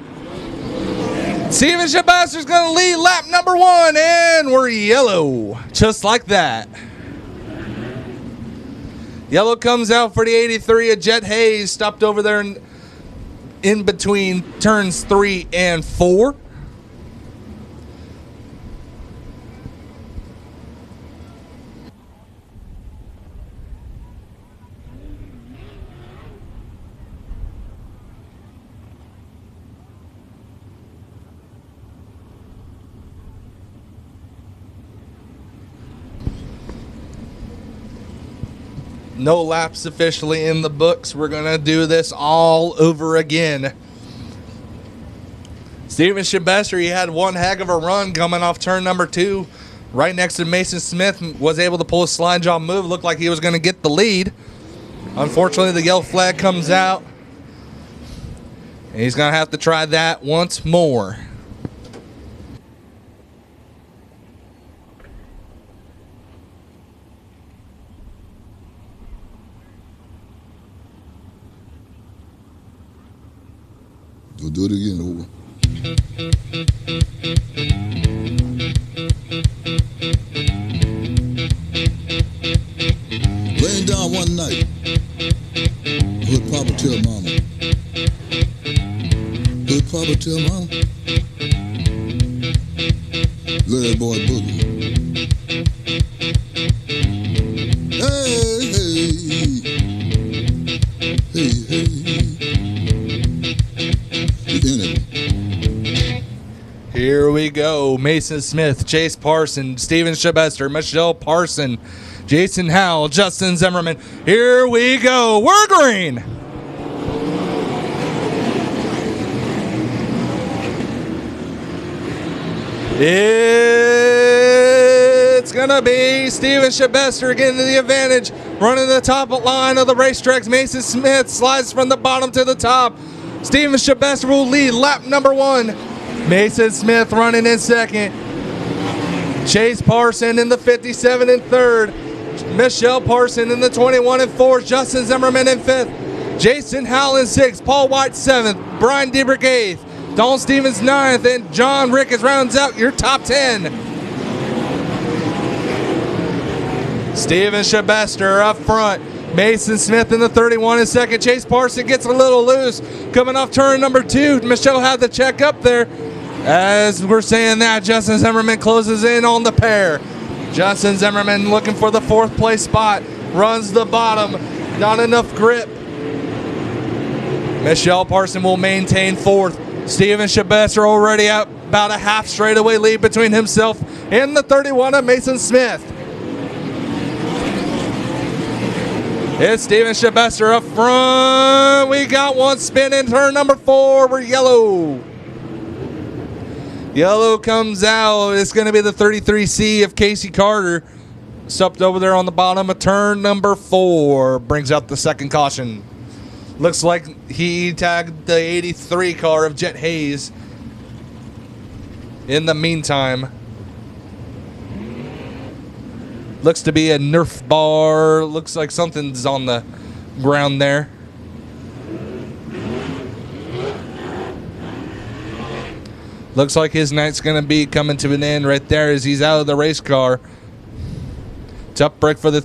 Steven Shabaster's going to lead lap number 1, and we're yellow, just like that. Yellow comes out for the 83 of Jet Hayes, stopped over there in between turns 3 and 4. No laps officially in the books. We're going to do this all over again. Steven Shabester, he had one heck of a run coming off turn number 2. Right next to Mason Smith, was able to pull a slide job move. Looked like he was going to get the lead. Unfortunately, the yellow flag comes out. And he's going to have to try that once more. We'll do it again. Over. Laying down one night, would Papa tell Mama? Would Papa tell Mama? Larry Boy Boogie. Hey, hey, Here we go. Mason Smith, Chase Parson, Steven Shabester, Michelle Parson, Jason Howell, Justin Zimmerman. Here we go. We're green. It's going to be Steven Shabester getting the advantage, running the top line of the racetracks. Mason Smith slides from the bottom to the top. Steven Shabester will lead lap number 1. Mason Smith running in second. Chase Parson in the 57 in third. Michelle Parson in the 21 in fourth. Justin Zimmerman in fifth. Jason Howell in sixth. Paul White seventh. Brian Diebrich eighth. Dalton Stevens ninth. And John Ricketts rounds out your top 10. Steven Shabester up front. Mason Smith in the 31 in second. Chase Parson gets a little loose. Coming off turn number 2. Michelle had the check up there. As we're saying that, Justin Zimmerman closes in on the pair. Justin Zimmerman looking for the 4th place spot. Runs the bottom. Not enough grip. Michelle Parson will maintain 4th. Steven Shabester already out about a half straightaway lead between himself and the 31 of Mason Smith. It's Steven Shabester up front. We got one spin in turn number 4. We're yellow. Yellow comes out. It's going to be the 33C of Casey Carter. Stopped over there on the bottom of turn number 4. Brings out the second caution. Looks like he tagged the 83 car of Jet Hayes. In the meantime, looks to be a Nerf bar. Looks like something's on the ground there. Looks like his night's going to be coming to an end right there as he's out of the race car. Tough break for the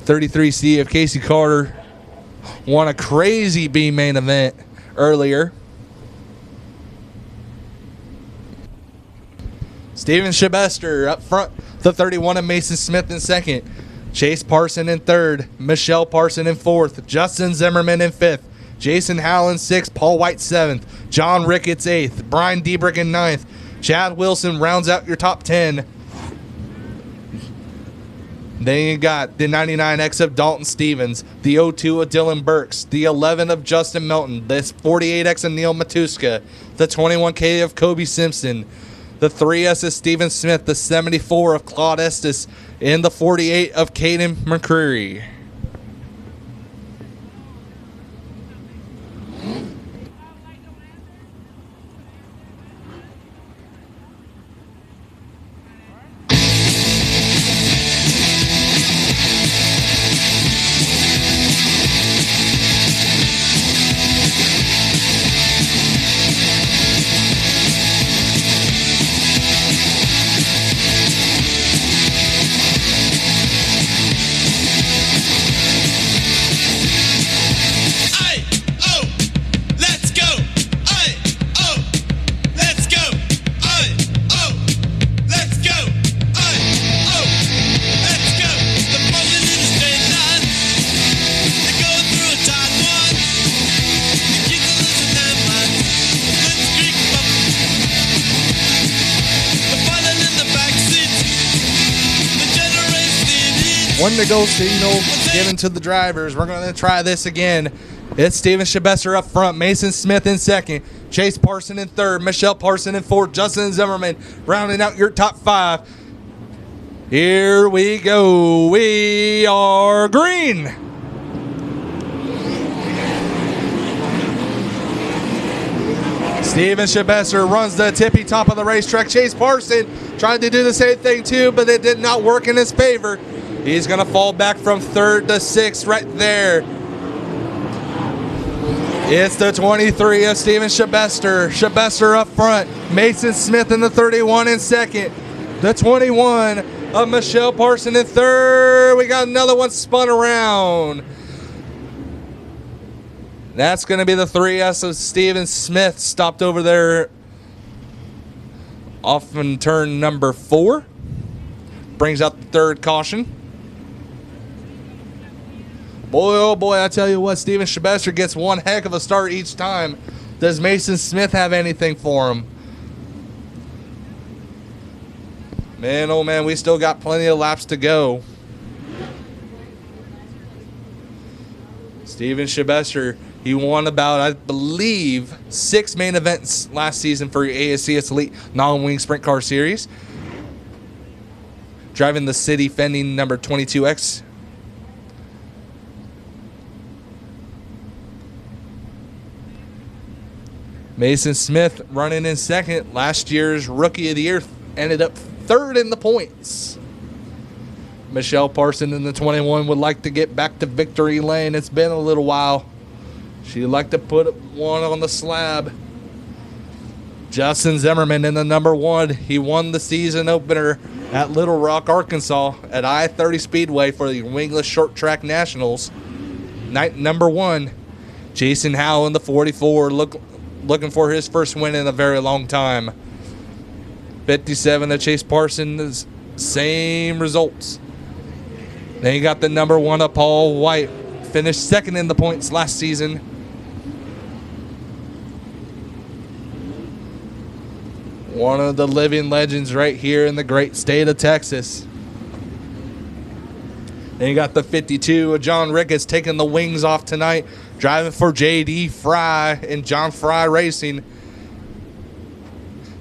33C of Casey Carter. Won a crazy B main event earlier. Steven Shabester up front. The 31 of Mason Smith in second. Chase Parson in third. Michelle Parson in fourth. Justin Zimmerman in fifth. Jason Howell in sixth. Paul White seventh. John Ricketts eighth. Brian Diebrich in ninth. Chad Wilson rounds out your top 10. Then you got the 99X of Dalton Stevens, the 02 of Dylan Burks, the 11 of Justin Melton, the 48X of Neil Matuska, the 21K of Kobe Simpson, the 3S of Steven Smith, the 74 of Claude Estes, and the 48 of Caden McCreary. One to go signal given to the drivers. We're going to try this again. It's Steven Shabester up front. Mason Smith in second. Chase Parson in third. Michelle Parson in fourth. Justin Zimmerman rounding out your top 5. Here we go. We are green. Steven Shabester runs the tippy top of the racetrack. Chase Parson tried to do the same thing too, but it did not work in his favor. He's going to fall back from 3rd to 6th right there. It's the 23 of Steven Shabester. Shabester up front. Mason Smith in the 31 in second. The 21 of Michelle Parson in third. We got another one spun around. That's going to be the 3S of Steven Smith. Stopped over there off in turn number 4. Brings out the third caution. Boy, oh boy, I tell you what, Steven Shabester gets one heck of a start each time. Does Mason Smith have anything for him? Man, oh man, we still got plenty of laps to go. Steven Shabester, he won about, I believe, 6 main events last season for ASCS Elite Non-Wing Sprint Car Series. Driving the City Fending number 22X. Mason Smith running in second. Last year's Rookie of the Year ended up third in the points. Michelle Parson in the 21 would like to get back to victory lane. It's been a little while. She'd like to put one on the slab. Justin Zimmerman in the number 1. He won the season opener at Little Rock, Arkansas at I-30 Speedway for the Wingless Short Track Nationals. Night number 1. Jason Howell in the 44 looking for his first win in a very long time. 57 of Chase Parsons, same results. Then you got the number 1 of Paul White, finished second in the points last season. One of the living legends right here in the great state of Texas. Then you got the 52 of John Ricketts taking the wings off tonight, driving for J.D. Fry and John Fry Racing.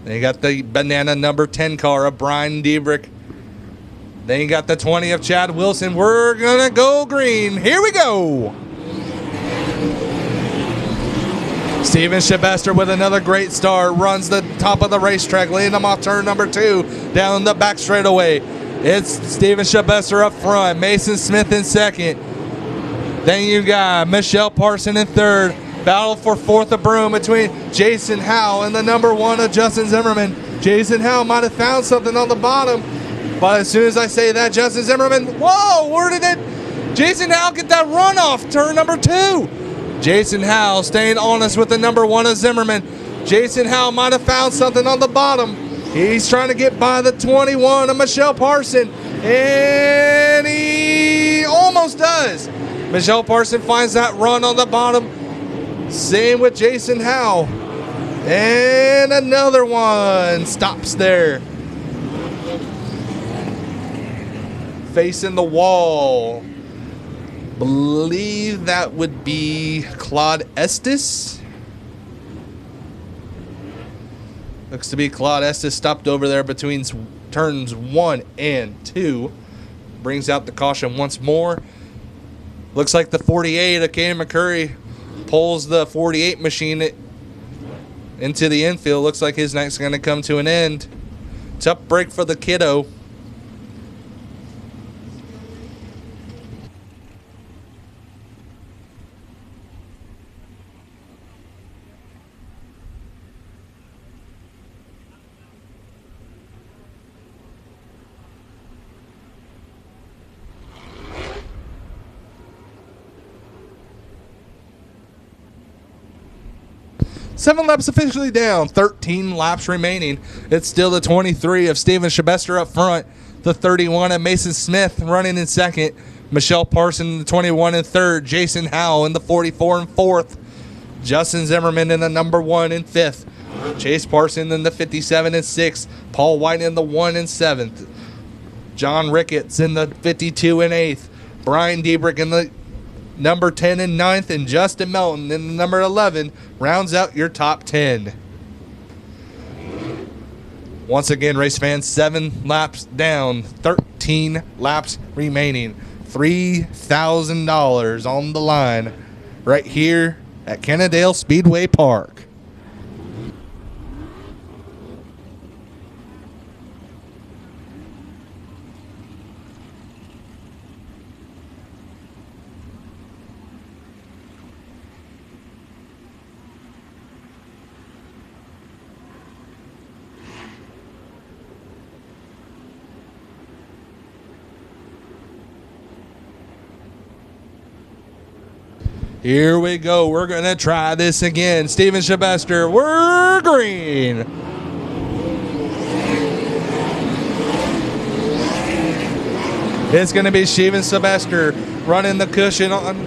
Then you got the banana number 10 car of Brian Diebrich. Then you got the 20 of Chad Wilson. We're going to go green. Here we go. Steven Shabester with another great start. Runs the top of the racetrack, leading them off turn number 2 down the back straightaway. It's Steven Shabester up front. Mason Smith in second. Then you got Michelle Parson in third. Battle for fourth of broom between Jason Howell and the number 1 of Justin Zimmerman. Jason Howell might have found something on the bottom, but as soon as I say that, Justin Zimmerman, whoa, where did it? Jason Howell get that run off turn number 2. Jason Howell staying honest with the number 1 of Zimmerman. Jason Howell might have found something on the bottom. He's trying to get by the 21 of Michelle Parson, and he almost does. Michelle Parson finds that run on the bottom. Same with Jason Howell. And another one stops there. Facing the wall. Believe that would be Claude Estes. Looks to be Claude Estes stopped over there between turns 1 and 2. Brings out the caution once more. Looks like the 48 of Caden McCurry pulls the 48 machine into the infield. Looks like his night's going to come to an end. Tough break for the kiddo. Seven laps officially down, 13 laps remaining. It's still the 23 of Steven Shabester up front, the 31 of Mason Smith running in second, Michelle Parson in the 21 in third, Jason Howell in the 44 in fourth, Justin Zimmerman in the number 1 in fifth, Chase Parson in the 57 in sixth, Paul White in the 1 in seventh, John Ricketts in the 52 in eighth, Brian Diebrich in the number 10 in ninth, and Justin Melton in the number 11 rounds out your top 10. Once again, race fans, 7 laps down, 13 laps remaining, $3,000 on the line right here at Kennedale Speedway Park. Here we go. We're going to try this again. Steven Shabester, we're green. It's going to be Steven Shabester running the cushion on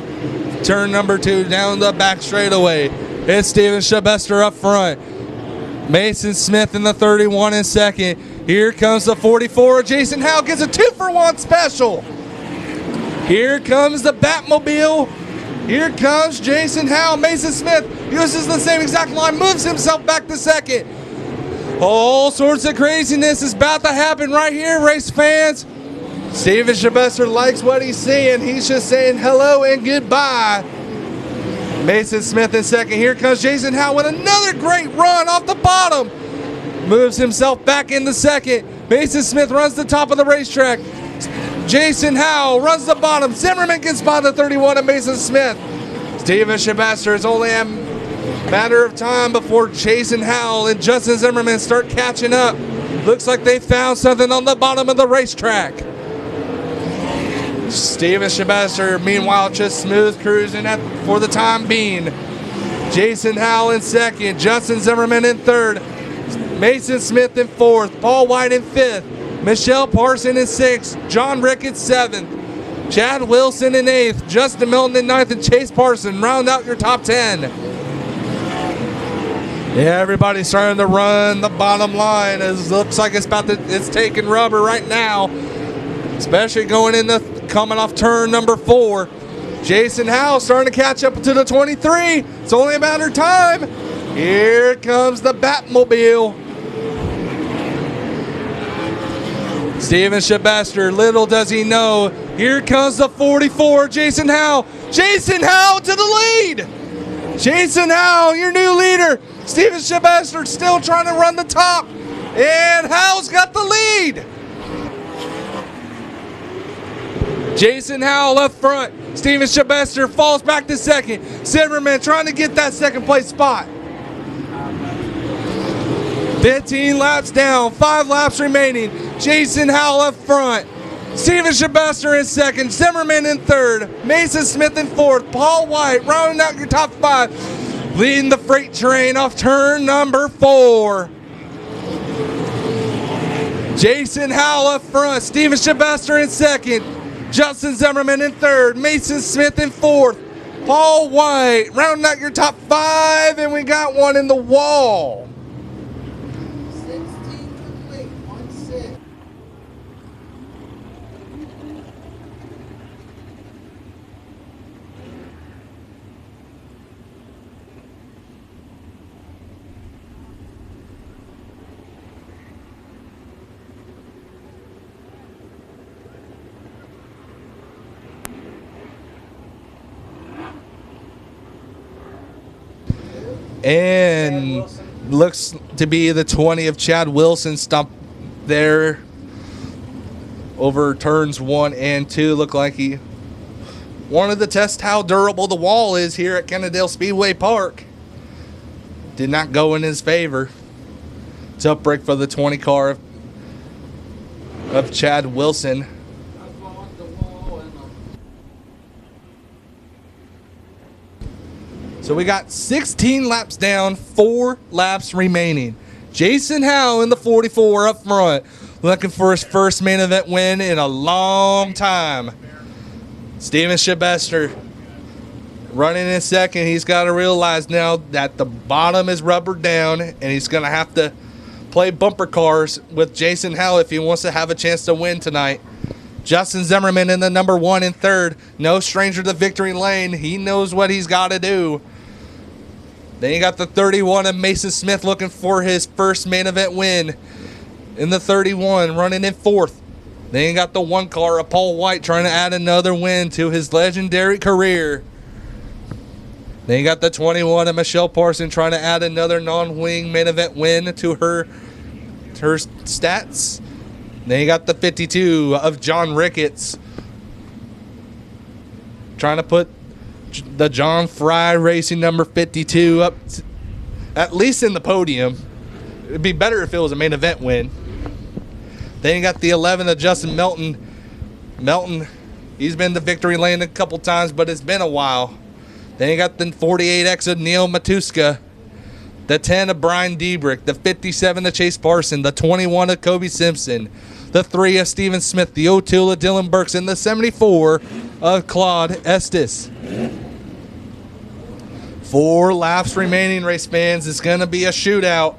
turn number 2 down the back straightaway. It's Steven Shabester up front. Mason Smith in the 31 in second. Here comes the 44. Jason Howell gets a 2-for-1 special. Here comes the Batmobile. Here comes Jason Howell. Mason Smith uses the same exact line, moves himself back to second. All sorts of craziness is about to happen right here, race fans. Steven Shabester likes what he's seeing. He's just saying hello and goodbye. Mason Smith in second. Here comes Jason Howell with another great run off the bottom. Moves himself back into second. Mason Smith runs the top of the racetrack. Jason Howell runs the bottom. Zimmerman gets by the 31 of Mason Smith. Steven Shabester is only a matter of time before Jason Howell and Justin Zimmerman start catching up. Looks like they found something on the bottom of the racetrack. Steven Shabester, meanwhile, just smooth cruising for the time being. Jason Howell in second. Justin Zimmerman in third. Mason Smith in fourth. Paul White in fifth. Michelle Parson in sixth. John Ricketts seventh. Chad Wilson in eighth. Justin Milton in ninth. And Chase Parson round out your top 10. Yeah, everybody's starting to run the bottom line. It looks like it's taking rubber right now, especially coming off turn number 4. Jason Howell starting to catch up to the 23. It's only a matter of time. Here comes the Batmobile. Steven Shabester, little does he know, here comes the 44, Jason Howell. Jason Howell to the lead. Jason Howell, your new leader. Steven Shabester still trying to run the top. And Howell's got the lead. Jason Howell up front. Steven Shabester falls back to second. Zimmerman trying to get that second place spot. 15 laps down, 5 laps remaining. Jason Howell up front. Steven Shabester in second. Zimmerman in third. Mason Smith in fourth. Paul White rounding out your top 5. Leading the freight train off turn number 4. Jason Howell up front. Steven Shabester in second. Justin Zimmerman in third. Mason Smith in fourth. Paul White rounding out your top 5. And we got one in the wall. 16 complete, 1-6. And looks to be the 20 of Chad Wilson stopped there over turns 1 and 2. Look like he wanted to test how durable the wall is here at Kennedale Speedway Park. Did not go in his favor. Tough break for the 20 car of Chad Wilson. So we got 16 laps down, 4 laps remaining. Jason Howell in the 44 up front, looking for his first main event win in a long time. Steven Shabester running in second. He's got to realize now that the bottom is rubbered down, and he's going to have to play bumper cars with Jason Howell if he wants to have a chance to win tonight. Justin Zimmerman in the number 1 and third. No stranger to victory lane. He knows what he's got to do. Then you got the 31 of Mason Smith looking for his first main event win in the 31, running in 4th. Then you got the 1 car of Paul White trying to add another win to his legendary career. Then you got the 21 of Michelle Parson trying to add another non-wing main event win to her stats. Then you got the 52 of John Ricketts trying to put the John Fry Racing number 52 up at least in the podium. It'd be better if it was a main event win. Then you got the 11 of Justin Melton. Melton, he's been to victory lane a couple times, but it's been a while. Then you got the 48X of Neil Matuska, the 10 of Brian Diebrich, the 57 of Chase Parson, the 21 of Kobe Simpson, the 3 of Steven Smith, the 02 of Dylan Burks, and the 74 of Claude Estes. 4 laps remaining, race fans. It's going to be a shootout.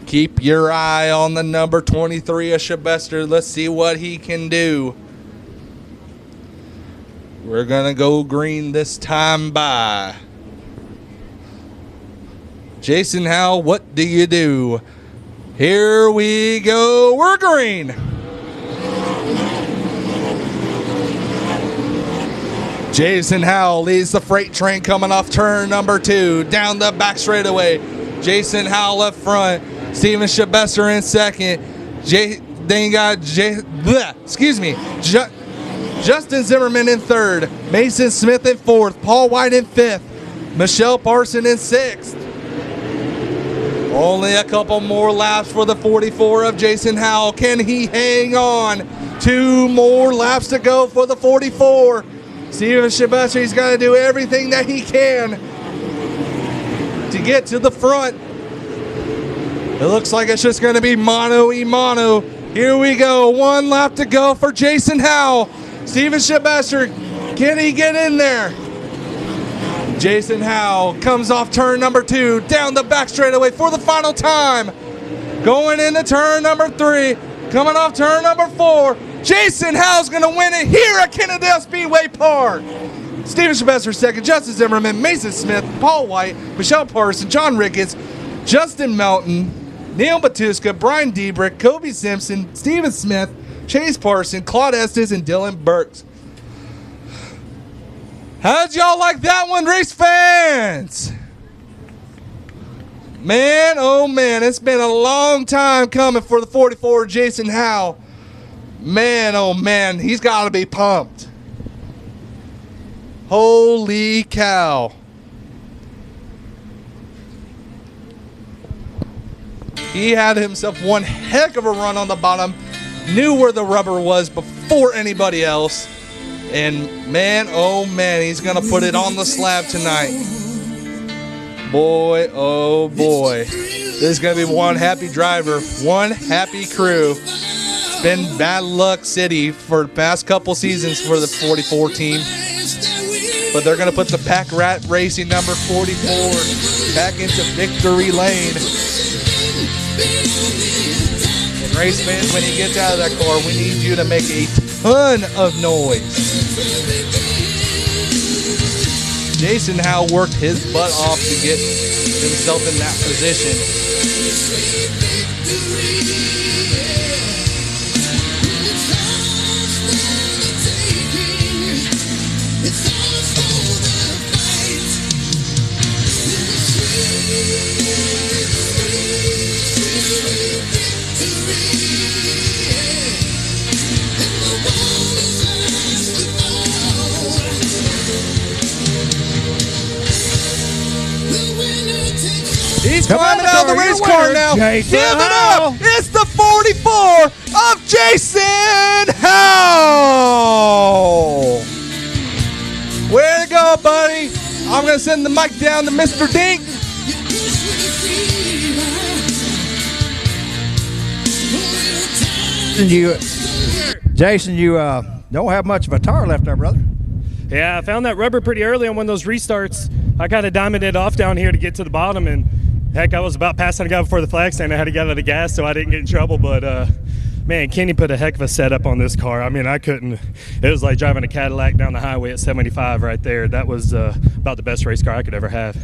Keep your eye on the number 23 of Shabester. Let's see what he can do. We're going to go green this time by. Jason Howell, what do you do? Here we go. We're green. Jason Howell leads the freight train coming off turn number 2. Down the back straightaway. Jason Howell up front. Steven Shabesser in second. Justin Zimmerman in third. Mason Smith in fourth. Paul White in fifth. Michelle Parson in sixth. Only a couple more laps for the 44 of Jason Howell. Can he hang on? 2 more laps to go for the 44. Steven Shabesser, he's got to do everything that he can to get to the front. It looks like it's just going to be mano-a-mano. Here we go. 1 lap to go for Jason Howell. Steven Shabesser, can he get in there? Jason Howell comes off turn number 2, down the back straightaway for the final time. Going into turn number 3, coming off turn number 4. Jason Howell's going to win it here at Kennedale Speedway Park. Steven Shabesser second, Justin Zimmerman, Mason Smith, Paul White, Michelle Parson, John Ricketts, Justin Melton, Neil Batuska, Brian Diebrick, Kobe Simpson, Steven Smith, Chase Parson, Claude Estes, and Dylan Burks. How'd y'all like that one, race fans? Man, oh man, it's been a long time coming for the 44 Jason Howell. Man, oh man, he's got to be pumped. Holy cow. He had himself one heck of a run on the bottom, knew where the rubber was before anybody else, and man, oh man, he's going to put it on the slab tonight. Boy, oh boy. This is going to be one happy driver, one happy crew. It's been bad luck city for the past couple seasons for the 44 team, but they're going to put the Pack Rat Racing number 44 back into victory lane. And race fans, when he gets out of that car, we need you to make a ton of noise. Jason Howell worked his butt off to get himself in that position. He's climbing out of the race car now. Give it up! It's the 44 of Jason Howell. Way to go, buddy. I'm going to send the mic down to Mr. Dink. Jason, you don't have much of a tire left there, brother. Yeah, I found that rubber pretty early on one of those restarts. I kind of diamonded it off down here to get to the bottom, and heck, I was about passing a guy before the flag stand. I had to get out of the gas so I didn't get in trouble, but man, Kenny put a heck of a setup on this car. I mean, I couldn't. It was like driving a Cadillac down the highway at 75 right there. That was about the best race car I could ever have.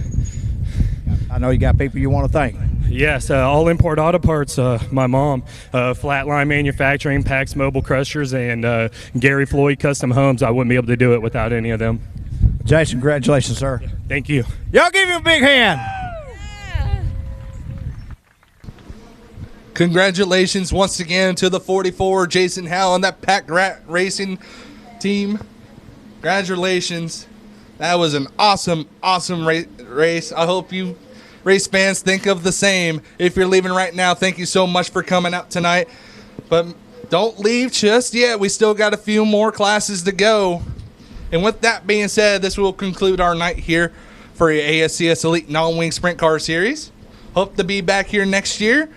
I know you got people you want to thank. Yes, all import auto parts. My mom, Flatline Manufacturing, Pax Mobile Crushers, and Gary Floyd Custom Homes. I wouldn't be able to do it without any of them. Jason, congratulations, sir. Thank you. Y'all give him a big hand. Congratulations once again to the 44 Jason Howell and that Pack Rat Racing team. Congratulations. That was an awesome race. I hope you race fans think of the same. If you're leaving right now, thank you so much for coming out tonight. But don't leave just yet. We still got a few more classes to go. And with that being said, this will conclude our night here for your ASCS Elite Non-Wing Sprint Car Series. Hope to be back here next year.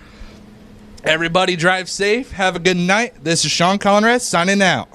Everybody drive safe. Have a good night. This is Sean Conrad signing out.